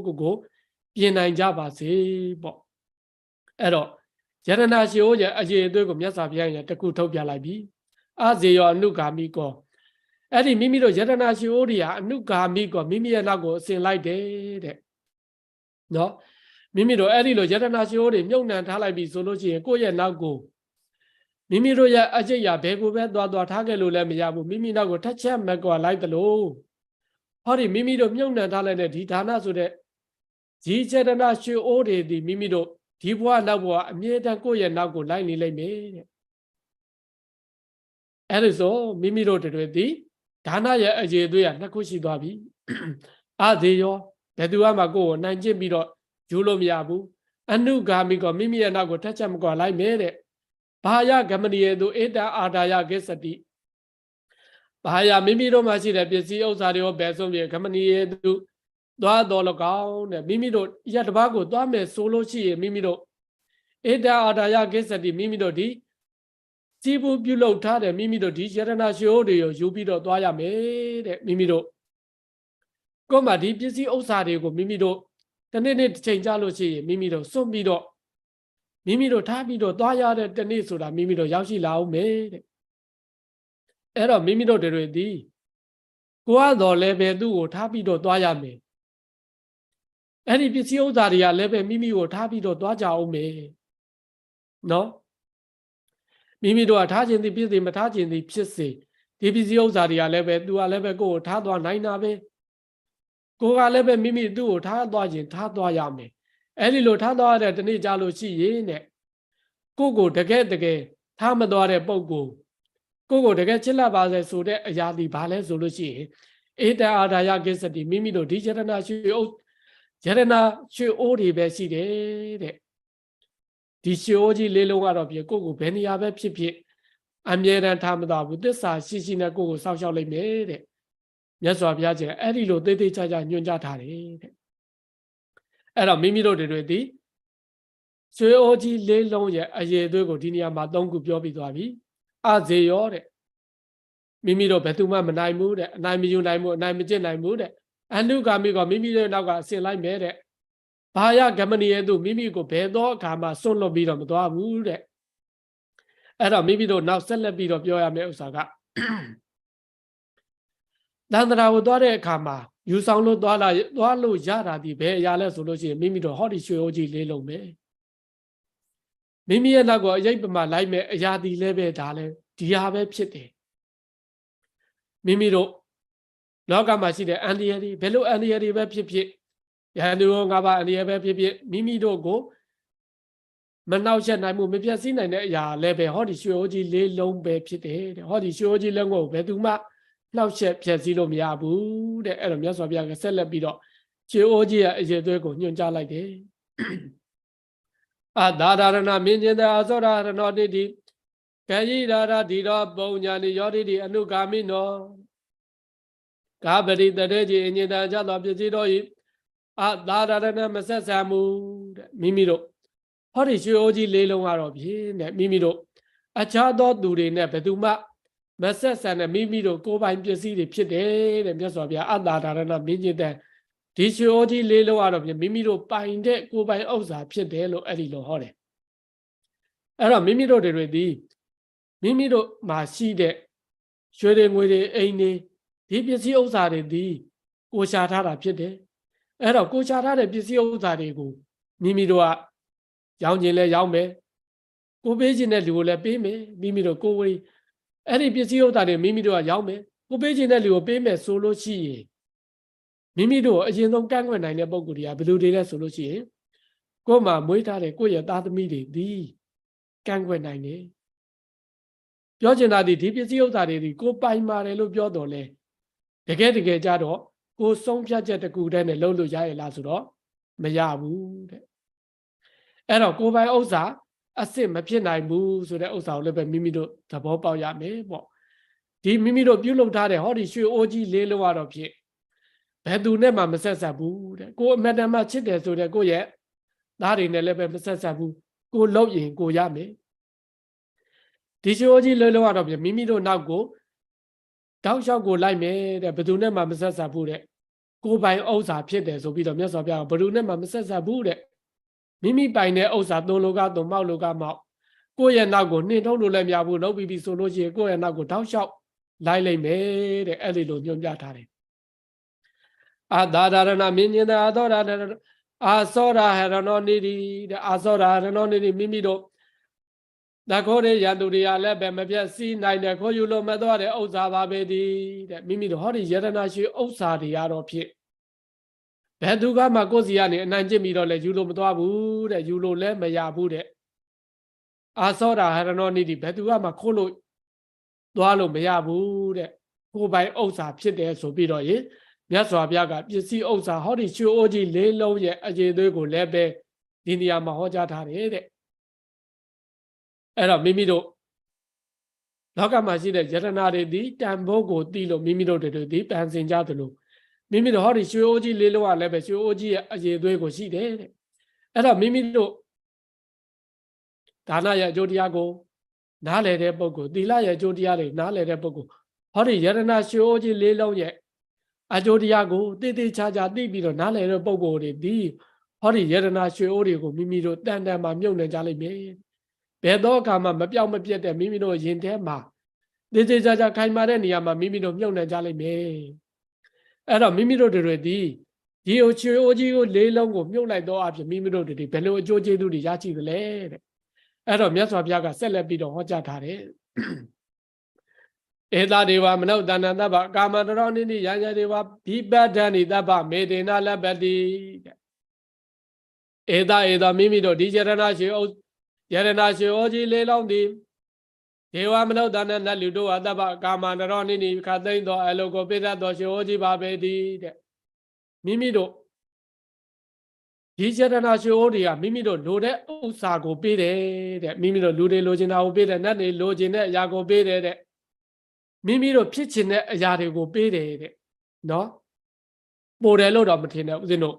ပြင်နိုင်ကြပါစေပေါ့အဲ့တော့ယရဏရှိအိုးရဲ့အရေးအသွေးကိုမြတ်စွာဘုရားရဲ့တခုထုတ်ပြလိုက်ပြီအာဇေယောအနုဂါမိကောအဲ့ဒီမိမိတို့ယရဏရှိအိုးတွေဟာအနုဂါမိကောမိမိရဲ့နောက်ကိုအစဉ်လိုက်တယ်တဲ့နော်မိမိတို့အဲ့ဒီလိုယရဏရှိအိုးတွေမြုပ်နှံထားလိုက်ပြီဆိုလို့ရှိရင်ကိုယ့်ရဲ့နောက်ကိုမိမိတို့ရဲ့အကျိတ်ရဘယ်ကိုပဲသွားထားခဲ့လို့လည်းမရဘူးမိမိနောက်ကိုထက်ချက်မကွာလိုက်တယ်လို့ဟောဒီမိမိတို့မြုပ်နှံထားလိုက်တဲ့ဒီဒါနဆိုတဲ့ဒီယရဏရှိအိုးတွေဒီမိမိတို့ဒီဘဝနောက်ဘဝအမြဲတမ်းကိုယ့်ရဲ့နောက်ကိုလိုက်နေလိမ့်မယ်တဲ့အဲ့ဒါဆိုမိမိတို့တွေဒီဒါနရဲ့အရေးအသွေးကနှစ်ခုရှိသွားပြီအာဇေယောဘယ်သူမှကိုယ်ကိုနိုင်ကျင့်ပြီးတော့ယူလို့မရဘူးအနုဂါမိကောမိမိရဲ့နောက်ကိုထက်ချက်မကွာလိုက်မယ်တဲ့ဘာယဂမဏိယေတုဧတအာဒါယကိစ္စတိဘာယမိမိတို့မှာရှိတဲ့ပစ္စည်းဥစ္စာတွေကိုဘယ်ဆုံးပြေဂမဏိယေတုသွားတော်လကောင်းတဲ့မိမိတို့ရတဘာကိုသွားမယ်ဆိုလို့ရှိရင်မိမိတို့ဧတအာဒါယကိစ္စတိမိမိတို့ဒီစီးပူးပြုလုပ်ထားတဲ့မိမိတို့ဒီယရဏရှိအိုးတွေကိုယူပြီးတော့သွားရမယ်တဲ့မိမိတို့ကိုယ်မှာဒီပစ္စည်းဥစ္စာတွေကိုမိမိတို့တစ်နေ့တစ်ချိန်ကြာလို့ရှိရင်မိမိတို့စွန့်ပြီးတော့မိမိတို့ထားပြီးတော့သွားရတဲ့တနေ့ဆိုတာမိမိတို့ရောက်ရှိလာအောင်မယ်တဲ့အဲ့တော့မိမိတို့တွေဒီကိုယ်ကတော့လည်းပဲသူ့ကိုထားပြီးတော့သွားရမယ်အဲ့ဒီပစ္စည်းဥစ္စာတွေကလည်းပဲမိမိကိုထားပြီးတော့သွားကြအောင်မယ်နော်မိမိတို့ကထားခြင်းသည်ဖြစ်စေမထားခြင်းသည်ဖြစ်စေဒီပစ္စည်းဥစ္စာတွေကလည်းပဲသူကလည်းပဲကိုယ်ကိုထားသွားနိုင်တာပဲကိုယ်ကလည်းပဲမိမိသူ့ကိုထားသွားခြင်းထားသွားရမယ်အဲ့ဒီလိုထားသွားတဲ့တနေ့ကြာလို့ရှိရင်တဲ့ကိုကိုတကယ်ထားမသွားတဲ့ပုံကိုတကယ်ချစ်လက်ပါစေဆိုတဲ့အရာဒီဘာလဲဆိုလို့ရှိရင်ဧတအာဒါယကိစ္စတိမိမိတို့ဒီယရဏရွှေအိုးတွေပဲရှိတယ်တဲ့ဒီရွှေအိုးကြီးလေးလုံးကတော့ပြေကိုဘယ်နေရာပဲဖြစ်ဖြစ်အမြဲတမ်းထားမသွားဘူးသစ္စာရှိနဲ့ကိုစောင့်ရှောက်လိုက်မယ်တဲ့မြတ်စွာဘုရားကျအဲ့ဒီလိုသေးသေးချာချာညွှန်ကြားထားတယ်တဲ့အဲ့တော့မိမိတို့တွေဒီရွှေအိုးကြီးလေးလုံးရဲ့အရေးအသွေးကိုဒီနေရာမှာ၃ခုပြောပြီးသွားပြီ အာဇေယောတဲ့မိမိတို့ဘယ်သူမှမနိုင်ဘူးတဲ့အနိုင်မယူနိုင်ဘူးအနိုင်မကျင့်နိုင်ဘူးတဲ့အနုဂါမိကမိမိတို့နောက်ကအစင်လိုက်မယ်တဲ့ဘာယဂမနိယေသူမိမိကိုဘယ်သောအခါမှစွန့်လွတ်ပြီးတော့မသွားဘူးတဲ့အဲ့တော့မိမိတို့နောက်ဆက်လက်ပြီးတော့ပြောရမယ့်ဥစ္စာကတန္တရာကိုသွားတဲ့အခါမှာယူဆောင်လို့သွားလို့ရတာဒီဘယ်အရာလဲဆိုလို့ရှိရင်မိမိတို့ဟောဒီရွှေအိုးကြီးလေးလုံးပဲမိမိရဲ့နောက်ကိုအရေးပမာလိုက်မဲ့အရာဒီလည်းပဲဒါလည်းဒီဟာပဲဖြစ်တယ်မိမိတို့လောကမှာရှိတဲ့အန္တရာယ်တွေဘယ်လိုအန္တရာယ်တွေပဲဖြစ်ဖြစ်ယန္တုရော၅ပါးအန္တရာယ်ပဲဖြစ်ဖြစ်မိမိတို့ကိုမနှောက်ယှက်နိုင်မှုမပြတ်စည်းနိုင်တဲ့အရာလည်းပဲဟောဒီရွှေအိုးကြီးလေးလုံးပဲဖြစ်တယ်တဲ့ဟောဒီရွှေအိုးကြီးလုံးကိုဘယ်သူမှနှောက်ယှက်ဖြတ်စည်းလို့မရဘူးတဲ့အဲ့တော့မြတ်စွာဘုရားကဆက်လက်ပြီးတော့ရွှေအိုးကြီးရဲ့အရေးသွေးကိုညွှန်ကြားလိုက်တယ်အဒါရဏမင်းကျင်တဲ့အသောရဏောတိတိကယိရာရဒီရောပုံညာနိယောတိတိအနုဂါမိနောကာပရိတရေကြီးအညင်တကြသောပစ္စည်းတို့ဤအဒါရဏမဆက်ဆံမှုတဲ့မိမိတို့ဟောဒီရွှေအိုးကြီးလေးလုံးကတော့ဖြင့်တဲ့မိမိတို့အခြားသောသူတွေနဲ့ဘယ်သူမှမဆက်ဆံတဲ့မိမိတို့ကိုယ်ပိုင်ပစ္စည်းတွေဖြစ်တယ်တဲ့မြတ်စွာဘုရားအဒါရဏမင်းကျင်တဲ့ဒီရွှေအိုးကြီးလေးလုံးကတော့ဖြင့်မိမိတို့ပိုင်တဲ့ကိုယ်ပိုင်ဥစ္စာဖြစ်တယ်လို့အဲ့ဒီလိုဟောတယ်အဲ့တော့မိမိတို့တွေဒီမိမိတို့မှာရှိတဲ့ရွှေတွေငွေတွေအိမ်တွေဒီပစ္စည်းဥစ္စာတွေဒီကိုရှာထားတာဖြစ်တယ်အဲ့တော့ကိုရှာထားတဲ့ပစ္စည်းဥစ္စာတွေကိုမိမိတို့ကရောင်းခြင်းလဲရောင်းမယ်ကိုပေးခြင်းတဲ့လူကိုလည်းပေးမယ်မိမိတို့ကိုဝေးအဲ့ဒီပစ္စည်းဥစ္စာတွေမိမိတို့ကရောင်းမယ်ကိုပေးခြင်းတဲ့လူကိုပေးမယ်ဆိုလို့ရှိရင်မိမိတို့အရင်ဆုံးကန့်ကွက်နိုင်တဲ့ပုံကိုယ်တွေကဘယ်လိုတွေလဲဆိုလို့ရှိရင်ကိုယ်မှာမွေးထားတဲ့ကိုယ့်ရဲ့သားသမီးတွေဒီကန့်ကွက်နိုင်တယ်ပြောချင်တာဒီပစ္စည်းဥစ္စာတွေဒီကိုပိုင်ပါတယ်လို့ပြောတော့လဲတကယ်ကြတော့ကိုဆုံးဖြတ်ချက်တကူတည်းနဲ့လုပ်လို့ရရလားဆိုတော့မရဘူးတဲ့အဲ့တော့ကိုပိုင်ဥစ္စာအစ်စ်မဖြစ်နိုင်ဘူးဆိုတဲ့ဥစ္စာကိုလည်းပဲမိမိတို့သဘောပေါက်ရမယ်ပေါ့ဒီမိမိတို့ပြုလုပ်ထားတဲ့ဟောဒီရွှေအိုးကြီးလေးလုံးကတော့ဖြစ်ဘယ်သူနဲ့မှမဆက်ဆက်ဘူးတဲ့ကိုအမတန်မှချစ်တယ်ဆိုတဲ့ကိုရဲ့သားတွေနဲ့လည်းပဲမဆက်ဆက်ဘူးကိုလုပ်ရင်ကိုရမယ်ဒီရွှေအိုးကြီးလေးလုံးကတော့ဖြစ်မိမိတို့နောက်ကိုတောက်လျှောက်ကိုလိုက်မယ်တဲ့ဘယ်သူနဲ့မှမဆက်ဆက်ဘူးတဲ့ကိုပိုင်ဥစ္စာဖြစ်တယ်ဆိုပြီးတော့မြတ်စွာဘုရားကဘယ်သူနဲ့မှမဆက်ဆက်ဘူးတဲ့မိမိပိုင်တဲ့ဥစ္စာသွန်လိုကသွန်မောက်လိုကမောက်ကိုယ့်ရဲ့နောက်ကိုနှင်ထုတ်လို့လည်းမရဘူးလုပ်ပြီးဆိုလို့ရှိရင်ကိုယ့်ရဲ့နောက်ကိုတောက်လျှောက်လိုက်လိုက်မယ်တဲ့အဲ့ဒီလိုညွှန်ပြထားတယ်အာဒါရဏမင်းကျင်တဲ့အသောရအာသောရဟရဏောနိတိတဲ့အာသောရဟရဏောနိတိမိမိတို့တခိုးရရန်သူတွေကလည်းပဲမပြတ်စီးနိုင်တဲ့ခိုးယူလို့မသွားတဲ့ဥစ္စာပါပဲဒီတဲ့မိမိတို့ဟောဒီယရဏရှိဥစ္စာတွေကတော့ဖြစ်ဘယ်သူကမှကိုယ်စီကနေအနိုင်ကျင့်ပြီးတော့လဲယူလို့မသွားဘူးတဲ့ယူလို့လည်းမရဘူးတဲ့အာသောရဟရဏောနိတိဘယ်သူကမှခိုးလို့သွားလို့မရဘူးတဲ့ကိုယ်ပိုင်ဥစ္စာဖြစ်တယ်ဆိုပြီးတော့ရေမြတ်စွာဘုရားကပစ္စည်းဥစ္စာဟောဒီရွှေအိုးကြီးလေးလုံးရဲ့အကျေသွေးကိုလည်းပဲဒီနေရာမှာဟောကြားထားတယ်တဲ့အဲ့တော့မိမိတို့လောကမှာရှိတဲ့ယတနာတွေဒီတန်ဖိုးကိုသိလို့မိမိတို့တွေဒီပန်စင်ကြသလိုမိမိတို့ဟောဒီရွှေအိုးကြီးလေးလုံးကလည်းပဲရွှေအိုးကြီးရဲ့အကျေသွေးကိုရှိတယ်တဲ့အဲ့တော့မိမိတို့ဒါနရဲ့အကျိုးတရားကိုနားလည်တဲ့ပုဂ္ဂိုလ်သီလရဲ့အကျိုးတရားတွေနားလည်တဲ့ပုဂ္ဂိုလ်ဟောဒီယတနာရွှေအိုးကြီးလေးလုံးရဲ့အကျိုးတရားကိုတိတိကျကျသိပြီးတော့နားလည်တဲ့ပုဂ္ဂိုလ်တွေဒီဟောဒီယတနာရွှေအိုးတွေကိုမိမိတို့တန်တန်မှမြုပ်နှံကြလိမ့်မယ်ဘယ်တော့အခါမှမပြောင်းမပြတ်တဲ့မိမိတို့ရင်ထဲမှာတိတိကျကျခိုင်မာတဲ့နေရာမှာမိမိတို့မြုပ်နှံကြလိမ့်မယ်အဲ့တော့မိမိတို့တွေဒီရွှေအိုးကြီးကိုလေးလုံးကိုမြုပ်လိုက်တော့အဖြစ်မိမိတို့တွေဘယ်လိုအကျိုးကျေးဇူးတွေရရှိသလဲတဲ့အဲ့တော့မြတ်စွာဘုရားကဆက်လက်ပြီးတော့ဟောကြားထားတယ်ဧတဒေဝမနုဿန္တတဗ္ဗကာမတရောနိတိယံယဒေဝဘိပဒ္ဒနိတဗ္ဗမေတေနလပ္ပတိတဲ့ဧတမိမိတို့ဒီယရဏရွှေအိုးကြီးလေးလုံးသည်ဒေဝမနုဿန္တနတ်လူတို့အတ္တဗကာမတရောနိတိခသိမ့်သောအလုကိုပိဋကသောရွှေအိုးကြီးပါပဲသည်တဲ့မိမိတို့ဒီယရဏရွှေအိုးတွေကမိမိတို့လိုတဲ့ဥစ္စာကိုပေးတယ်တဲ့မိမိတို့လူတွေလိုချင်တာကိုပေးတယ်နတ်တွေလိုချင်တဲ့အရာကိုပေးတယ်တဲ့မိမိတို့ဖြစ်ချင်တဲ့အရာတွေကိုပေးတယ်တဲ့နော်ပို့တယ်လို့တော့မထင်နဲ့ဦးဇင်းတို့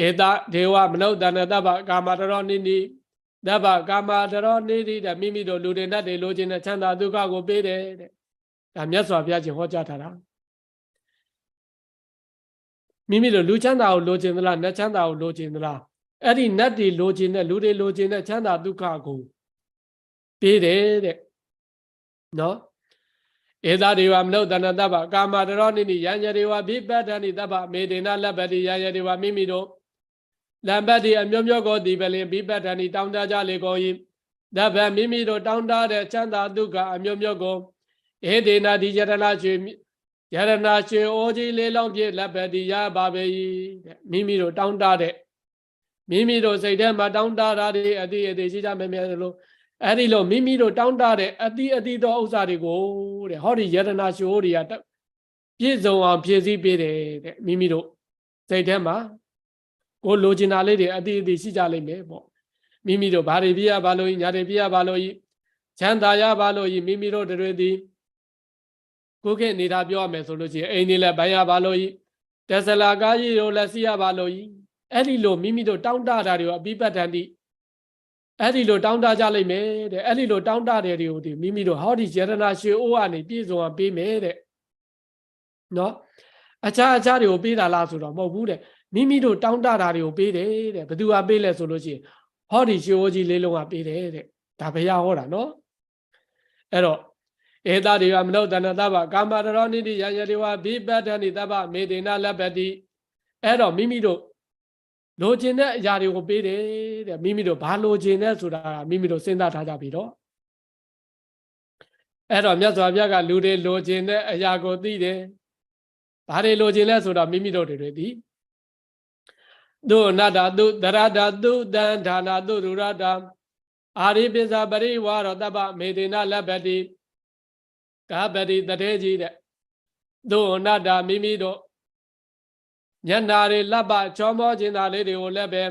ဧတဒေဝမနုဿန္တတဗ္ဗကာမတရောနိတိ တဗ္ဗကာမတရောနိတိတဲ့မိမိတို့လူတွေနဲ့တွေလိုချင်တဲ့ချမ်းသာဒုက္ခကိုပေးတယ်တဲ့ဒါမြတ်စွာဘုရားရှင်ဟောကြားထားတာမိမိတို့လူချမ်းသာကိုလိုချင်သလားနတ်ချမ်းသာကိုလိုချင်သလားအဲ့ဒီနတ်တွေလိုချင်တဲ့လူတွေလိုချင်တဲ့ချမ်းသာဒုက္ခကိုပေးတယ်တဲ့နော်ဧသာဒေဝမနုဿနတဗ္ဗကာမတရောနိတိယံယဒေဝဘိပတ္တနိတဗ္ဗမေဒေနလပ္ပတိယံယဒေဝမိမိတို့လံပတ်ဒီအမျိုးမျိုးကိုဒီပလင်ဘိပတ္တနိတောင်းတကြလေကုန်၏တဗ္ဗမိမိတို့တောင်းတတဲ့ချမ်းသာဒုက္ခအမျိုးမျိုးကိုဧဒေနဒီယရဏရွှေယရဏရွှေအိုကြီးလေးလုံးပြည့်လပ္ပတိယပါပေ၏တဲ့မိမိတို့တောင်းတတဲ့မိမိတို့စိတ်ထဲမှာတောင်းတတာတွေအတိအသေးရှိကြမယ်လို့အဲ့ဒီလိုမိမိတို့တောင်းတတဲ့အတိသောဥစ္စာတွေကိုတဲ့ဟောဒီယရဏရွှေအိုတွေကပြည့်စုံအောင်ဖြည့်ဆည်းပေးတယ်တဲ့မိမိတို့စိတ်ထဲမှာကိုလိုချင်တာလေးတွေအတိရှိကြလိမ့်မယ်ပေါ့မိမိတို့ဘာတွေပြရပါလို့ညာတွေပြရပါလို့ချမ်းသာရပါလို့မိမိတို့တွေသည်ကိုယ့်ရဲ့နေတာပြောရမယ်ဆိုလို့ရှိရင်အိမ်နေလည်းဘိုင်းရပါလို့တက်ဆလာကားကြီးတို့လည်းစီးရပါလို့အဲ့ဒီလိုမိမိတို့တောင်းတတာတွေကိုအပိပတ္တန်တိအဲ့ဒီလိုတောင်းတကြလိမ့်မယ်တဲ့အဲ့ဒီလိုတောင်းတတဲ့တွေကိုဒီမိမိတို့ဟောဒီယရဏရွှေအိုးကနေပြည့်စုံအောင်ပေးမယ်တဲ့နော်အခြားတွေကိုပေးတာလားဆိုတော့မဟုတ်ဘူးတဲ့မိမိတို့တောင်းတတာတွေကိုပေးတယ်တဲ့ဘယ်သူကပေးလဲဆိုလို့ရှိရင်ဟောဒီရွှေအိုးကြီးလေးလုံးကပေးတယ်တဲ့ဒါဘုရားဟောတာနော်အဲ့တော့ဧတဒေဝမနုဿနတဗ္ဗကာမတရောနိတိယံယဒေဝဘိပတ္တနိတဗ္ဗမေဒေနလပ္ပတိအဲ့တော့မိမိတို့လိုချင်တဲ့အရာတွေကိုပေးတယ်တဲ့မိမိတို့ဘာလိုချင်လဲဆိုတာမိမိတို့စဉ်းစားထားကြပြီတော့အဲ့တော့မြတ်စွာဘုရားကလူတွေလိုချင်တဲ့အရာကိုသိတယ်ဘာတွေလိုချင်လဲဆိုတော့မိမိတို့တွေသိသူအနတ္တသူတရတသူတန်ဌာနာသူရူရတအာရိပိဇာပရိဝါရောတပ္ပမေဒေနလပ္ပတိကာပတိတထေကြီးတဲ့သူအနတ္တမိမိတို့ညနာတွေလပ်ပချောမောခြင်းသာလေးတွေကိုလည်းပဲ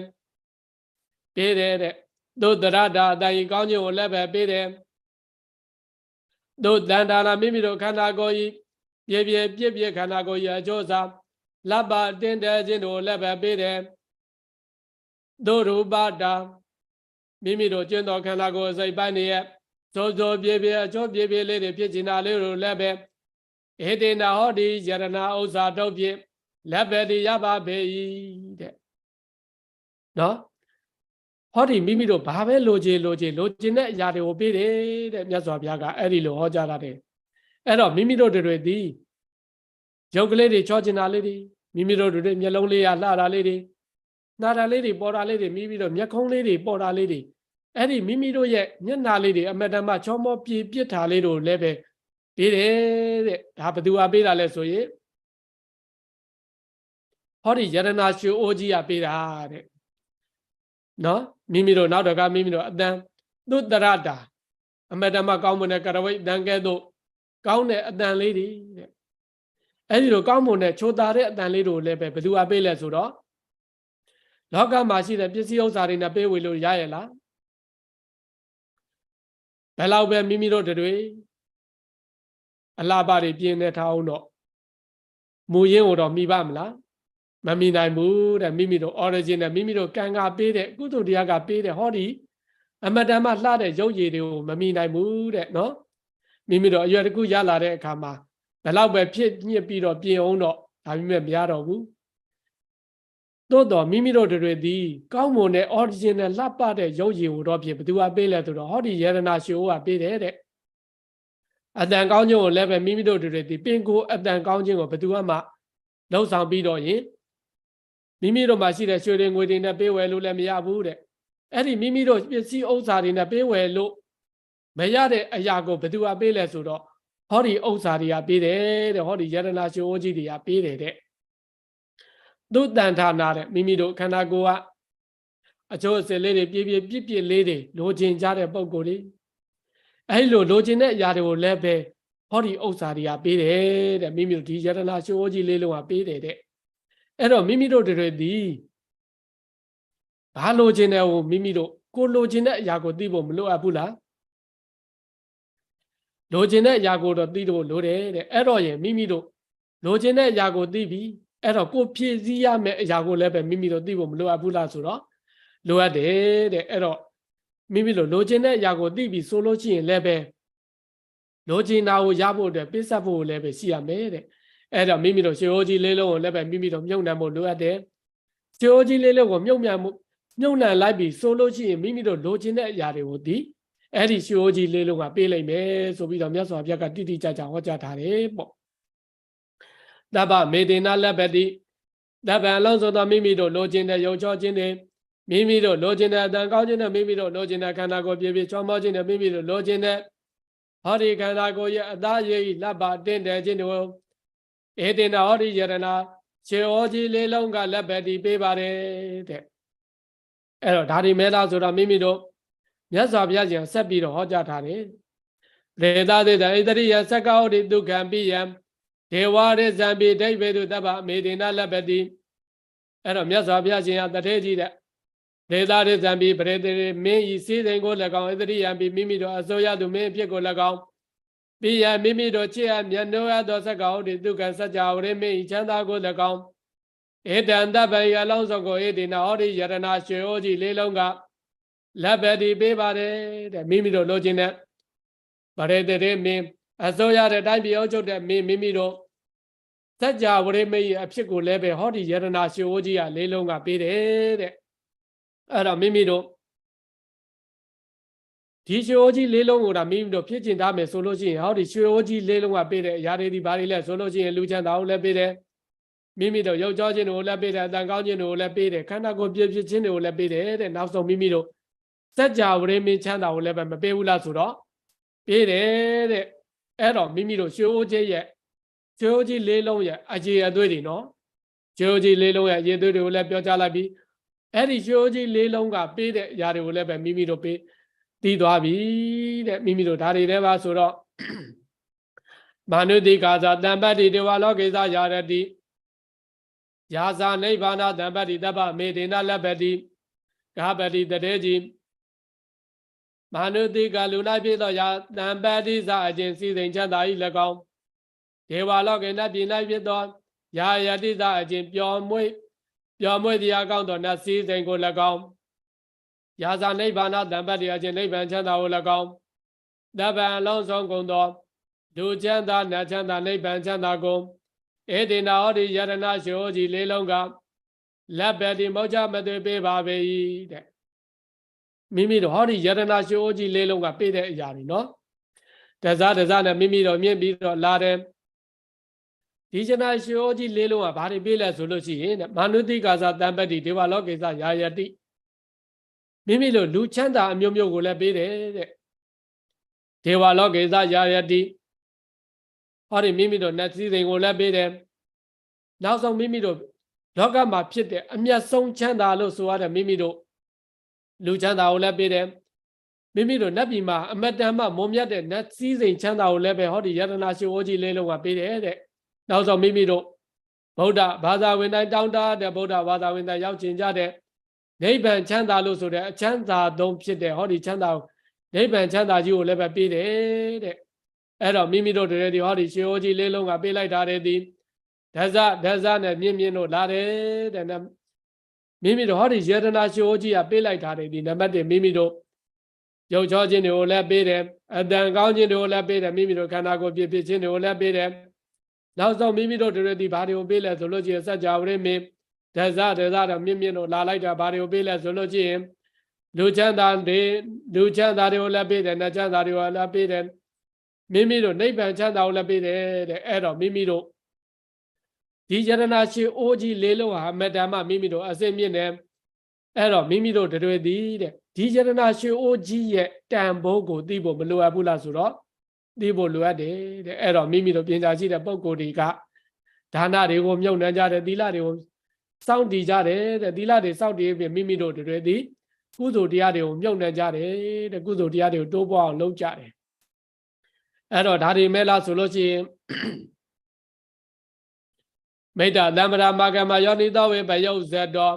ပေးတယ်တဲ့သူတရတအတိုင်ကောင်းခြင်းကိုလည်းပဲပေးတယ်သူတန်ဌာနာမိမိတို့ခန္ဓာကိုယ်ကြီးပြည့်ခန္ဓာကိုယ်ကြီးအကျိုးစားလပ်ပတင်းတဲခြင်းတို့လည်းပဲပေးတယ်သူရူပတာမိမိတို့ကျင့်တော်ခန္ဓာကိုယ်စိတ်ပိုင်းနေရဲ့စိုးပြည့်အကျိုးပြည့်လေးတွေဖြစ်ကျင်တာလေးတို့လည်းပဲဧတေနဟောဒီယရဏဥစ္စာတို့ဖြင့်လက်ပဲဒီရပါပေ၏တဲ့နော်ဟောဒီမိမိတို့ဘာပဲလိုချင်တဲ့အရာတွေကိုပေးတယ်တဲ့မြတ်စွာဘုရားကအဲ့ဒီလိုဟောကြားတာတဲ့အဲ့တော့မိမိတို့တွေသည်ရုပ်ကလေးတွေချောကျင်တာလေးတွေမိမိတို့တွေမျက်လုံးလေးရလှတာလေးတွေနာတာလေးတွေပေါ်တာလေးတွေမိမိတို့မျက်ခုံးလေးတွေပေါ်တာလေးတွေအဲ့ဒီမိမိတို့ရဲ့မျက်နှာလေးတွေအမတန်မှချောမောပြစ်တာလေးတို့လည်းပဲပေးတယ်တဲ့ဒါဘယ်သူကပေးတာလဲဆိုရင်ဟောဒီယရဏရွှေအိုးကြီးကပေးတာတဲ့နော်မိမိတို့နောက်တော့ကမိမိတို့အတန်သူတရတာအမတန်မှကောင်းမွန်တဲ့ကရဝိတ်တန်ကဲ့သို့ကောင်းတဲ့အတန်လေးတွေတဲ့အဲ့ဒီလိုကောင်းမွန်တဲ့ချိုတာတဲ့အတန်လေးတို့လည်းပဲဘယ်သူကပေးလဲဆိုတော့လောကမှာရှိတဲ့ပစ္စည်းဥစ္စာတွေနဲ့ပေးဝေလို့ရရဲ့လားဘယ်လောက်ပဲမိမိတို့တွေအလားပါတွေပြင်းနေထားအောင်တော့မူရင်းကိုတော့မိပါမလားမမိနိုင်ဘူးတဲ့မိမိတို့ origin နဲ့မိမိတို့ကံကပေးတဲ့ကုသိုလ်တရားကပေးတဲ့ဟောဒီအမတန်မှလှတဲ့ရုပ်ရည်တွေကိုမမိနိုင်ဘူးတဲ့နော်မိမိတို့အရွယ်တစ်ခုရလာတဲ့အခါမှာဘယ်လောက်ပဲဖြစ်ညစ်ပြီးတော့ပြင်အောင်တော့ဒါပေမဲ့မရတော့ဘူးသို့တော်မိမိတို့တွေသည်ကောင်းမွန်တဲ့ origin နဲ့လှပတဲ့ရုပ်ရည်ကိုတော့ဖြစ်ဘယ်သူကပေးလဲဆိုတော့ဟောဒီယရဏရွှေအိုးကပေးတယ်တဲ့အတန်ကောင်းခြင်းကိုလည်းပဲမိမိတို့တွေသည်ပင်ကိုအတန်ကောင်းခြင်းကိုဘယ်သူမှလှုပ်ဆောင်ပြီးတော့ရင်မိမိတို့မှာရှိတဲ့ရွှေတွေငွေတွေနဲ့ပေးဝယ်လို့လည်းမရဘူးတဲ့အဲ့ဒီမိမိတို့ပစ္စည်းဥစ္စာတွေနဲ့ပေးဝယ်လို့မရတဲ့အရာကိုဘယ်သူကပေးလဲဆိုတော့ဟောဒီဥစ္စာတွေကပေးတယ်တဲ့ဟောဒီယရဏရွှေအိုးကြီးတွေကပေးတယ်တဲ့သူတန်ဌာနာတဲ့မိမိတို့ခန္ဓာကိုယ်ကအကျိုးအစလေးတွေပြည့်လေးတွေလိုချင်ကြတဲ့ပုံကိုယ်တွေအဲ့လိုချင်တဲ့အရာတွေကိုလည်းပဲဟောဒီဥစ္စာတွေကပေးတယ်တဲ့မိမိတို့ဒီယရဏရွှေအိုးကြီးလေးလုံးကပေးတယ်တဲ့အဲ့တော့မိမိတို့တွေသည်ဘာလိုချင်တယ်ဟိုမိမိတို့ကိုလိုချင်တဲ့အရာကိုသိဖို့မလိုအပ်ဘူးလားလိုချင်တဲ့အရာကိုတော့သိဖို့လိုတယ်တဲ့အဲ့တော့ရင်မိမိတို့လိုချင်တဲ့အရာကိုသိပြီအဲ့တော့ကိုဖြည့်စည်းရမယ့်အရာကိုလည်းပဲမိမိတို့သိဖို့မလိုအပ်ဘူးလားဆိုတော့လိုအပ်တယ်တဲ့အဲ့တော့ မိမိလိုချင်တဲ့အရာကိုသိပြီးဆိုလို့ရှိရင်လည်းပဲလိုချင်တာကိုရဖို့အတွက်ပိစပ်ဖို့လည်းပဲရှိရမယ်တဲ့အဲ့တော့မိမိတို့ရှေးဟောကြီးလေးလုံးကိုလည်းပဲမိမိတို့မြုပ်နှံဖို့လိုအပ်တယ်ရှေးဟောကြီးလေးလုံးကိုမြုပ်နှံလိုက်ပြီးဆိုလို့ရှိရင်မိမိတို့လိုချင်တဲ့အရာတွေကိုသိအဲ့ဒီရှေးဟောကြီးလေးလုံးကပေးလိုက်မယ်ဆိုပြီးတော့မြတ်စွာဘုရားကတိတိကျကျဟောကြားထားတယ်ပေါ့တပ္ပမေတေနလက်ပတိတပ္ပံအလုံးစုံသောမိမိတို့လိုချင်တဲ့ယုံချောခြင်းတွေမိမိတို့လိုချင်တဲ့အတန်ကောင်းခြင်းနဲ့မိမိတို့လိုချင်တဲ့ခန္ဓာကိုယ်ပြည့်ပြည့်ချောမောခြင်းနဲ့မိမိတို့လိုချင်တဲ့ဟောဒီခန္ဓာကိုယ်ရဲ့အသားရည်လက်ပါတင့်တယ်ခြင်းတို့ဧတေနဟောဒီယရဏခြေဩကြီးလေးလုံးကလက်ပတိပေးပါတယ်တဲ့အဲ့တော့ဒါဒီမဲလားဆိုတော့မိမိတို့မြတ်စွာဘုရားရှင်ဆက်ပြီးတော့ဟောကြားထားတယ်ရေသသေတဣတရိယသက္ကဟောဒီဒုက္ခံပိယံဒေဝရဇံပိဒိဗ္ဗေတုတပ္ပမေတေနလက်ပတိအဲ့တော့မြတ်စွာဘုရားရှင်ကတထေးကြီးတဲ့ဒေသရဇံပိပရေတေမင်းဤစည်းစိမ်ကို၎င်းဣတရိယံပိမိမိတို့အစိုးရသူမင်းအဖြစ်ကို၎င်းပိယံမိမိတို့ချစ်အမြတ်နိုးရသောသက္ကဟောဒီဒုက္ခံစัจ java ဝရမင်းဤချမ်းသာကို၎င်းဧတံတပ္ပံအလုံးစုံကိုဧတေနဟောဒီယရဏရွှေဩကြီးလေးလုံးကလက်ပတိပေးပါတယ်တဲ့မိမိတို့လိုချင်တဲ့ပရေတေမင်းအစိုးရတဲ့တိုင်းပြည်အုပ်ချုပ်တဲ့မင်းမိမိတို့စัจ java ဝရမင်းအဖြစ်ကိုလည်းပဲဟောဒီယရဏရွှေဩကြီးကလေးလုံးကပေးတယ်တဲ့အဲ့တော့မိမိတို့ဒီရွှေဩကြီးလေးလုံးကိုဒါမိမိတို့ဖြစ်ကျင်ထားမယ်ဆိုလို့ရှိရင်ဟောဒီရွှေဩကြီးလေးလုံးကပေးတဲ့အရာတွေဒီဘာတွေလဲဆိုလို့ရှိရင်လူချမ်းသာကိုလည်းပေးတယ်မိမိတို့ရုပ်ကြောခြင်းကိုလည်းပေးတယ်အတန်ကောင်းခြင်းကိုလည်းပေးတယ်ခန္ဓာကိုယ်ပြည့်ပြည့်ခြင်းတွေကိုလည်းပေးတယ်တဲ့နောက်ဆုံးမိမိတို့စัจ java ဝရမင်းချမ်းသာကိုလည်းပဲမပေးဘူးလားဆိုတော့ပေးတယ်တဲ့အဲ့တော့မိမိတို့ရွှေဩကြီးရဲ့ရွှေဩကြီးလေးလုံးရဲ့အကျေအသွေးတွေနော်ရွှေဩကြီးလေးလုံးရဲ့အကျေအသွေးတွေကိုလည်းပြောကြားလိုက်ပြီးအဲ့ဒီရွှေဩကြီးလေးလုံးကပေးတဲ့အရာတွေကိုလည်းပဲမိမိတို့ပေးသိသွားပြီတဲ့မိမိတို့ဒါတွေတည်းပါဆိုတော့မာနုတိကာသာတံပတ္တိဒေဝလောကေသယာရတိယာဇာနိဗ္ဗာနတံပတ္တိတပ္ပမေတေနလပ္ပတိဂပတိတတေကြီးမာနုတိကာလူ၌ဖြစ်သောယာတံပတ္တိစအခြင်းစီစဉ်ချမ်းသာ၏၎င်းဒေဝလောကေနပြည်၌ဖြစ်သောယာယတိစအခြင်းပျော်မွေ့တရားကောင်းသောနတ်စည်းစိမ်ကို၎င်းယာဇာနိဗ္ဗာနတံပတ္တိအခြင်းနိဗ္ဗာန်ချမ်းသာကို၎င်းတပ္ပံအလုံးစုံကုန်သောလူချမ်းသာနတ်ချမ်းသာနိဗ္ဗာန်ချမ်းသာကိုဧတေနဟောဒီယရဏရွှေဩကြီးလေးလုံးကလက်ပတိမောချမသွေပေးပါပေ၏တဲ့မိမိတို့ဟောဒီယရဏရွှေဩကြီးလေးလုံးကပေးတဲ့အရာတွေနော်တစားနဲ့မိမိတို့မြင့်ပြီးတော့လာတယ်ဒီယရဏရွှေဩကြီးလေးလုံးကဘာတွေပေးလဲဆိုလို့ရှိရင်မာနုတိကာသတံပတ္တိဒေဝလောကေသယာယတိမိမိတို့လူချမ်းသာအမျိုးမျိုးကိုလည်းပေးတယ်တဲ့ဒေဝလောကေသယာယတိဟောဒီမိမိတို့နတ်စည်းစိမ်ကိုလည်းပေးတယ်နောက်ဆုံးမိမိတို့လောကမှာဖြစ်တဲ့အမျက်ဆုံးချမ်းသာလို့ဆိုရတဲ့မိမိတို့လူချမ်းသာကိုလည်းပေးတယ်မိမိတို့နတ်ပြည်မှာအမတန်မှမုံမြတ်တဲ့နတ်စည်းစိမ်ချမ်းသာကိုလည်းပဲဟောဒီယရဏရွှေဩကြီးလေးလုံးကပေးတယ်တဲ့နောက်ဆုံးမိမိတို့ဗုဒ္ဓဘာသာဝင်တိုင်းတောင်းတတဲ့ဗုဒ္ဓဘာသာဝင်တိုင်းရောက်ကျင်ကြတဲ့နိဗ္ဗာန်ချမ်းသာလို့ဆိုတဲ့အချမ်းသာဆုံးဖြစ်တဲ့ဟောဒီချမ်းသာနိဗ္ဗာန်ချမ်းသာကြီးကိုလည်းပဲပေးတယ်တဲ့အဲ့တော့မိမိတို့တွေဒီဟောဒီရွှေဩကြီးလေးလုံးကပေးလိုက်တာတဲ့ဒီဒဇနဲ့မြင့်တို့လာတယ်တဲ့မိမိတို့ဟောဒီယရဏရွှေဩကြီးကပေးလိုက်တာတဲ့ဒီနံပါတ်1မိမိတို့ရုပ်ချောခြင်းတွေကိုလည်းပေးတယ်အတန်ကောင်းခြင်းတွေကိုလည်းပေးတယ်မိမိတို့ခန္ဓာကိုယ်ပြည့်ပြည့်ခြင်းတွေကိုလည်းပေးတယ်နောက်ဆုံးမိမိတို့တွေဒီဘာတွေကိုပေးလဲဆိုလို့ရှိရင်စัจ java ဝရမင်းဒဇတော့မြင့်တို့လာလိုက်တာဘာတွေကိုပေးလဲဆိုလို့ရှိရင်လူချမ်းသာတွေကိုလည်းပေးတယ်နတ်ချမ်းသာတွေကိုလည်းပေးတယ်မိမိတို့နိဗ္ဗာန်ချမ်းသာကိုလည်းပေးတယ်တဲ့အဲ့တော့မိမိတို့ဒီယရဏရှိအိုးကြီးလေးလုံးဟာအမတ္တမမိမိတို့အစစ်မြင့်တယ်အဲ့တော့မိမိတို့တွေသည်တဲ့ဒီယရဏရှိအိုးကြီးရဲ့တန်ဖိုးကိုသိဖို့မလိုအပ်ဘူးလားဆိုတော့သိဖို့လိုအပ်တယ်တဲ့အဲ့တော့မိမိတို့ပညာရှိတဲ့ပုဂ္ဂိုလ်တွေကဒါနတွေကိုမြုပ်နှံကြတယ်သီလတွေကိုစောင့်တည်ကြတယ်တဲ့သီလတွေစောင့်တည်ပြီးမိမိတို့တွေသည်ကုသိုလ်တရားတွေကိုမြုပ်နှံကြတယ်တဲ့ကုသိုလ်တရားတွေကိုတိုးပွားအောင်လုပ်ကြတယ်အဲ့တော့ဒါတွေမဲ့လားဆိုလို့ရှိရင်မေတ္တာသမ္ပရာမာကမယောနိသောဝေဘယုတ်ဇတ်တော်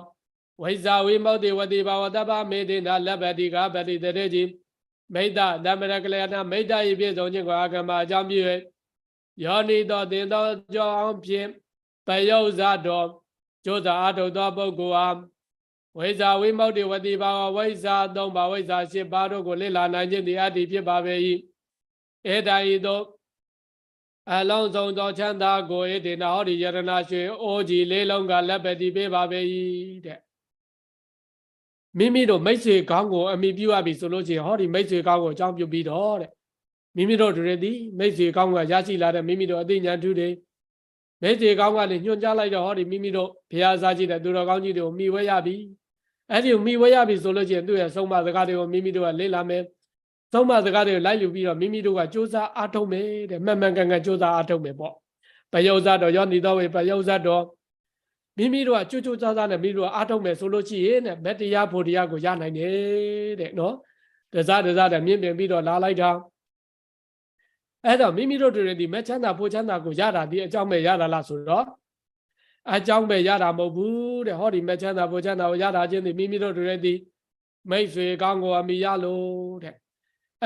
ဝိဇာဝိမုတ်တိဝတိဘာဝတပ္ပမေတေနာလက်ပတိကပတိတရေကြီးမေတ္တာသမ္ပရကလျာဏမေတ္တာဤပြည့်စုံခြင်းကိုအာဂမအကြောင်းပြု၍ယောနိသောသင်သောကြောင့်ဖြင့်ဘယုတ်ဇတ်တော်ကျိုးစာအထုတ်သောပုဂ္ဂိုလ်အား ဝိဇ္ဇာဝိမု ക്തി ဝတိဘာဝဝိဇ္ဇာ၃ပါးဝိဇ္ဇာ၈ပါးတို့ကိုလေ့လာနိုင်ခြင်းသည်အတ္တိဖြစ်ပါပေ၏ဧတဤသို့အလုံးစုံသောချမ်းသာကိုဧတေနဟောဒီယရဏရွှေအိုးကြီးလေးလုံးကလက်ပဲတည်ပေးပါပေ၏တဲ့မိမိတို့မိတ်ဆွေကောင်းကိုအမိပြုရပြီဆိုလို့ရှိရင်ဟောဒီမိတ်ဆွေကောင်းကိုအကြောင်းပြုပြီးတော့တဲ့မိမိတို့တွေသည်မိတ်ဆွေကောင်းကရရှိလာတဲ့မိမိတို့အသိဉာဏ်ထူးတွေမိတ်ဆွေကောင်းကလည်းညွှန်ကြားလိုက်တော့ဟောဒီမိမိတို့ဘုရားစားကြည့်တဲ့သူတော်ကောင်းကြီးတွေကိုမိဝဲရပြီအဲ့ဒီမိဝဲရပြီဆိုလို့ရှိရင်သူ့ရဲ့ဆုံးမစကားတွေကိုမိမိတို့ကလေ့လာမယ်ဆုံးမစကားတွေကိုလိုက်ယူပြီးတော့မိမိတို့ကစူးစမ်းအားထုတ်မယ်တဲ့မှန်မှန်ကန်ကန်စူးစမ်းအားထုတ်မယ်ပေါ့ပယုဇ္ဇတော်ယောနိတော်ဝေပယုဇ္ဇတော်မိမိတို့ကကြွစားနဲ့မိမိတို့အားထုတ်မယ်ဆိုလို့ရှိရင်တဲ့မတရားဖို့တရားကိုရနိုင်တယ်တဲ့နော်တစားတဲ့မြင့်ပြင်ပြီးတော့လာလိုက်တာအဲ့တော့မိမိတို့တွေဒီမချမ်းသာဖို့ချမ်းသာကိုရတာဒီအကြောင်းပဲရတာလားဆိုတော့အကြောင်းပဲရတာမဟုတ်ဘူးတဲ့ဟောဒီမချမ်းသာဖို့ချမ်းသာကိုရတာချင်းဒီမိမိတို့တွေဒီမိတ်ဆွေကောင်းကိုအမိရလို့တဲ့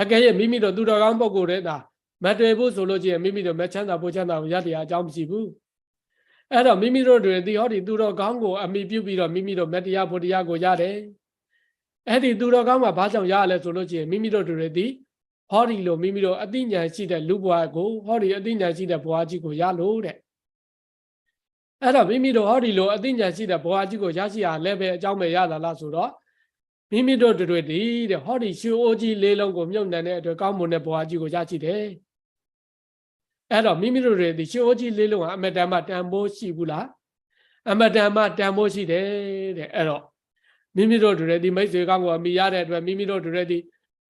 အကယ်၍မိမိတို့သူတော်ကောင်းပုဂ္ဂိုလ်တွေဒါမတွေ့ဖို့ဆိုလို့ချင်းမိမိတို့မချမ်းသာဖို့ချမ်းသာကိုရတရားအကြောင်းမရှိဘူးအဲ့တော့မိမိတို့တွေဒီဟောဒီသူတော်ကောင်းကိုအမိပြုပြီးတော့မိမိတို့မတရားဖို့တရားကိုရတယ်အဲ့ဒီသူတော်ကောင်းမှာဘာကြောင့်ရရလဲဆိုလို့ချင်းမိမိတို့တွေဒီဟောဒီလိုမိမိတို့အသိဉာဏ်ရှိတဲ့လူဘဝကိုဟောဒီအသိဉာဏ်ရှိတဲ့ဘဝကြီးကိုရလို့တဲ့အဲ့တော့မိမိတို့ဟောဒီလိုအသိဉာဏ်ရှိတဲ့ဘဝကြီးကိုရရှိရလည်းပဲအကြောင်းပဲရတာလားဆိုတော့မိမိတို့တွေဒီတဲ့ဟောဒီရွှေအိုးကြီးလေးလုံးကိုမြုပ်နှံတဲ့အတွက်ကောင်းမွန်တဲ့ဘဝကြီးကိုရရှိတယ်အဲ့တော့မိမိတို့တွေဒီရွှေအိုးကြီးလေးလုံးကအမတန်မှတန်ဖိုးရှိဘူးလားအမတန်မှတန်ဖိုးရှိတယ်တဲ့အဲ့တော့မိမိတို့တွေဒီမိတ်ဆွေကောင်းကိုအမိရတဲ့အတွက်မိမိတို့တွေဒီ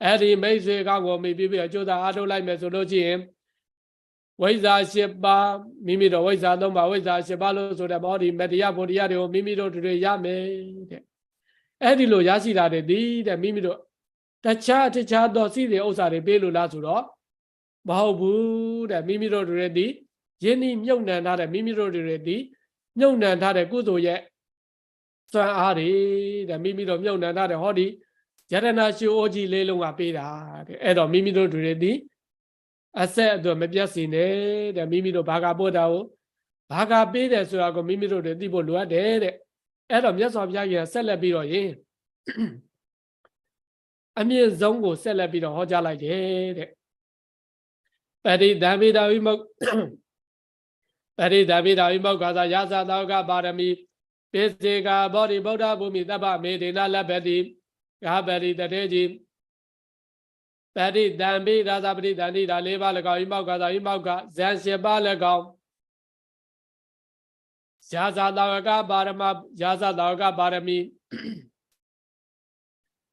အဲ့ဒီမိတ်ဆွေကောင်းကိုမိပြီးအကျိုးသာအားထုတ်လိုက်မယ်ဆိုလို့ရှိရင်ဝိဇ္ဇာ၈ပါးမိမိတို့ဝိဇ္ဇာ၃ပါးဝိဇ္ဇာ၈ပါးလို့ဆိုတဲ့ဘောဒီမတရားဘုရားတွေကိုမိမိတို့တွေရမယ်တဲ့အဲ့ဒီလိုရရှိတာတဲ့မိမိတို့တခြားသောစီးတဲ့ဥစ္စာတွေပေးလို့လားဆိုတော့မဟုတ်ဘူးတဲ့မိမိတို့တွေဒီယင်းဤမြုပ်နှံထားတဲ့မိမိတို့တွေဒီမြုပ်နှံထားတဲ့ကုသိုလ်ရဲ့စွမ်းအားတွေတဲ့မိမိတို့မြုပ်နှံထားတဲ့ဟောဒီယရဏရွှေအိုးကြီးလေးလုံးကပေးတာတဲ့အဲ့တော့မိမိတို့တွေဒီအဆက်အတွက်မပြတ်စီနဲ့တဲ့မိမိတို့ဘာကပို့တာကိုဘာကပေးတယ်ဆိုတာကိုမိမိတို့တွေသိဖို့လိုအပ်တယ်တဲ့အဲ့တော့မြတ်စွာဘုရားကြီးဆက်လက်ပြီးတော့ရင်အမြင့်ဆုံးကိုဆက်လက်ပြီးတော့ဟောကြားလိုက်တယ်တဲ့ပရိသဗ္ဗေဒဝိမုတ်ပရိသဗ္ဗေဒဝိမုတ်ကာသယသတောကပါရမီပိစေကဘောဓိဗုဒ္ဓဘုမိတပ္ပမေဒေနလဗ္ဗတိဂါပရိတတေကြီးပရိသံပိရာဇပရိသန္တိဒါ၄ပါး၎င်းဤမောက်ကသာဤမောက်ကဇန်၈ပါး၎င်းယာဇာတဝကပါရမယာဇာတဝကပါရမီ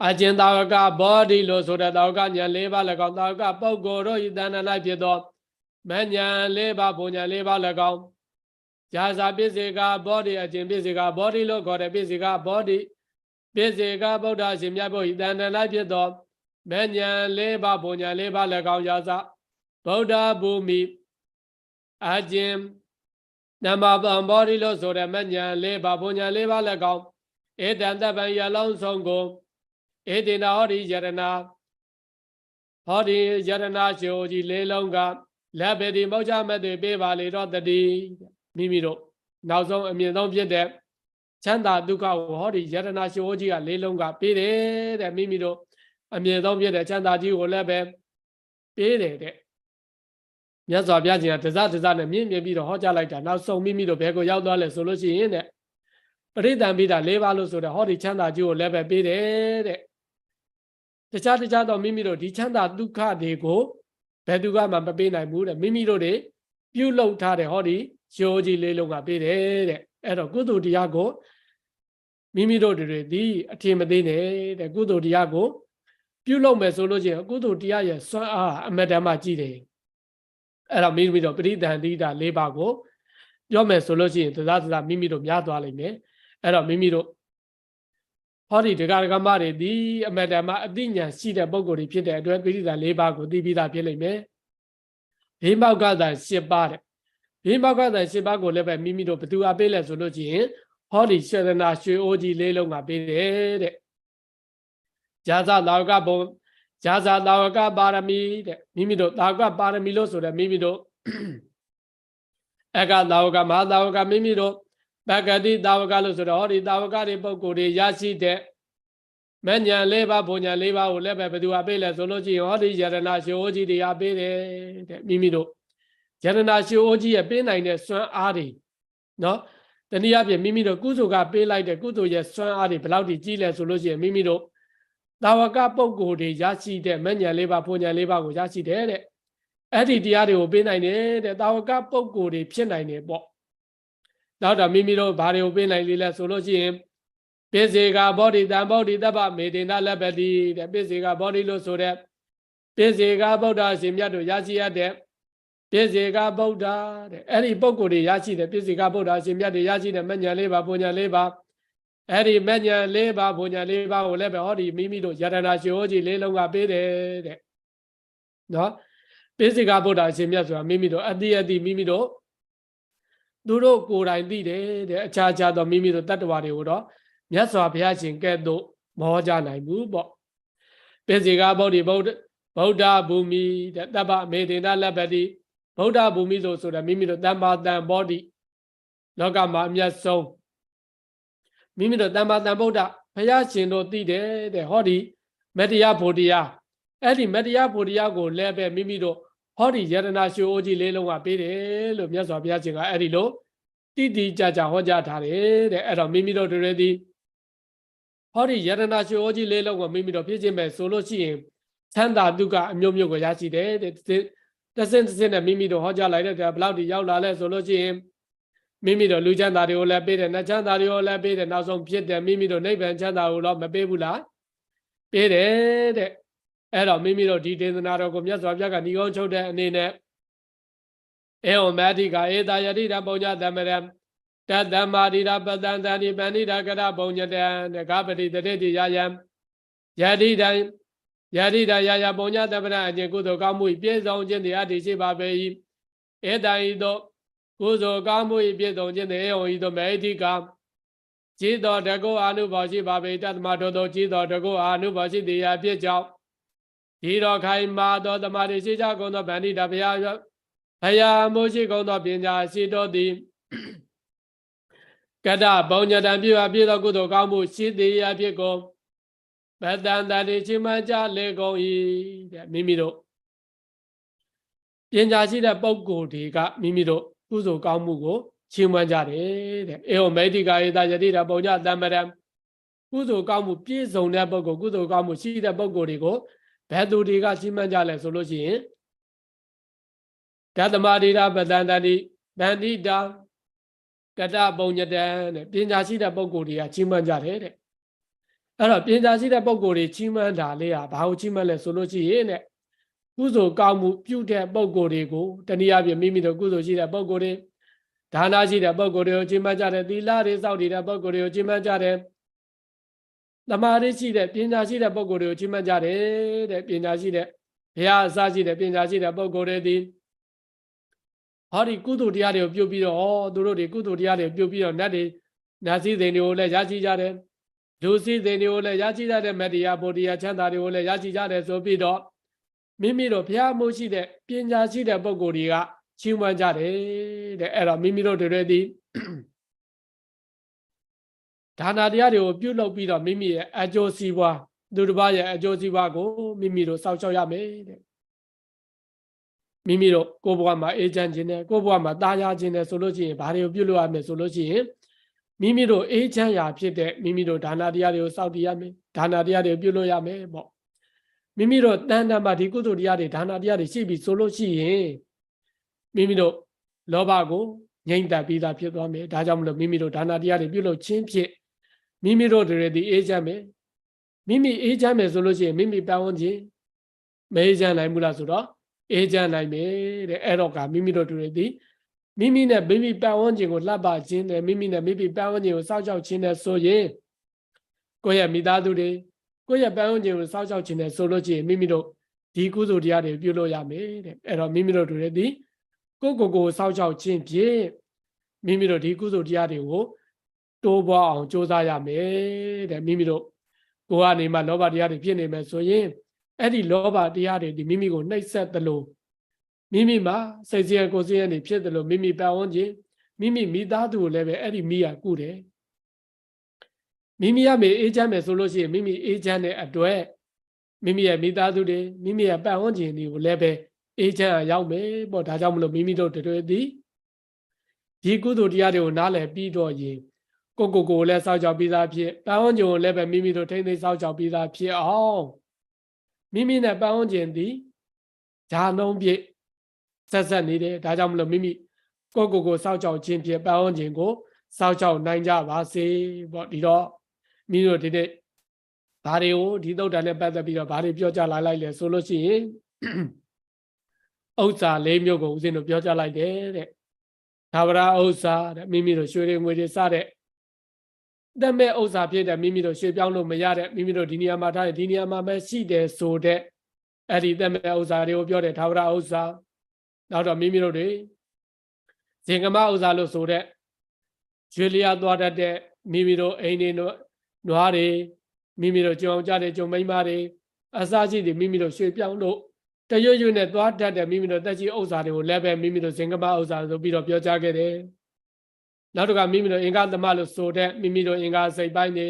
အကျဉ်တဝကဘောဓိလို့ဆိုတဲ့တဝကဉာဏ်၄ပါး၎င်းတဝကပုဂ္ဂိုလ်တို့ဤတဏ္ဍ၌ဖြစ်သောမဉဏ်၄ပါးဘုံဉာဏ်၄ပါး၎င်းယာဇာပိစေကဘောဓိအကျဉ်ပိစေကဘောဓိလို့ခေါ်တဲ့ပိစေကဘောဓိပိစေကဗုဒ္ဓရှင်မြတ်ဘုရားတဏ္ဍ၌ဖြစ်သောမဉဏ်၄ပါးဘုံဉာဏ်၄ပါး၎င်းယာဇဗုဒ္ဓဘူမိအကျဉ်နမပံဘောဓိလို့ဆိုတဲ့မဉဏ်၄ပါးဘုံဉာဏ်၄ပါး၎င်းဧတံတပံယလုံးဆုံးကိုဧတေနဟောဒီယရဏဟောဒီယရဏရှိုးကြီးလေးလုံးကလက်ပေဒီမောချမသွေပေးပါလေတော့တတိမိမိတို့နောက်ဆုံးအမြင့်ဆုံးဖြစ်တဲ့ချမ်းသာဒုက္ခကိုဟောဒီယရဏရှိုးကြီးကလေးလုံးကပေးတယ်တဲ့မိမိတို့အမြင့်ဆုံးဖြစ်တဲ့ချမ်းသာကြီးကိုလည်းပဲပေးတယ်တဲ့မြတ်စွာဘုရားရှင်ကတစနဲ့မြင့်မြင့်ပြီးတော့ဟောကြားလိုက်တာနောက်ဆုံးမိမိတို့ဘယ်ကိုရောက်သွားလဲဆိုလို့ရှိရင်တဲ့ပရိသံပိတာ၄ပါးလို့ဆိုတဲ့ဟောဒီချမ်းသာကြီးကိုလည်းပဲပေးတယ်တဲ့တခြားတော့မိမိတို့ဒီချမ်းသာဒုက္ခတွေကိုဘယ်သူကမှမပေးနိုင်ဘူးတဲ့မိမိတို့တွေပြုလုပ်ထားတဲ့ဟောဒီရှိုးကြီးလေးလုံးကပေးတယ်တဲ့အဲ့တော့ကုသိုလ်တရားကိုမိမိတို့တွေဒီအထင်မသေးနဲ့တဲ့ကုသိုလ်တရားကိုပြုလုပ်မယ်ဆိုလို့ချင်းကုသိုလ်တရားရဲ့စွမ်းအားအမတန်မှကြီးတယ်အဲ့တော့မိမိတို့ပရိသန္တိတာ၄ပါးကိုပြောမယ်ဆိုလို့ရှိရင်သဒ္ဒမိမိတို့များသွားလိမ့်မယ်အဲ့တော့မိမိတို့ဟောဒီဒကာဒကမတွေဒီအမတန်မှအသိဉာဏ်ရှိတဲ့ပုဂ္ဂိုလ်တွေဖြစ်တဲ့အတွက်ပရိသတ်၄ပါးကိုသိပြီးသားဖြစ်လိမ့်မယ်ဘေးမောက်ကသာ၈ပါးတဲ့ဘေးမောက်ကသာ၈ပါးကိုလည်းပဲမိမိတို့ဘသူအပေးလဲဆိုလို့ရှိရင်ဟောဒီရှရဏရွှေအိုးကြီးလေးလုံးကပေးတယ်တဲ့ယာဇတာဝကဘုံယာဇတာဝကပါရမီတဲ့မိမိတို့တာဝကပါရမီလို့ဆိုတဲ့မိမိတို့အကတာဝကမဟာတာဝကမိမိတို့ ပကတိတာဝကလို့ဆိုတော့ဟောဒီတာဝကတွေပုဂ္ဂိုလ်တွေရရှိတဲ့မဉ္ဇဉ်၄ပါးဘုံဉဏ်၄ပါးကိုလည်းပဲဘယ်သူကပေးလဲဆိုလို့ရှိရင်ဟောဒီယရဏရှိအိုးကြီးတွေကပေးတယ်တဲ့မိမိတို့ယရဏရှိအိုးကြီးရဲ့ပေးနိုင်တဲ့စွမ်းအားတွေနော်တနည်းအားဖြင့်မိမိတို့ကုသိုလ်ကပေးလိုက်တဲ့ကုသိုလ်ရဲ့စွမ်းအားတွေဘယ်လောက်ထိကြီးလဲဆိုလို့ရှိရင်မိမိတို့တာဝကပုဂ္ဂိုလ်တွေရရှိတဲ့မဉ္ဇဉ်၄ပါးဘုံဉဏ်၄ပါးကိုရရှိတယ်တဲ့အဲ့ဒီတရားတွေကိုပေးနိုင်တယ်တဲ့တာဝကပုဂ္ဂိုလ်တွေဖြစ်နိုင်တယ်ပေါ့နောက်တော့မိမိတို့ဘာတွေကိုပေးနိုင်လဲဆိုလို့ရှိရင်ပိစေကဘောဓိတံဘောဓိတပ္ပမေတေနလက်ပတိတဲ့ပိစေကဘောဓိလို့ဆိုတဲ့ပိစေကဗုဒ္ဓရှင်မြတ်တို့ရရှိရတဲ့ပိစေကဗုဒ္ဓတဲ့အဲ့ဒီပုဂ္ဂိုလ်တွေရရှိတဲ့ပိစေကဗုဒ္ဓရှင်မြတ်တွေရရှိတဲ့မဉ္ဇဉ်၄ပါးဘုံဉဏ်၄ပါးအဲ့ဒီမဉ္ဇဉ်၄ပါးဘုံဉဏ်၄ပါးကိုလည်းပဲဟောဒီမိမိတို့ယတနာရှိဟောကြီး၄လုံးကပေးတယ်တဲ့နော်ပိစေကဗုဒ္ဓရှင်မြတ်ဆိုတာမိမိတို့အတိအတိမိမိတို့သူတို့ကိုယ်တိုင်သိတယ်တဲ့အခြားခြားသောမိမိတို့တတ္တဝါတွေကိုတော့မြတ်စွာဘုရားရှင်ကဲ့သို့မဟောကြားနိုင်ဘူးပေါ့ပိစေကဗုဒ္ဓဗုဒ္ဓဘူမိတဲ့တပ္ပမေတေနလပ္ပတိဗုဒ္ဓဘူမိဆိုတဲ့မိမိတို့တမ္မာတန်ဘောဓိလောကမှာအမြတ်ဆုံးမိမိတို့တမ္မာတန်ဗုဒ္ဓဘုရားရှင်တို့သိတယ်တဲ့ဟောဒီမတရားဖို့တရားအဲ့ဒီမတရားဖို့တရားကိုလည်းပဲမိမိတို့ဟောဒီယရဏရှိအိုးကြီးလေးလုံးကပေးတယ်လို့မြတ်စွာဘုရားရှင်ကအဲ့ဒီလိုတိတိကျကျဟောကြားထားတယ်တဲ့အဲ့တော့မိမိတို့တွေဒီဟောဒီယရဏရှိအိုးကြီးလေးလုံးကိုမိမိတို့ဖြစ်ခြင်းပဲဆိုလို့ရှိရင်ချမ်းသာဒုက္ခအမျိုးမျိုးကိုရရှိတယ်တဲ့တဆင့်နဲ့မိမိတို့ဟောကြားလိုက်တဲ့ဘယ်လောက်ထိရောက်လာလဲဆိုလို့ရှိရင်မိမိတို့လူချမ်းသာတွေကိုလည်းပေးတယ်နတ်ချမ်းသာတွေကိုလည်းပေးတယ်နောက်ဆုံးဖြစ်တယ်မိမိတို့နိဗ္ဗာန်ချမ်းသာကိုတော့မပေးဘူးလားပေးတယ်တဲ့အဲ့တော့မိမိတို့ဒီဒေသနာတော်ကိုမြတ်စွာဘုရားကဏီကုံးချုပ်တဲ့အနေနဲ့ဧဝမေတိကဧတာယတိတပုံညသမရံတတမ္မာတိရပတံတဏိပဏိဒကရပုံညတံဂပတိတတိတိယယံယတိတံယယပုံညသမရအကျင့်ကုသိုလ်ကောင်းမှုပြည့်စုံခြင်းတရားတည်ရှိပါပေ၏ဧတံဤသို့ကုသိုလ်ကောင်းမှုပြည့်စုံခြင်းတည်းဧဝံဤသို့မေတိကจิตတော်တကောအာနုဘောရှိပါပေတသမထိုသောจิตတော်တကောအာနုဘောရှိတရားပြည့်ကြောင်းဒီတော်ခိုင်မာသောတမာတိရှိကြကုန်သောဗန္တိတဘုရားမိုးရှိကုန်သောပညာရှိတော်သည်ကတ္တဘုံညတံပြည့်သောကုသိုလ်ကောင်းမှုရှိသည်အဖြစ်ကိုပတံတတိချိမကြလေကုန်၏တဲ့မိမိတို့ပညာရှိတဲ့ပုဂ္ဂိုလ်တွေကမိမိတို့ကုသိုလ်ကောင်းမှုကိုချီးမွမ်းကြတယ်တဲ့ဧဝမေတိကာဧတယတိတပုံညတမ္မရံကုသိုလ်ကောင်းမှုပြည့်စုံတဲ့ပုဂ္ဂိုလ်ကုသိုလ်ကောင်းမှုရှိတဲ့ပုဂ္ဂိုလ်တွေကိုဘယ်သူတွေကချီးမွမ်းကြလဲဆိုလို့ရှိရင်ဓတ္တမတိရာပတန္တတိဗန္တိတာကတ္တပုံညတံတဲ့ပညာရှိတဲ့ပုဂ္ဂိုလ်တွေကချီးမွမ်းကြတယ်တဲ့အဲ့တော့ပညာရှိတဲ့ပုဂ္ဂိုလ်တွေချီးမွမ်းတာလေးဟာဘာကိုချီးမွမ်းလဲဆိုလို့ရှိရင်တဲ့ကုသိုလ်ကောင်းမှုပြုတဲ့ပုဂ္ဂိုလ်တွေကိုတနည်းအားဖြင့်မိမိတို့ကုသိုလ်ရှိတဲ့ပုဂ္ဂိုလ်တွေဒါနရှိတဲ့ပုဂ္ဂိုလ်တွေကိုချီးမွမ်းကြတယ်သီလတွေစောင့်တည်တဲ့ပုဂ္ဂိုလ်တွေကိုချီးမွမ်းကြတယ်သမာဓိရှိတဲ့ပညာရှိတဲ့ပုဂ္ဂိုလ်တွေကိုချီးမွမ်းကြတယ်တဲ့ပညာရှိတဲ့ဘုရားအစရှိတဲ့ပညာရှိတဲ့ပုဂ္ဂိုလ်တွေသည်ဟောဒီကုသိုလ်တရားတွေကိုပြုပြီးတော့သူတို့တွေကုသိုလ်တရားတွေပြုပြီးတော့နတ်တွေနတ်စည်းစိမ်တွေကိုလည်းရရှိကြတယ်လူစည်းစိမ်တွေကိုလည်းရရှိကြတဲ့မတရားဗုဒ္ဓရာချမ်းသာတွေကိုလည်းရရှိကြတယ်ဆိုပြီးတော့မိမိတို့ဘုရားမှုရှိတဲ့ပညာရှိတဲ့ပုဂ္ဂိုလ်တွေကချီးမွမ်းကြတယ်တဲ့အဲ့တော့မိမိတို့တွေသည်ဒါနတရားတွေကိုပြုလုပ်ပြီးတော့မိမိရဲ့အကျိုးစီးပွားသူတစ်ပါးရဲ့အကျိုးစီးပွားကိုမိမိတို့စောင့်ရှောက်ရမယ်တဲ့မိမိတို့ကိုယ်ဘဝမှာအေးချမ်းခြင်းနဲ့ကိုယ်ဘဝမှာတာယာခြင်းနဲ့ဆိုလို့ရှိရင်ဘာတွေကိုပြုလုပ်ရမယ်ဆိုလို့ရှိရင်မိမိတို့အေးချမ်းရာဖြစ်တဲ့မိမိတို့ဒါနတရားတွေကိုစောင့်တည်ရမယ်ဒါနတရားတွေပြုလုပ်ရမယ်ပေါ့မိမိတို့တန်တမှာဒီကုသိုလ်တရားတွေဒါနတရားတွေရှိပြီဆိုလို့ရှိရင်မိမိတို့လောဘကိုငြိမ့်သက်ပြီးသားဖြစ်သွားမယ်ဒါကြောင့်မလို့မိမိတို့ဒါနတရားတွေပြုလုပ်ခြင်းဖြင့်မိမိတို့တွေဒီအေးချမ်းမယ်မိမိအေးချမ်းမယ်ဆိုလို့ရှိရင်မိမိပတ်ဝန်းကျင်မအေးချမ်းနိုင်ဘူးလားဆိုတော့အေးချမ်းနိုင်မယ်တဲ့အဲ့တော့ကမိမိတို့တွေဒီမိမိနဲ့မိမိပတ်ဝန်းကျင်ကိုလှပခြင်းနဲ့မိမိနဲ့မိမိပတ်ဝန်းကျင်ကိုစောင့်ရှောက်ခြင်းနဲ့ဆိုရင်ကိုယ့်ရဲ့မိသားစုတွေကိုယ့်ရဲ့ပတ်ဝန်းကျင်ကိုစောင့်ရှောက်ခြင်းနဲ့ဆိုလို့ရှိရင်မိမိတို့ဒီကုသိုလ်တရားတွေပြုလုပ်ရမယ်တဲ့အဲ့တော့မိမိတို့တွေဒီကိုစောင့်ရှောက်ခြင်းဖြင့်မိမိတို့ဒီကုသိုလ်တရားတွေကိုတိုးပွားအောင်ကြိုးစားရမယ်တဲ့မိမိတို့ကိုယ်ကနေမှလောဘတရားတွေဖြစ်နေမယ်ဆိုရင်အဲ့ဒီလောဘတရားတွေဒီမိမိကိုနှိပ်စက်သလိုမိမိမှာစိတ်ဆင်းရဲကိုယ်ဆင်းရဲနေဖြစ်သလိုမိမိပတ်ဝန်းကျင် မိမိမိသားစုကိုလည်းပဲအဲ့ဒီမိကကုတယ်မိမိရမေအေးချမ်းမယ်ဆိုလို့ရှိရင်မိမိအေးချမ်းတဲ့အတွက်မိမိရဲ့မိသားစုတွေမိမိရဲ့ပတ်ဝန်းကျင်တွေကိုလည်းပဲအေးချမ်းရောက်မယ်ပေါ့ဒါကြောင့်မလို့မိမိတို့တွေသည်ဒီကုသိုလ်တရားတွေကိုနားလည်ပြီးတော့ရင်ကိုလည်းစောင့်ကြောက်ပြီးသားဖြစ်ပတ်ဝန်းကျင်ကိုလည်းပဲမိမိတို့ထိမ့်သိမ်းစောင့်ကြောက်ပြီးသားဖြစ်အောင်မိမိနဲ့ပတ်ဝန်းကျင်သည်ဓာနှုံးပြည့်ဆက်နေတယ်ဒါကြောင့်မလို့မိမိကိုစောင့်ကြောက်ခြင်းဖြင့်ပတ်ဝန်းကျင်ကိုစောင့်ကြောက်နိုင်ကြပါစေပေါ့ဒီတော့မိမိတို့ဒီနေ့ဘာတွေကိုဒီသုတ်တန်နဲ့ပတ်သက်ပြီးတော့ဘာတွေပြောကြလာလိုက်လဲဆိုလို့ရှိရင်ဥစ္စာ၄မျိုးကိုဦးဇင်းတို့ပြောကြလိုက်တယ်တဲ့သာဝရဥစ္စာတဲ့မိမိတို့ရွှေတွေငွေတွေစတဲ့တမဲ့ဥစ္စာဖြစ်တဲ့မိမိတို့ရွှေပြောင်းလို့မရတဲ့မိမိတို့ဒီနေရာမှာထားတဲ့ဒီနေရာမှာပဲရှိတယ်ဆိုတဲ့အဲ့ဒီတမဲ့ဥစ္စာတွေကိုပြောတဲ့သာဝရဥစ္စာနောက်တော့မိမိတို့တွေဇင်ကမဥစ္စာလို့ဆိုတဲ့ရွှေလျာသွားတတ်တဲ့မိမိတို့အိမ်တွေနွားတွေမိမိတို့ကြုံအောင်ကြတဲ့ကြုံမိန်းမတွေအစရှိတွေမိမိတို့ရွှေပြောင်းလို့တရွရွနဲ့သွားတတ်တဲ့မိမိတို့တက်ကြီးဥစ္စာတွေကိုလည်းပဲမိမိတို့ဇင်ကမဥစ္စာဆိုပြီးတော့ပြောကြားခဲ့တယ်နောက်တစ်ခါမိမိတို့အင်္ဂသမလို့ဆိုတဲ့မိမိတို့အင်္ဂစိတ်ပိုင်းတွေ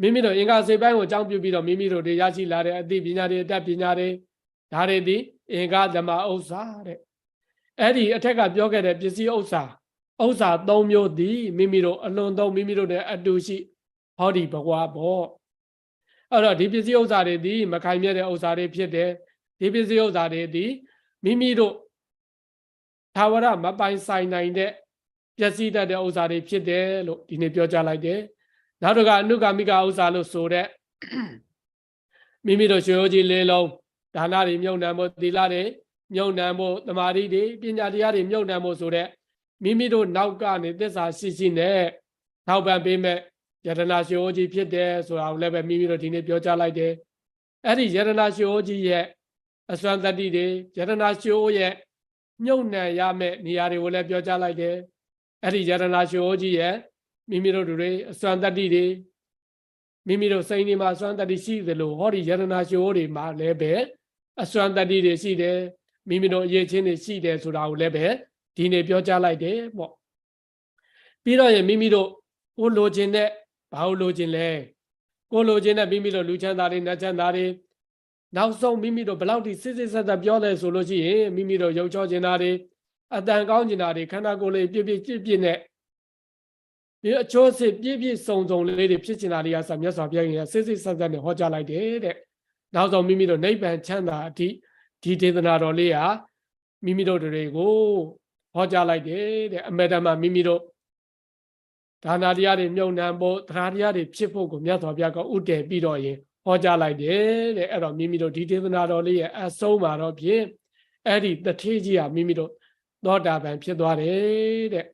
မိမိတို့အင်္ဂစိတ်ပိုင်းကိုအကြောင်းပြုပြီးတော့မိမိတို့တွေရရှိလာတဲ့အသိပညာတွေအတတ်ပညာတွေဒါတွေဒီအင်္ဂသမဥစ္စာတဲ့အဲ့ဒီအထက်ကပြောခဲ့တဲ့ပစ္စည်းဥစ္စာ၃မျိုးသည်မိမိတို့အလွန်သုံးမိမိတို့နဲ့အတူရှိဟောဒီဘဝပေါ့အဲ့တော့ဒီပစ္စည်းဥစ္စာတွေသည်မခိုင်မြဲတဲ့ဥစ္စာတွေဖြစ်တယ်ဒီပစ္စည်းဥစ္စာတွေသည်မိမိတို့သာဝရမပိုင်ဆိုင်နိုင်တဲ့ပျက်စီးတတ်တဲ့ဥစ္စာတွေဖြစ်တယ်လို့ဒီနေ့ပြောကြားလိုက်တယ်နောက်တစ်ခါအနုကာမိကဥစ္စာလို့ဆိုတဲ့မိမိတို့ရွှေဟောကြီးလေးလုံးဒါနတွေမြုပ်နှံဖို့သီလတွေမြုပ်နှံဖို့သမာဓိတွေပညာတရားတွေမြုပ်နှံဖို့ဆိုတဲ့မိမိတို့နောက်ကနေသစ္စာရှိနဲ့ထောက်ပံ့ပေးမဲ့ယတနာရွှေဟောကြီးဖြစ်တယ်ဆိုတာကိုလည်းပဲမိမိတို့ဒီနေ့ပြောကြားလိုက်တယ်အဲ့ဒီယတနာရွှေဟောကြီးရဲ့အစွမ်းတတ္တိတွေယတနာရွှေဟောရဲ့မြုပ်နှံရမဲ့နေရာတွေကိုလည်းပြောကြားလိုက်တယ်အဲ့ဒီယတနာရွှေဟောကြီးရဲ့မိမိတို့တွေအစွမ်းတတ္တိတွေမိမိတို့စိတ်တွေမှာအစွမ်းတတ္တိရှိသလိုဟောဒီယတနာရွှေဟောတွေမှာလည်းပဲအစွမ်းတတ္တိတွေရှိတယ်မိမိတို့အရေးချင်းတွေရှိတယ်ဆိုတာကိုလည်းပဲဒီနေ့ပြောကြားလိုက်တယ်ပေါ့ပြီးတော့ရင်မိမိတို့ကိုလိုချင်တဲ့ဘာလို့လိုချင်လဲကိုလိုချင်တဲ့မိမိတို့လူချမ်းသာတွေနတ်ချမ်းသာတွေနောက်ဆုံးမိမိတို့ဘလောက်ထိစစ်စစ်ဆက်ဆက်ပြောတယ်ဆိုလို့ရှိရင်မိမိတို့ရုပ်ချောချင်တာတွေအတန်ကောင်းချင်တာတွေခန္ဓာကိုယ်လေးပြည့်နဲ့ဒီအချိုးစစ်ပြည့်စုံလေးတွေဖြစ်ချင်တာတွေကဆိုမြတ်စွာဘုရားကြီးကစစ်စစ်ဆက်ဆက်နဲ့ဟောကြားလိုက်တယ်တဲ့နောက်ဆုံးမိမိတို့နိဗ္ဗာန်ချမ်းသာအထိဒီဒေသနာတော်လေးဟာမိမိတို့တွေကိုဟောကြားလိုက်တယ်တဲ့အမေတ္တမမိမိတို့ဒါနာတရားတွေမြုံနှံဖို့တရားတရားတွေဖြစ်ဖို့ကိုမြတ်စွာဘုရားကဥတည်ပြီးတော့ရင်ဟောကြားလိုက်တယ်တဲ့အဲ့တော့မိမိတို့ဒီဒေသနာတော်လေးရဲ့အဆုံးမှာတော့ဖြင့်အဲ့ဒီတထေးကြီးဟာမိမိတို့သောတာပန်ဖြစ်သွားတယ်တဲ့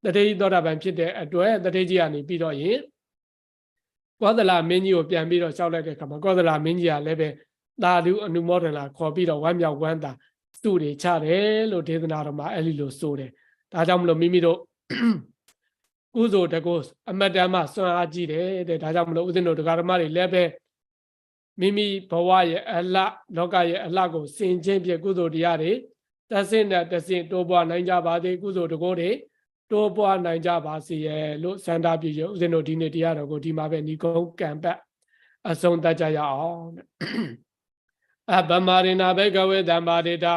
တထေးကြီးသောတာပန်ဖြစ်တဲ့အတွက်တထေးကြီးကနေပြီးတော့ရင်ကောသလမင်းကြီးကိုပြန်ပြီးတော့လျှောက်လိုက်တဲ့အခါမှာကောသလမင်းကြီးကလည်းပဲသာဓုအနုမောဒနာခေါ်ပြီးတော့ဝမ်းမြောက်ဝမ်းသာသူ့တွေချတယ်လို့ဒေသနာတော်မှာအဲ့ဒီလိုဆိုတယ်ဒါကြောင့်မလို့မိမိတို့ကုသိုလ်တကုအမတ္တမစွမ်းအားကြီးတယ်တဲ့ဒါကြောင့်မလို့ဦးဇင်းတို့တရားဓမ္မတွေလည်းပဲမိမိဘဝရဲ့အလှလောကရဲ့အလှကိုစင်ချင်းဖြင့်ကုသိုလ်တရားတွေတဆင့်နဲ့တဆင့်တိုးပွားနိုင်ကြပါစေကုသိုလ်တကုတွေတိုးပွားနိုင်ကြပါစေရဲ့လို့စန္ဒပြုရဦးဇင်းတို့ဒီနေ့တရားတော်ကိုဒီမှာပဲဏိကုံးကံပတ်အဆုံးသတ်ကြရအောင်အပမရိနာဘေကဝေဓမ္မာဒေတာ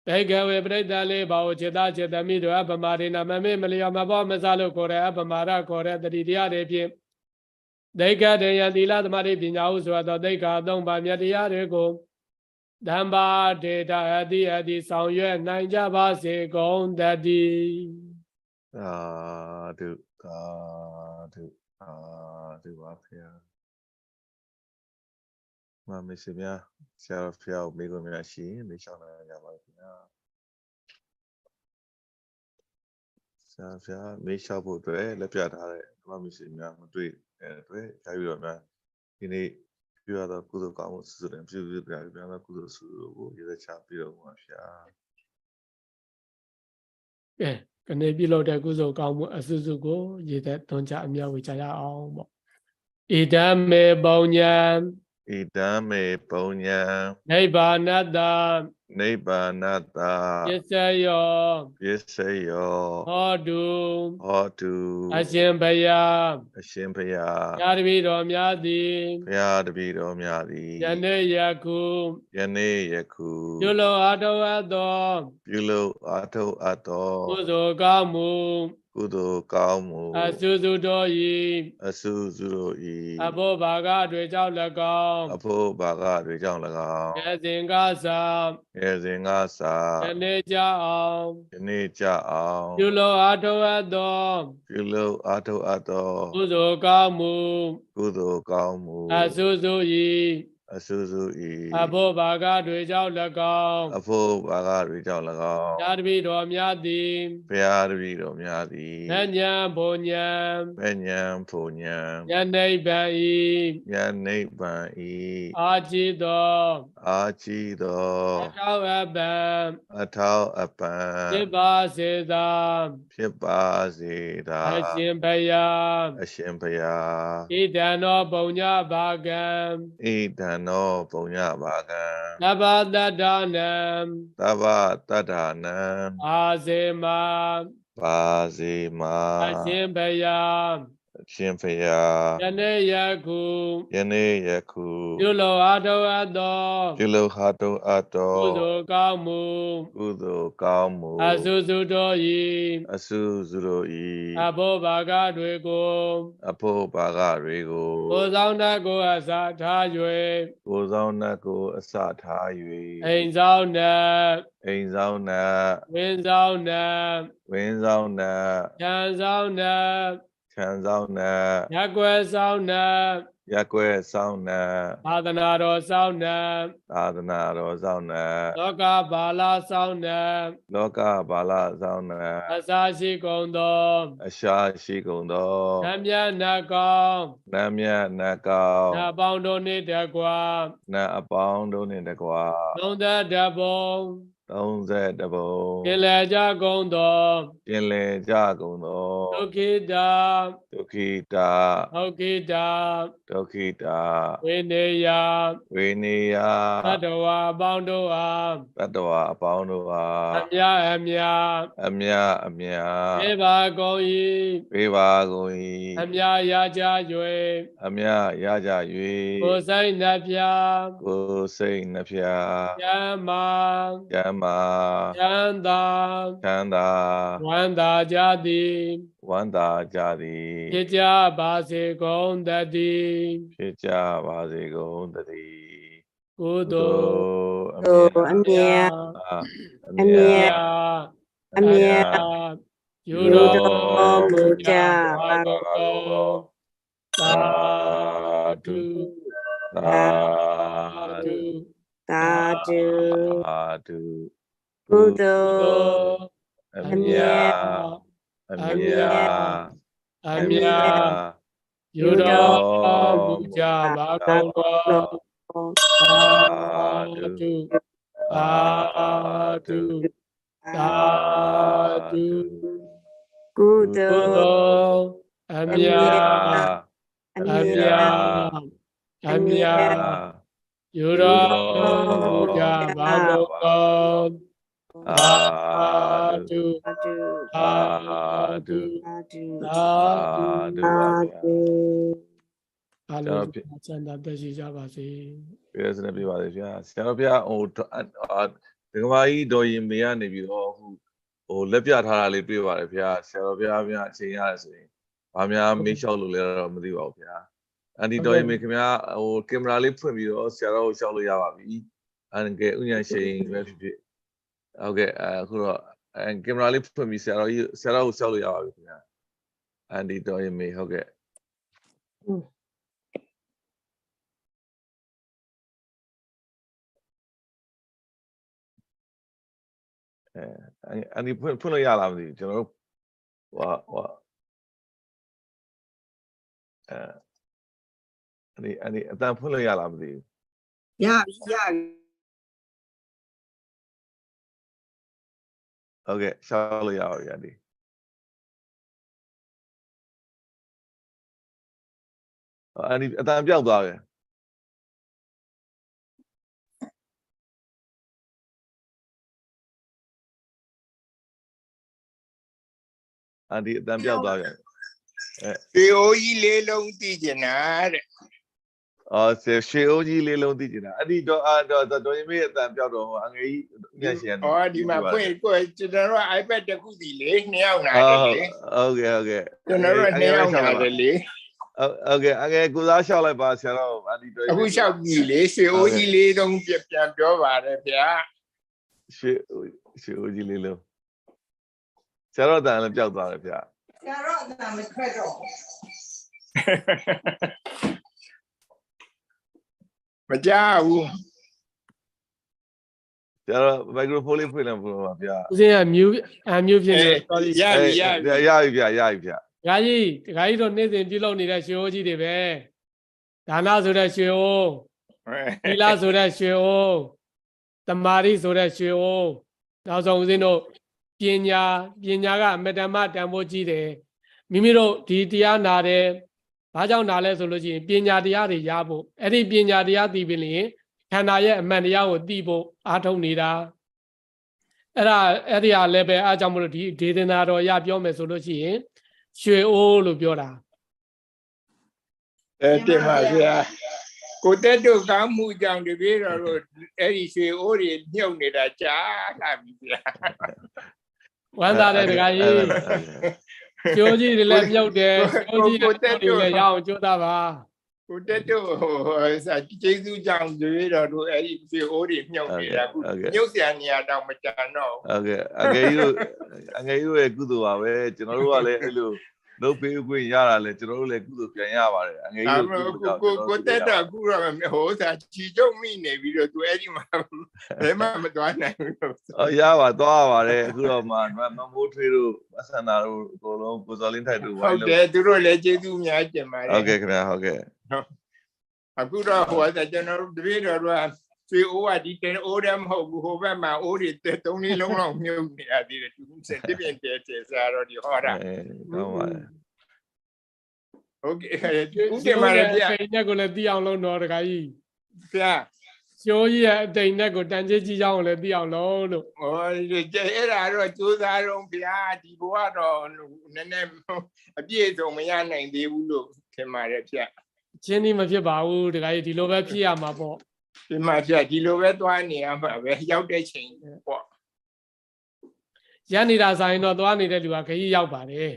ဘေကဝေပရိသလေးဘာဝจิตจิตမိတို့အပမရိနာမမေမလျောမဘောမစားလို့ခေါ်တဲ့အပမရခေါ်တဲ့တတိတရားတွေဖြင့်ဒိဋ္ဌတေယသီလသမာဓိပညာဟုဆိုသောဒိဋ္ဌသုံးပါးမြတ်တရားတွေကိုဓမ္မာဒေတာအတိဆောင်ရွက်နိုင်ကြပါစေကုန်တည်းသာဓုသာဓုသာဓုပါဗျာမရှိများဆရာတော်ဖျားကိုမိကုန်များရှိရင်မေးလျှောက်နိုင်ကြပါခင်ဗျာဆရာဖျားမေးလျှောက်ဖို့အတွက်လက်ပြထားတဲ့ဓမ္မမရှိများမတွေ့တဲ့အတွက်ကြားပြီးတော့များဒီနေ့ပြုရသောကုသိုလ်ကောင်းမှုစုစုတယ်ပြုပြပြသောကုသိုလ်စုစုကိုရည်သက်ချပြီးတော့မှာဖျားကနေပြုလုပ်တဲ့ကုသိုလ်ကောင်းမှုအစုစုကိုရည်သက်သွန်ချအမြတ်ဝေချရအောင်ပေါ့ဣဒံမေပုံညာဣဒံမေပုံညာနိဗ္ဗာနတ္တ Nibbanatta ပစ္စယော Pisayo ဟောတု Hotu အရှင်ဘုရား Ashimpaya ယာတပိတော်များသည် Payadabido ယ Myadi နေ့ယခု Yane ပြု Yaku လို့အထောက်အပ်သော Pulo Ato ကု Ato သိုလ်ကောင်းမှု Kudo အ Kaumu စုစုတို့၏ Asu Zuro အ I ဖို့ဘာကတွေကြောင့်၎င်း Apo Baga Rijang ကဲ Lagao စဉ်ကစာ Ezingasa ယနေ့ကြအောင် Yane Cha ပြု Ao လို့အထောက်အပ်သော Pulo Ato ကု Ato သိုလ်ကောင်းမှု Kudo Kaumu အစုစု၏ Asuzu အ I ဖို့ဘာကတွေကြောင့်၎င်း Apo Baga Rijang Lagao ယာတပိတော်များသည် Payadabido Myadi မဉ္ဇဉ်ဘုံဉဏ် Penyan Punyan ယနိဗ္ဗာန်ဤ Yane Ban I အာจิตသော Achido အထောက်အပံ Atao ဖြစ် Apan ပါစေသာ ဖြစ်ပါစေသာ အရှင်ဘုရား အရှင်ဘုရား ဣဒံသောပုံညဘာကံ ဣဒံနောပုံညပါကံ သဗ္ဗတတ္တနံ သဗ္ဗတတ္ထာနံ အာစေမ ပါစေမာ အရှင်ဘုရား အရှင်ဘုရား ယနေ့ယခု ယနေ့ယခု ပြုလို့အထောက်အပ်သော ပြုလုပ်ဟာတုအပ်တော် ကုသိုလ်ကောင်းမှု ကုသိုလ်ကောင်းမှု အစုစုတို့၏ အစုစုတို့၏ အဘောဘာကတွေကို အဖို့ပါကတွေကို ကိုယ်ဆောင်တတ်ကိုအစာထား၍ ကိုယ်ဆောင်နှတ်ကိုအစထား အိမ်ဆောင်တတ် အိမ်ဆောင်နှတ် ဝင်းဆောင်တတ် ဝင်းဆောင်နှတ် ခြံဆောင်တတ် ခြံဆောင်နှတ် ရက်ွယ်ဆောင်တတ် ရက်ကွယ်ဆောင်နှတ် သာသနာတော်ဆောင်တတ် သာသနာတော်ဆောင်နှတ် လောကဘာလဆောင်တတ် လောကဘာလဆောင်နှတ် အစာရှိကုန်သော အရှာရှိကုန်သော ဓမ္မနတ်ကောင်း နတ်မြတ်နတ်ကောင်း နတ်ပေါင်းတို့နှင့်တကွာ နတ်အပေါင်းတို့နှင့်တကွာ သုံးသက်တဘုံ 30ဘုံ ကျင်လည်ကြကုန်သော ကျင်လည်ကြကုန်သော ဒုက္ခိတာ ဒုက္ခိတာ ဟုတ်ခိတာ ဒုက္ခိတာ ဝိနေယ ဝေနေယ သတ္တဝါအပေါင်းတို့အား တတ္တဝါအပေါင်းတို့ဟာ အမြအမြ အမြအမြ ပြေပါကုန်၏ ပေးပါကုန်၏ အမြရကြ၍ အမြရကြ ကိုယ်စိတ်နှပြ ၍ကိုယ်စိတ်နှဖျား ကျမ်းမာ ကျမ်းမာ ချမ်းသာ ချမ်းသာ ဝမ်းသာကြသည် ဝမ်းသာကြသည် ဖြစ်ကြပါစေကုန်သတည်း ဖြစ်ကြပါစေကုန်သတည်း ကုသိုလ် အ သို့ မြ အမြတ် အ အ မြ မြတ် အမြတ် ယူ ယူ တော် တော်မူ မူ ကြ ကြ ပါ ပါကုန်သာ ဓု ဓု သာ သာဓု သာဓု သာဓု ကုသို ကုသို လ် လ် အ အ မြ မြ တ် တ် အ အ မြ မြ တ် တ်အ အ မြ မြ တ် တ် ယူတော်မူကြပါကုန်သောသာဓုသာဓုသာဓု ကုသိ ကု ုလ် သိုလ်အမြတ် အ အ မြ မြ တ် တ်အမြတ်ယူတော်မူကြပါကုန်သောသာဓု သာဓု သာဓု သာဓု သာဓု သာဓု သာဓု အားလုံးချမ်းသာတက်ရှိကြပါစေ ပြည့်စုံပြပါစေဗျာဆရာတော်ဘုရားဟိုဒကမာကြီးတော်ရင်မေကနေပြီးတော့ဟိုလက်ပြထားတာလေးတွေ့ပါတယ်ဗျာဆရာတော်ဘုရားများအချိန်ရတယ်ဆိုရင်ဘာများမေးလျှောက်လို့လဲတော့မသိပါဘူးဗျာအန်ဒီတော်ရင်မေခင်ဗျာဟိုကင်မရာလေးဖွင့်ပြီးတော့ဆရာတော်ကိုလျှောက်လို့ရပါပြီအန်ကဲဥညာရှိန်ပဲဖြစ်ဖြစ်ဟုတ်ကဲ့အခုတော့ကင်မရာလေးဖွင့်ပြီးဆရာတော်ကိုလျှောက်လို့ရပါပြီခင်ဗျာအန်ဒီတော်ရင်မေဟုတ်ကဲ့အန်ဒီဖွင့်လို့ရလားမသိဘူးကျွန်တော်တို့ဟိုအန်ဒီအတန်ဖွင့်လို့ရလားမသိဘူး ရပြီရပြီ ဟုတ်ကဲ့ရှောက်လို့ရပါပြီအန်ဒီအန်ဒီအတန်ပြောက်သွားတယ် ဒီအတန်ပြောက်သွားပြန် ဒီအိုကြီးလေးလုံးသိကျင်တာတဲ့ ရှေအိုးကြီးလေးလုံးသိကျင်တာအဲ့ဒီတော့တော်ရင်မေးအတန်ပြောက်တော့အငယ်ကြီးညက်ရှင် ဒီမှာဖွင့်ကိုကျွန်တော်တို့ iPad တစ်ခုစီလေ2ယောက်နာတယ်လေ ဟုတ်ကဲ့ဟုတ်ကဲ့ ကျွန်တော်တို့2ယောက်နာတယ်လေ ဟုတ်ကဲ့အငယ်ကိုစားလျှောက်လိုက်ပါဆရာတော်အဒီတော် အခုလျှောက်ပြီလေရွှေအိုးကြီးလေးတုံးပြန်ပြောပါတယ်ဗျာ ရှေအိုးကြီးလေးလုံးဆရာတော်အတန်လည်းပြောက်သွားတယ်ဗျာ ဆရာတော့အတန်မထွက်တော့ မကြောက်ဘူး ဆရာတော်မိုက်ခရိုဖုန်းလေးဖွင့်လိုက်ပါဗျာ ဦးစင်းကမျိုးဖြစ်နေ sorry ရပြီ ရပြီဗျာရပြီဗျာ ဒကာကြီးတို့နေ့စဉ်ပြုလုပ်နေတဲ့ရွှေအိုးကြီးတွေပဲဒါနဆိုတဲ့ရွှေအိုးသီလဆိုတဲ့ရွှေအိုးတမာရီဆိုတဲ့ရွှေအိုးနောက်ဆုံးဦးစင်းတို့ပညာကအမတ္တမတန်ဖိုးကြီးတယ်မိမိတို့ဒီတရားနာတယ်ဘာကြောင့်နာလဲဆိုလို့ရှိရင်ပညာတရားတွေရဖို့အဲ့ဒီပညာတရားသိပြီလျင်ခန္ဓာရဲ့အမှန်တရားကိုသိဖို့အားထုတ်နေတာအဲ့ဒီဟာလည်းပဲအားကြောင့်မလို့ဒီဒေသနာတော်ရပြောမယ်ဆိုလို့ရှိရင်ရွှေအိုးလို့ပြောတာ တင်ပါဗျာကိုတက်တို့ကောင်းမှုကြောင့်တပည့်တော်တို့အဲ့ဒီရွှေအိုးတွေမြုပ်နေတာကြားလာပြီဗျာ ဝမ်းသာတဲ့ဒကာကြီးကျိုးကြီးတွေလည်းမြုပ်တယ်ကျိုးကြီးတွေလည်းရအောင်ကြိုးစားပါ ကိုတက်တို့စာကျေးဇူးကြောင့်တပည့်တော်တို့အဲ့ဒီရွှေအိုးတွေမြုပ်နေတာခုမြုပ်စရာနေရာတောင်မကြံတော့ ဟုတ်ကဲ့အငယ်ကြီးတို့ရဲ့ကုသိုလ်ပါပဲကျွန်တော်တို့ကလည်းအဲ့လိုလုပ်ပေးခွင့်ရတာလေကျွန်တော်တို့လည်းကုသိုလ်ပြန်ရပါတယ်အငယ်ကြီးတို့ကိုတက်တော့အခုတော့ဟိုစာချီကျုံမိနေပြီးတော့သူအဲ့ဒီမှာဘယ်မှမသွားနိုင်ဘူး ရပါသွားပါတယ်အခုတော့မမိုးထွေးတို့အဆန္ဒတို့အကုန်လုံးကိုစော်လင်းထိုက်တို့ဝိုင်း ဟုတ် လို့ တယ်သူတို့လည်းကျေးဇူးများကျင်ပါတယ် ဟုတ်ကဲ့ခင်ဗျာဟုတ်ကဲ့ အခုတော့ဟိုကကျွန်တော်တို့တပည့်တော်တို့ကဆွေအိုးကဒီတဲအိုးတယ်မဟုတ်ဘူးဟိုဘက်မှာအိုးတွေ3 လေးလုံးလောက်မြုပ်နေရသေးတယ်သူစက်တပြင်းတဲစားတော့ဒီဟောတာ ဟုတ်ပါတယ် ဟုတ်ကဲ့ဦးတင်ပါလေဗျာ အတိတ်နဲ့ကိုလည်းသိအောင်လုပ်တော့ဒကာကြီး ဗျာ ကျိုးကြီးရဲ့အတိတ်နဲ့ကိုတန်ကြေးကြီးကြောင်းလည်းသိအောင်လုပ်လို့ ဟောအဲ့ဒါတော့ကြိုးစားတော့ဗျာဒီဘဝတော့နည်းနည်းအပြည့်စုံမရနိုင်သေးဘူးလို့ထင်ပါတယ်ဗျာ ချင်းဒီမဖြစ်ပါဘူးဒကာကြီးဒီလိုပဲဖြစ်ရမှာပေါ့ ဒီမှာဗျာဒီလိုပဲသွားနေရမှာပဲရောက်တဲ့ချိန်ပေါ့ ရနေတာဆိုင်တော့သွားနေတဲ့လူကခကြီးရောက်ပါတယ်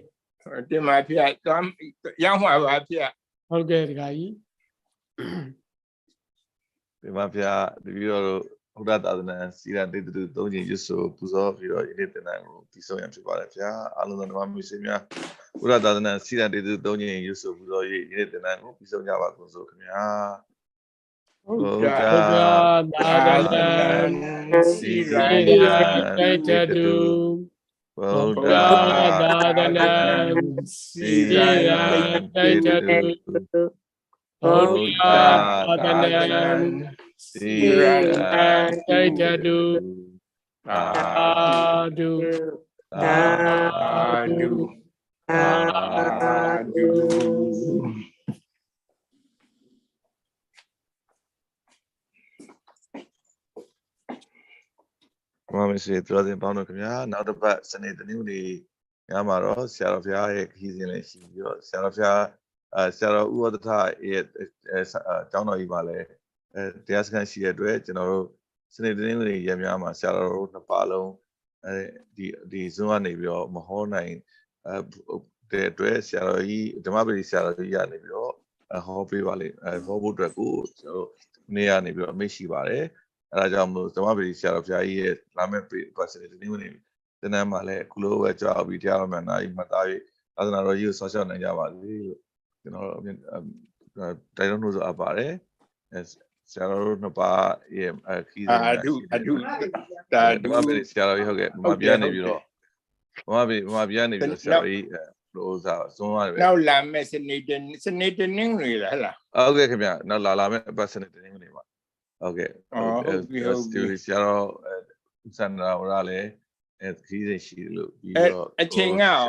ဒီမှာဗျာသွားရောက်မှာပါဗျာ ဟုတ်ကဲ့ဒကာကြီး ဒီမှာဗျာတပည့်တော်တို့ဘုရားသာသနာစီရတေတုသုံးချိန်ရွတ်ဆိုပူဇော်ပြီးတော့ယနေ့တင်တိုင်းကိုပြီးဆုံးရဖြစ်ပါတယ်ဗျာအားလုံးသောဓမ္မမိတ်ဆွေများဘုရားသာသနာစီရတေတုသုံးချိန်ရွတ်ဆိုပူဇော်၍ယနေ့တင်တိုင်းကိုပြီးဆုံးကြပါကုန်စို့ခင်ဗျာ ဟုတ် ဘု ကဲ့ ရားသာသနာစီရိတိုက်တတု ဗုဒ္ဓ သာသနာစီရိတိုက်တတုဘုရားသာသနာစီရိတိုက်တတုသာဓု သာဓုသာဓု မမစီတော်စင်ပေါင်းတော့ခင်ဗျာနောက်တစ်ပတ်စနေတနင်္ဂနွေညမှာတော့ဆရာတော်ဘုရားရဲ့ခီးစဉ်လေးရှိပြီးတော့ဆရာတော်ဘုရားဆရာတော်ဥဝဒ္ဒထရဲ့ကျောင်းတော်ကြီးပါလဲတရားစခန်းရှိတဲ့အတွက်ကျွန်တော်တို့စနေတနင်္ဂနွေရက်များမှာဆရာတော်တို့နှစ်ပါးလုံးဒီ Zoom ကနေပြီးတော့မဟောနိုင်တဲ့အတွက်ဆရာတော်ကြီးဓမ္မပရိဆရာတော်ကြီးရနေပြီးတော့ဟောပေးပါလိမ့်ဟောဖို့အတွက်ကိုကျွန်တော်တို့နေ့ကနေပြီးတော့အမိတ်ရှိပါတယ်အဲဒါကြောင့်မို့ဓမ္မပရိဆရာတော်ဘုရားကြီးရဲ့လာမယ့်ပတ်စနေတနင်္ဂနွေတနင်္လာမှာလည်းအခုလိုပဲကြောက်ပြီးတရားတော်များနာမှတ်သား၍သာသနာတော်ကြီးကိုဆောက်ရှောက်နိုင်ကြပါစေလို့ကျွန်တော်တို့တိုက်တွန်းလို့ဆိုအပ်ပါတယ်ဆရာတော်တို့နှစ်ပါးရဲ့ခီးစဉ်အဓုတာဓု ဓမ္မပရိဆရာတော်ကြီးဟုတ်ကဲ့မပြနေပြီးတော့မပြနေပြီးတော့ဆရာတော်ကြီးလို့စားစွန်းရတယ် နောက်လာမဲ့စနေတနင်္ဂနွေလားဟလား ဟုတ်ကဲ့ခင်ဗျနောက်လာမယ့်ပတ်စနေတနင်္ဂနွေမှာဟုတ်ကဲ့ဒီဆရာတော်စန္ဒရာဝရလည်းခီးစဉ်ရှိလို့ပြီးတော့အချိန်ကရော